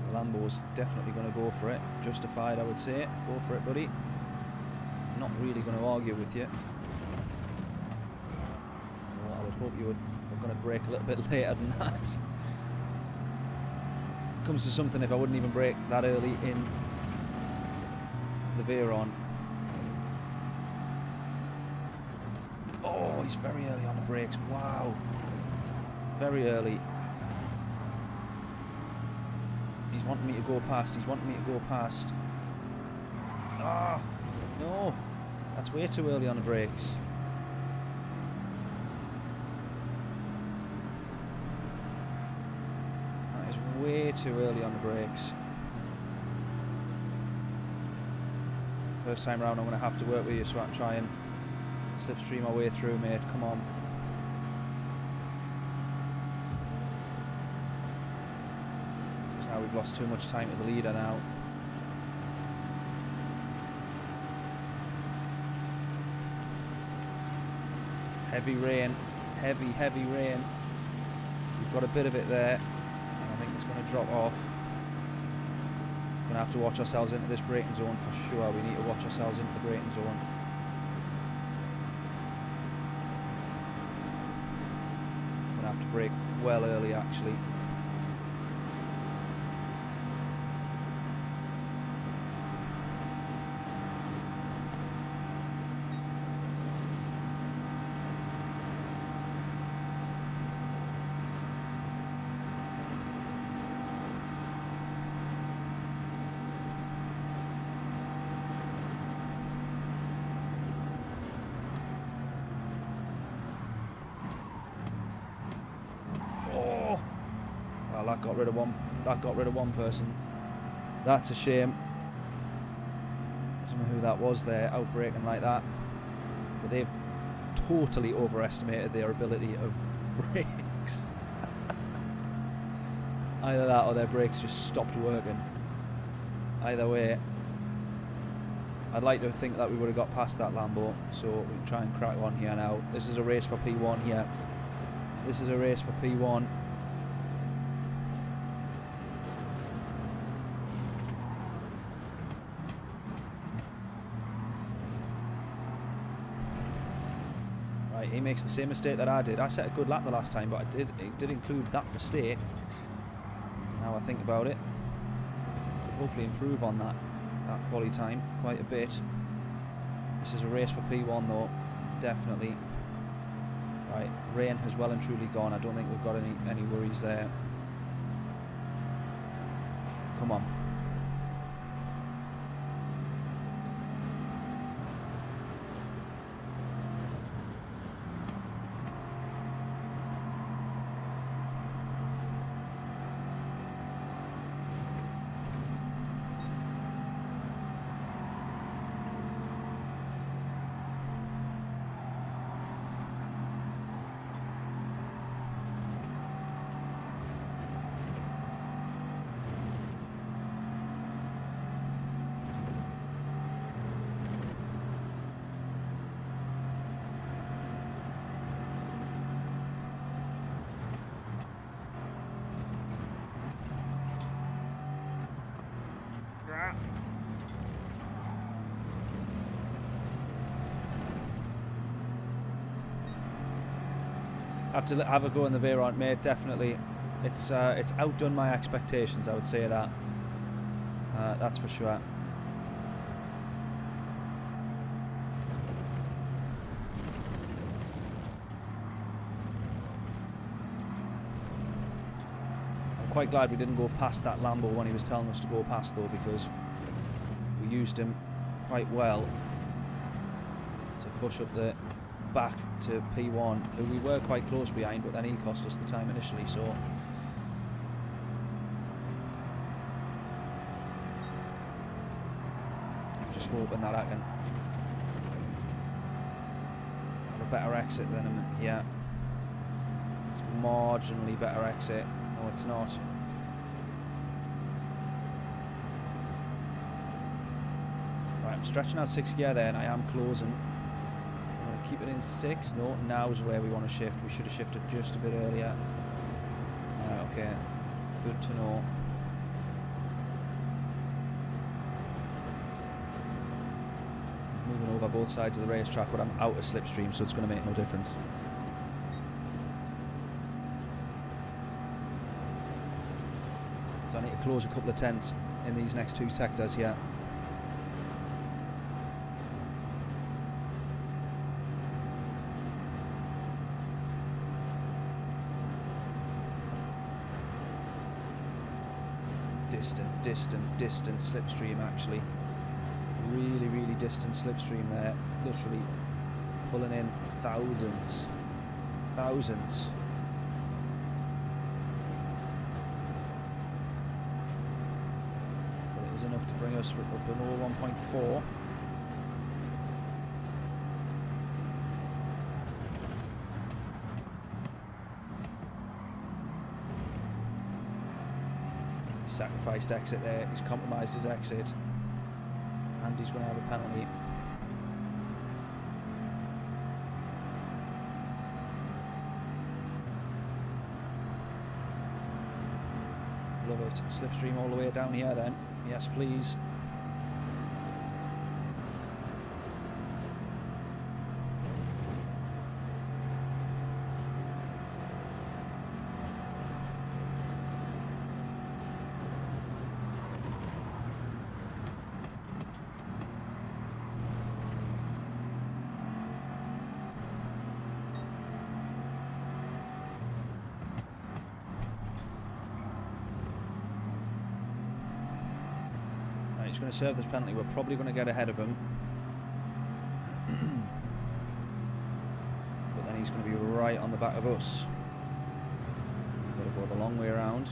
The Lambo's definitely going to go for it. Justified, I would say. Go for it, buddy. I'm not really going to argue with you. Well, I would hope you were going to brake a little bit later than that. Comes to something, if I wouldn't even brake that early in the Veyron. Oh, he's very early on the brakes. Wow. Very early. He's wanting me to go past. He's wanting me to go past. Ah, no. That's way too early on the brakes. That is way too early on the brakes. First time round, I'm going to have to work with you, so I can try and slipstream my way through, mate. Come on. Because now we've lost too much time to the leader now. Heavy rain. Heavy, heavy rain. We've got a bit of it there. I think it's going to drop off. We're going to have to watch ourselves into this braking zone for sure. We need to watch ourselves into the braking zone. Have to brake well early actually. That got rid of one. That got rid of one person. That's a shame. I don't know who that was there, outbraking like that. But they've totally overestimated their ability of brakes. Either that or their brakes just stopped working. Either way, I'd like to think that we would have got past that Lambo, so we can try and crack on here now. This is a race for P1 here. This is a race for P1. He makes the same mistake that I did. I set a good lap the last time, but it did include that mistake. Now I think about it, could hopefully improve on that quali time quite a bit. This is a race for P1 though, definitely. Right, rain has well and truly gone. I don't think we've got any worries there. Come on. Have to have a go in the Veyron, mate. Definitely, it's outdone my expectations. I would say that. That's for sure. I'm quite glad we didn't go past that Lambo when he was telling us to go past, though, because we used him quite well to push up the back to P1, who we were quite close behind, but then he cost us the time initially, so I'm just hoping that I can have a better exit than him here. It's marginally better exit. No, it's not. Right, I'm stretching out 6 gear there and I am closing. Keep it in 6. No, now's where we want to shift. We should have shifted just a bit earlier. Okay, good to know. Moving over both sides of the racetrack, but I'm out of slipstream, so it's going to make no difference. So I need to close a couple of tenths in these next 2 sectors here. Distant slipstream, actually. Really distant slipstream there. Literally pulling in thousands. But it is enough to bring us up below 1.4. Sacrificed exit there, he's compromised his exit, and he's going to have a penalty. Love it. Slipstream all the way down here then. Yes, please. He's going to serve this penalty. We're probably going to get ahead of him. But then he's going to be right on the back of us. Got to go the long way around.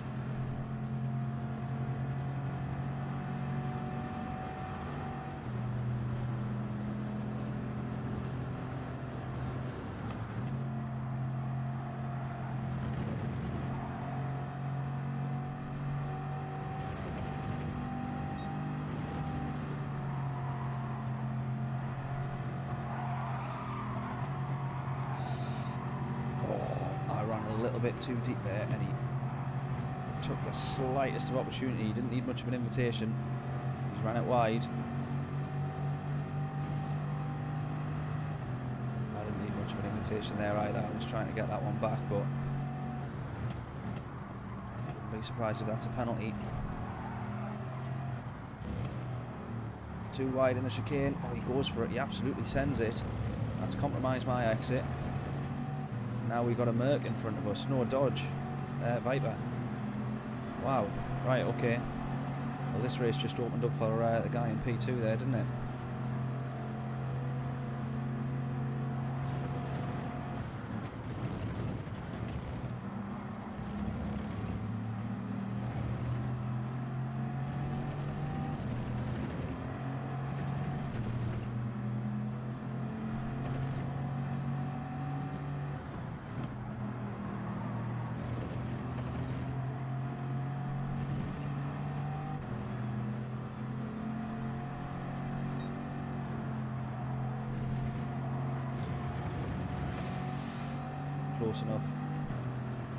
Bit too deep there, and he took the slightest of opportunity. He didn't need much of an invitation. He's ran it wide. I didn't need much of an invitation there either. I was trying to get that one back, but I wouldn't be surprised if that's a penalty. Too wide in the chicane. Oh, he goes for it. He absolutely sends it. That's compromised my exit. Now we've got a Merc in front of us. No, Dodge. Viper. Wow. Right, okay. Well, this race just opened up for the guy in P2 there, didn't it?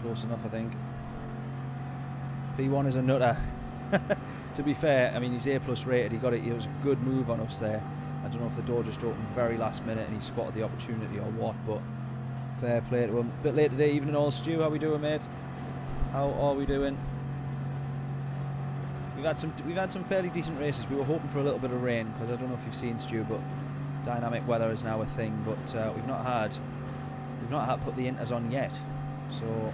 Close enough, I think. P1 is a nutter. To be fair, I mean, he's A+ rated. He got it. It was a good move on us there. I don't know if the door just opened very last minute and he spotted the opportunity or what, but fair play to him. Bit late today, evening all. Stu, how we doing, mate? How are we doing? We've had some fairly decent races. We were hoping for a little bit of rain because I don't know if you've seen, Stu, but dynamic weather is now a thing. But we've not had to put the inters on yet. So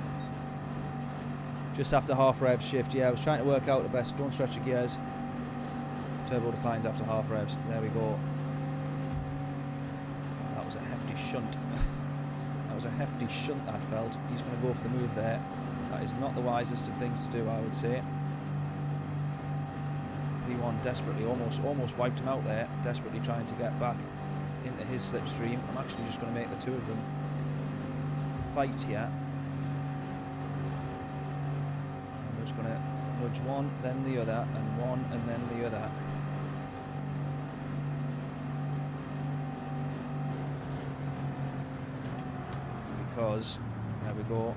just after half rev shift, yeah, I was trying to work out the best. Don't stretch your gears. Turbo declines after half revs. There we go. That was a hefty shunt. That was a hefty shunt, that felt. He's going to go for the move there. That is not the wisest of things to do, I would say. P1 desperately, almost wiped him out there. Desperately trying to get back into his slipstream. I'm actually just going to make the two of them fight here. I'm just going to nudge one, then the other, and one, and then the other. Because, there we go,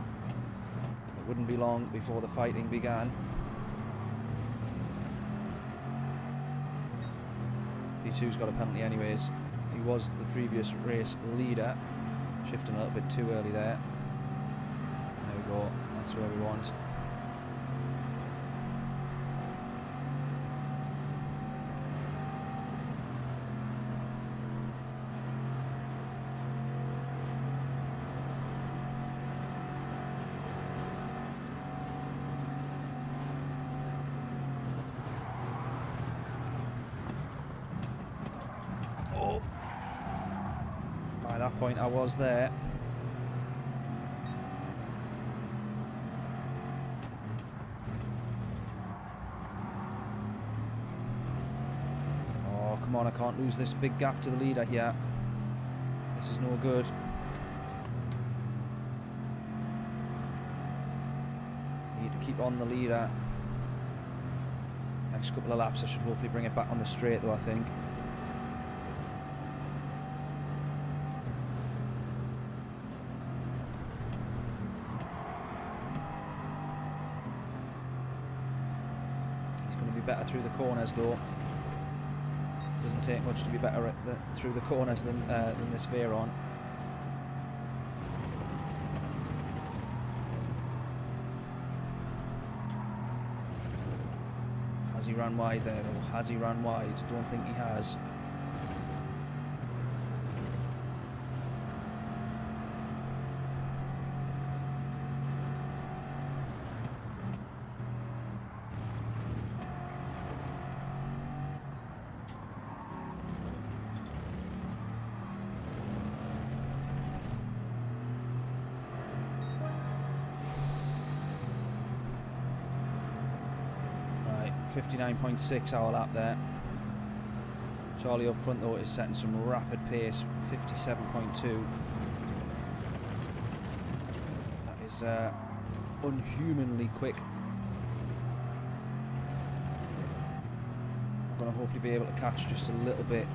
it wouldn't be long before the fighting began. P2's got a penalty anyways. He was the previous race leader. Shifting a little bit too early there. There we go, that's where we want. Point I was there. Oh, come on, I can't lose this big gap to the leader here. This is no good. Need to keep on the leader. Next couple of laps I should hopefully bring it back on the straight though, I think. Better through the corners though. Doesn't take much to be better through the corners than this Veyron. Has he run wide there though? Has he run wide? Don't think he has. Right, 59.6 hour lap there. Charlie up front though is setting some rapid pace, 57.2. That is unhumanly quick. I'm going to hopefully be able to catch just a little bit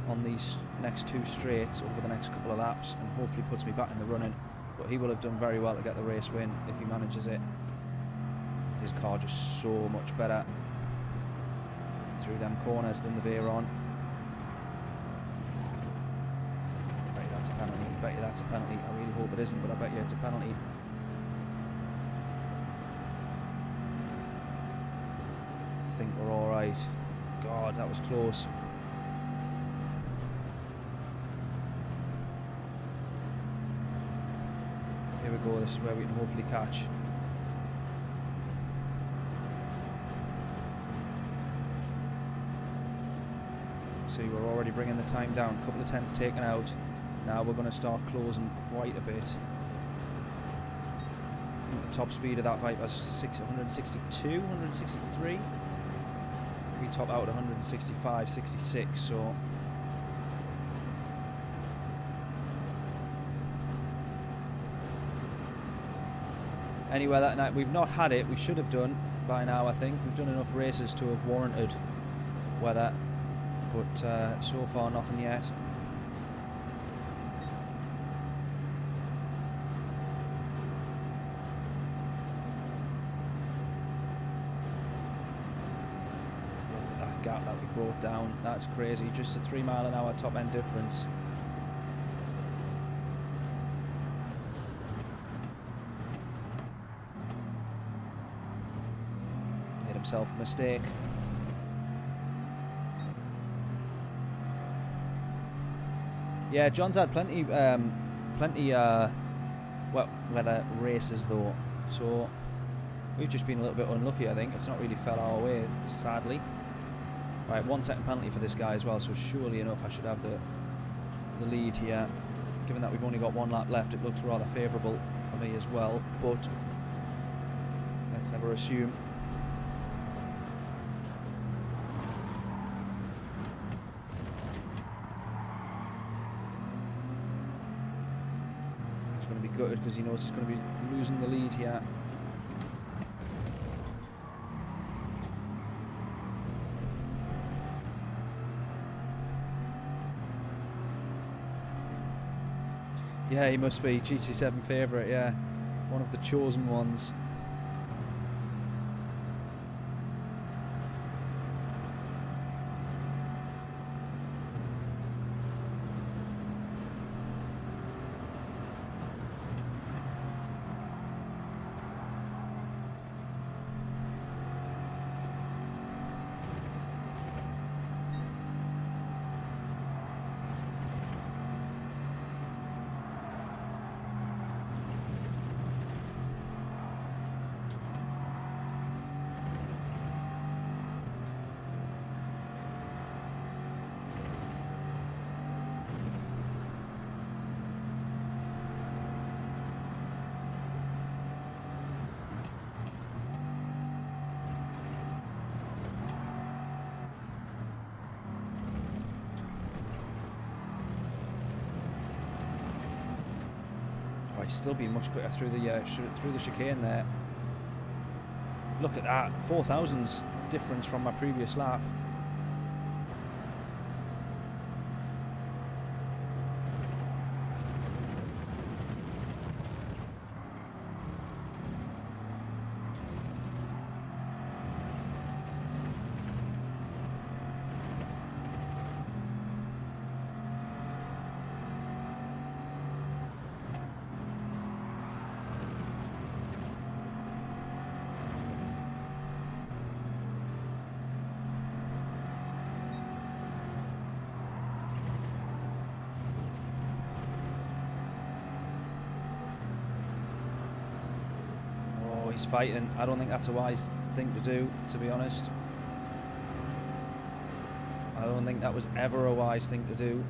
on these next two straights over the next couple of laps, and hopefully puts me back in the running. But he will have done very well to get the race win if he manages it. His car just so much better through them corners than the Veyron. I bet you that's a penalty. I bet you that's a penalty. I really hope it isn't, but I bet you it's a penalty. I think we're all right. God, that was close. Here we go. This is where we can hopefully catch. See, we're already bringing the time down. A couple of tenths taken out. Now we're going to start closing quite a bit. I think the top speed of that Viper is 162, 163. We top out at 165, 66. So anyway, that night we've not had it. We should have done by now. I think we've done enough races to have warranted weather. But so far nothing yet. gap that we brought down. That's crazy. Just a 3 mile an hour top end difference. Made himself a mistake. Yeah, John's had plenty well, weather races though, so we've just been a little bit unlucky. I think it's not really fell our way, sadly. Right, 1 second penalty for this guy as well, so surely enough I should have the lead here. Given that we've only got 1 lap left, it looks rather favourable for me as well, but let's never assume. He's going to be gutted because he knows he's going to be losing the lead here. Yeah, he must be GT7 favourite, yeah. One of the chosen ones. Still be much quicker through the chicane there. Look at that, 4,000's difference from my previous lap. He's fighting. I don't think that's a wise thing to do, to be honest. I don't think that was ever a wise thing to do.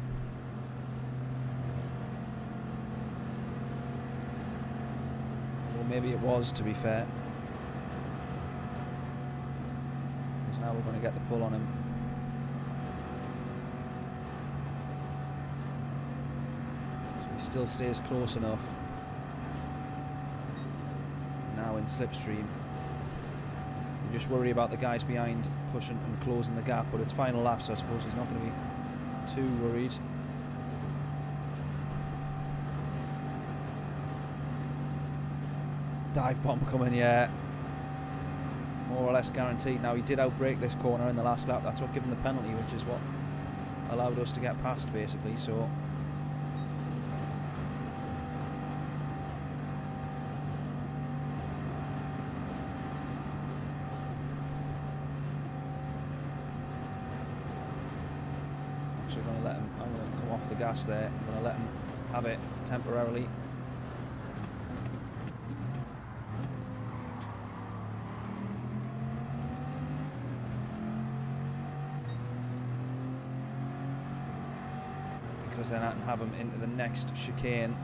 Well, maybe it was, to be fair. Because now we're going to get the pull on him. So he still stays close enough. Now in slipstream. You just worry about the guys behind pushing and closing the gap, but it's final lap, so I suppose he's not going to be too worried. Dive bomb coming, yeah. More or less guaranteed. Now he did outbrake this corner in the last lap, that's what gave him the penalty, which is what allowed us to get past basically, so I'm going to come off the gas there. I'm going to let him have it temporarily. Because then I can have him into the next chicane.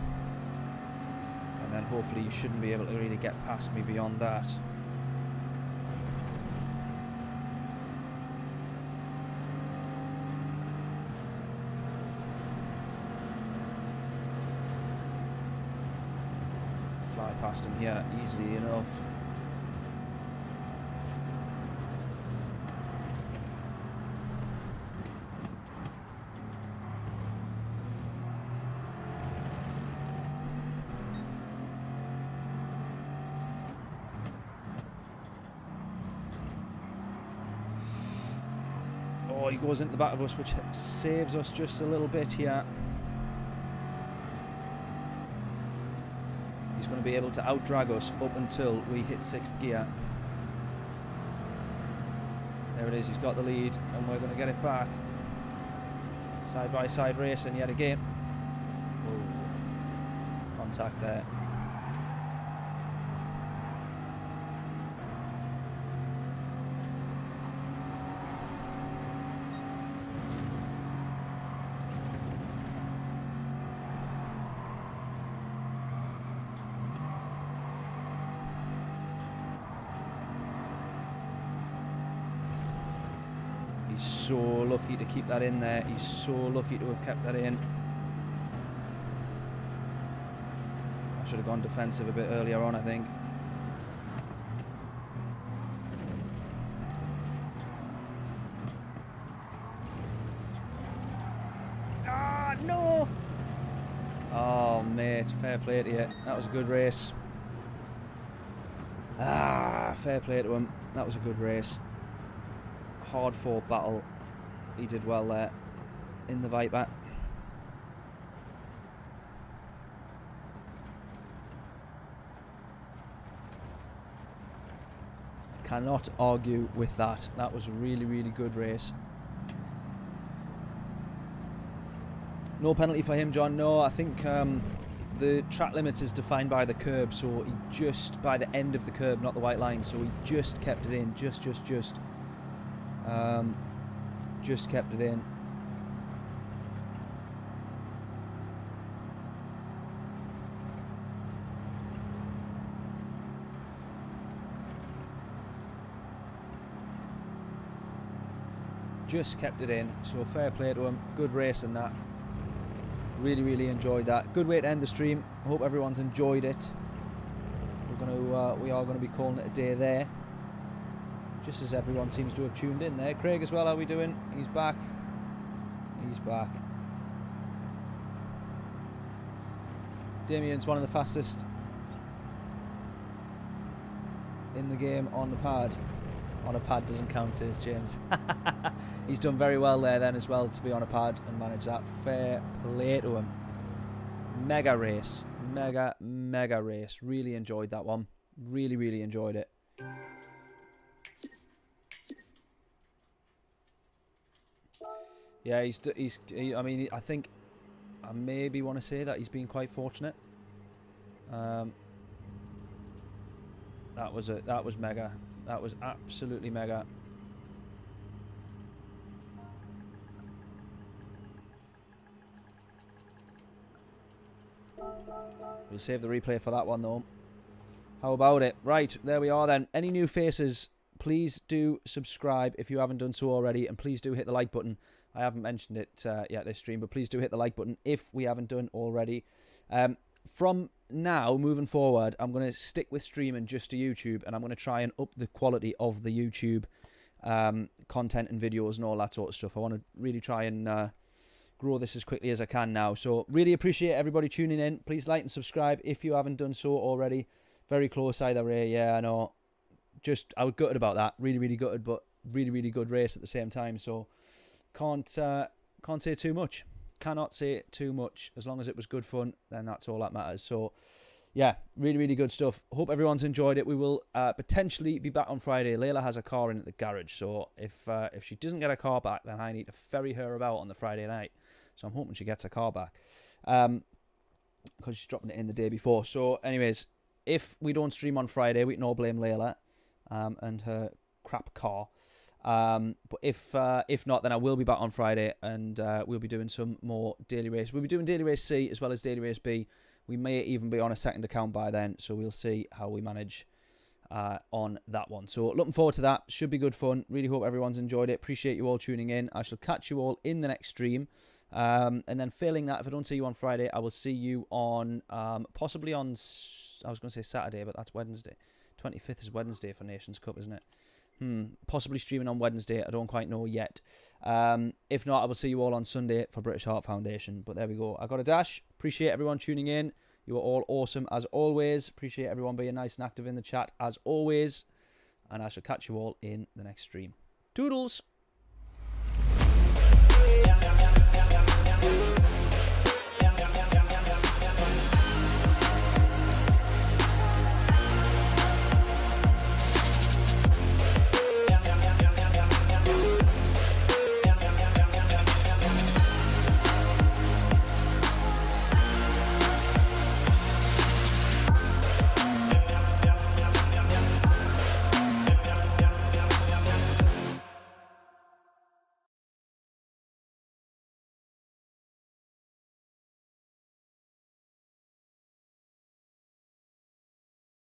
And then hopefully you shouldn't be able to really get past me beyond that. Past him here easily enough. Oh, he goes into the back of us, which saves us just a little bit here. He's going to be able to out-drag us up until we hit 6th gear. There it is, he's got the lead, and we're going to get it back. Side-by-side racing yet again. Oh, contact there. He's so lucky to keep that in there. He's so lucky to have kept that in. I should have gone defensive a bit earlier on, I think. Ah, no! Oh, mate, fair play to you. That was a good race. Ah, fair play to him. That was a good race. Hard fought battle. He did well there in the Viper. Cannot argue with that. That was a really, really good race. No penalty for him, John. No, I think the track limits is defined by the curb, so he just by the end of the curb, not the white line. So he just kept it in. Just kept it in. Just kept it in. So fair play to him. Good race in that. Really, really enjoyed that. Good way to end the stream. Hope everyone's enjoyed it. We are gonna be calling it a day there. Just as everyone seems to have tuned in there. Craig as well, how are we doing? He's back. He's back. Damien's one of the fastest in the game on the pad. On a pad doesn't count, says James. He's done very well there then as well to be on a pad and manage that. Fair play to him. Mega race. Mega race. Really enjoyed that one. Really, really enjoyed it. Yeah, I mean, I think I maybe want to say that he's been quite fortunate. That was mega. That was absolutely mega. We'll save the replay for that one though. How about it? Right, there we are then. Any new faces, please do subscribe if you haven't done so already, and please do hit the like button. I haven't mentioned it yet this stream, but please do hit the like button if we haven't done already. From now, moving forward, I'm going to stick with streaming just to YouTube, and I'm going to try and up the quality of the YouTube content and videos and all that sort of stuff. I want to really try and grow this as quickly as I can now. So really appreciate everybody tuning in. Please like and subscribe if you haven't done so already. Very close either way. Yeah, I know. I was gutted about that. Really, really gutted, but really, really good race at the same time. So can't say too much. Cannot say too much. As long as it was good fun, then that's all that matters. So yeah, really, really good stuff. Hope everyone's enjoyed it. We will potentially be back on Friday. Layla has a car in at the garage, so if she doesn't get a car back, then I need to ferry her about on the Friday night. So I'm hoping she gets her car back, because she's dropping it in the day before. So anyways, if we don't stream on Friday, we can all blame Layla and her crap car. But if not, then I will be back on Friday, and we'll be doing some more daily race. We'll be doing daily race C as well as daily race B. We may even be on a second account by then, so we'll see how we manage on that one. So looking forward to that. Should be good fun. Really hope everyone's enjoyed it. Appreciate you all tuning in. I shall catch you all in the next stream. And then failing that, if I don't see you on Friday, I will see you on possibly on, I was going to say Saturday, but that's Wednesday. 25th is Wednesday for Nations Cup, isn't it? Possibly streaming on Wednesday. I don't quite know yet. If not, I will see you all on Sunday for British Heart Foundation. But there we go. I got a dash. Appreciate everyone tuning in. You are all awesome as always. Appreciate everyone being nice and active in the chat as always. And I shall catch you all in the next stream. Toodles!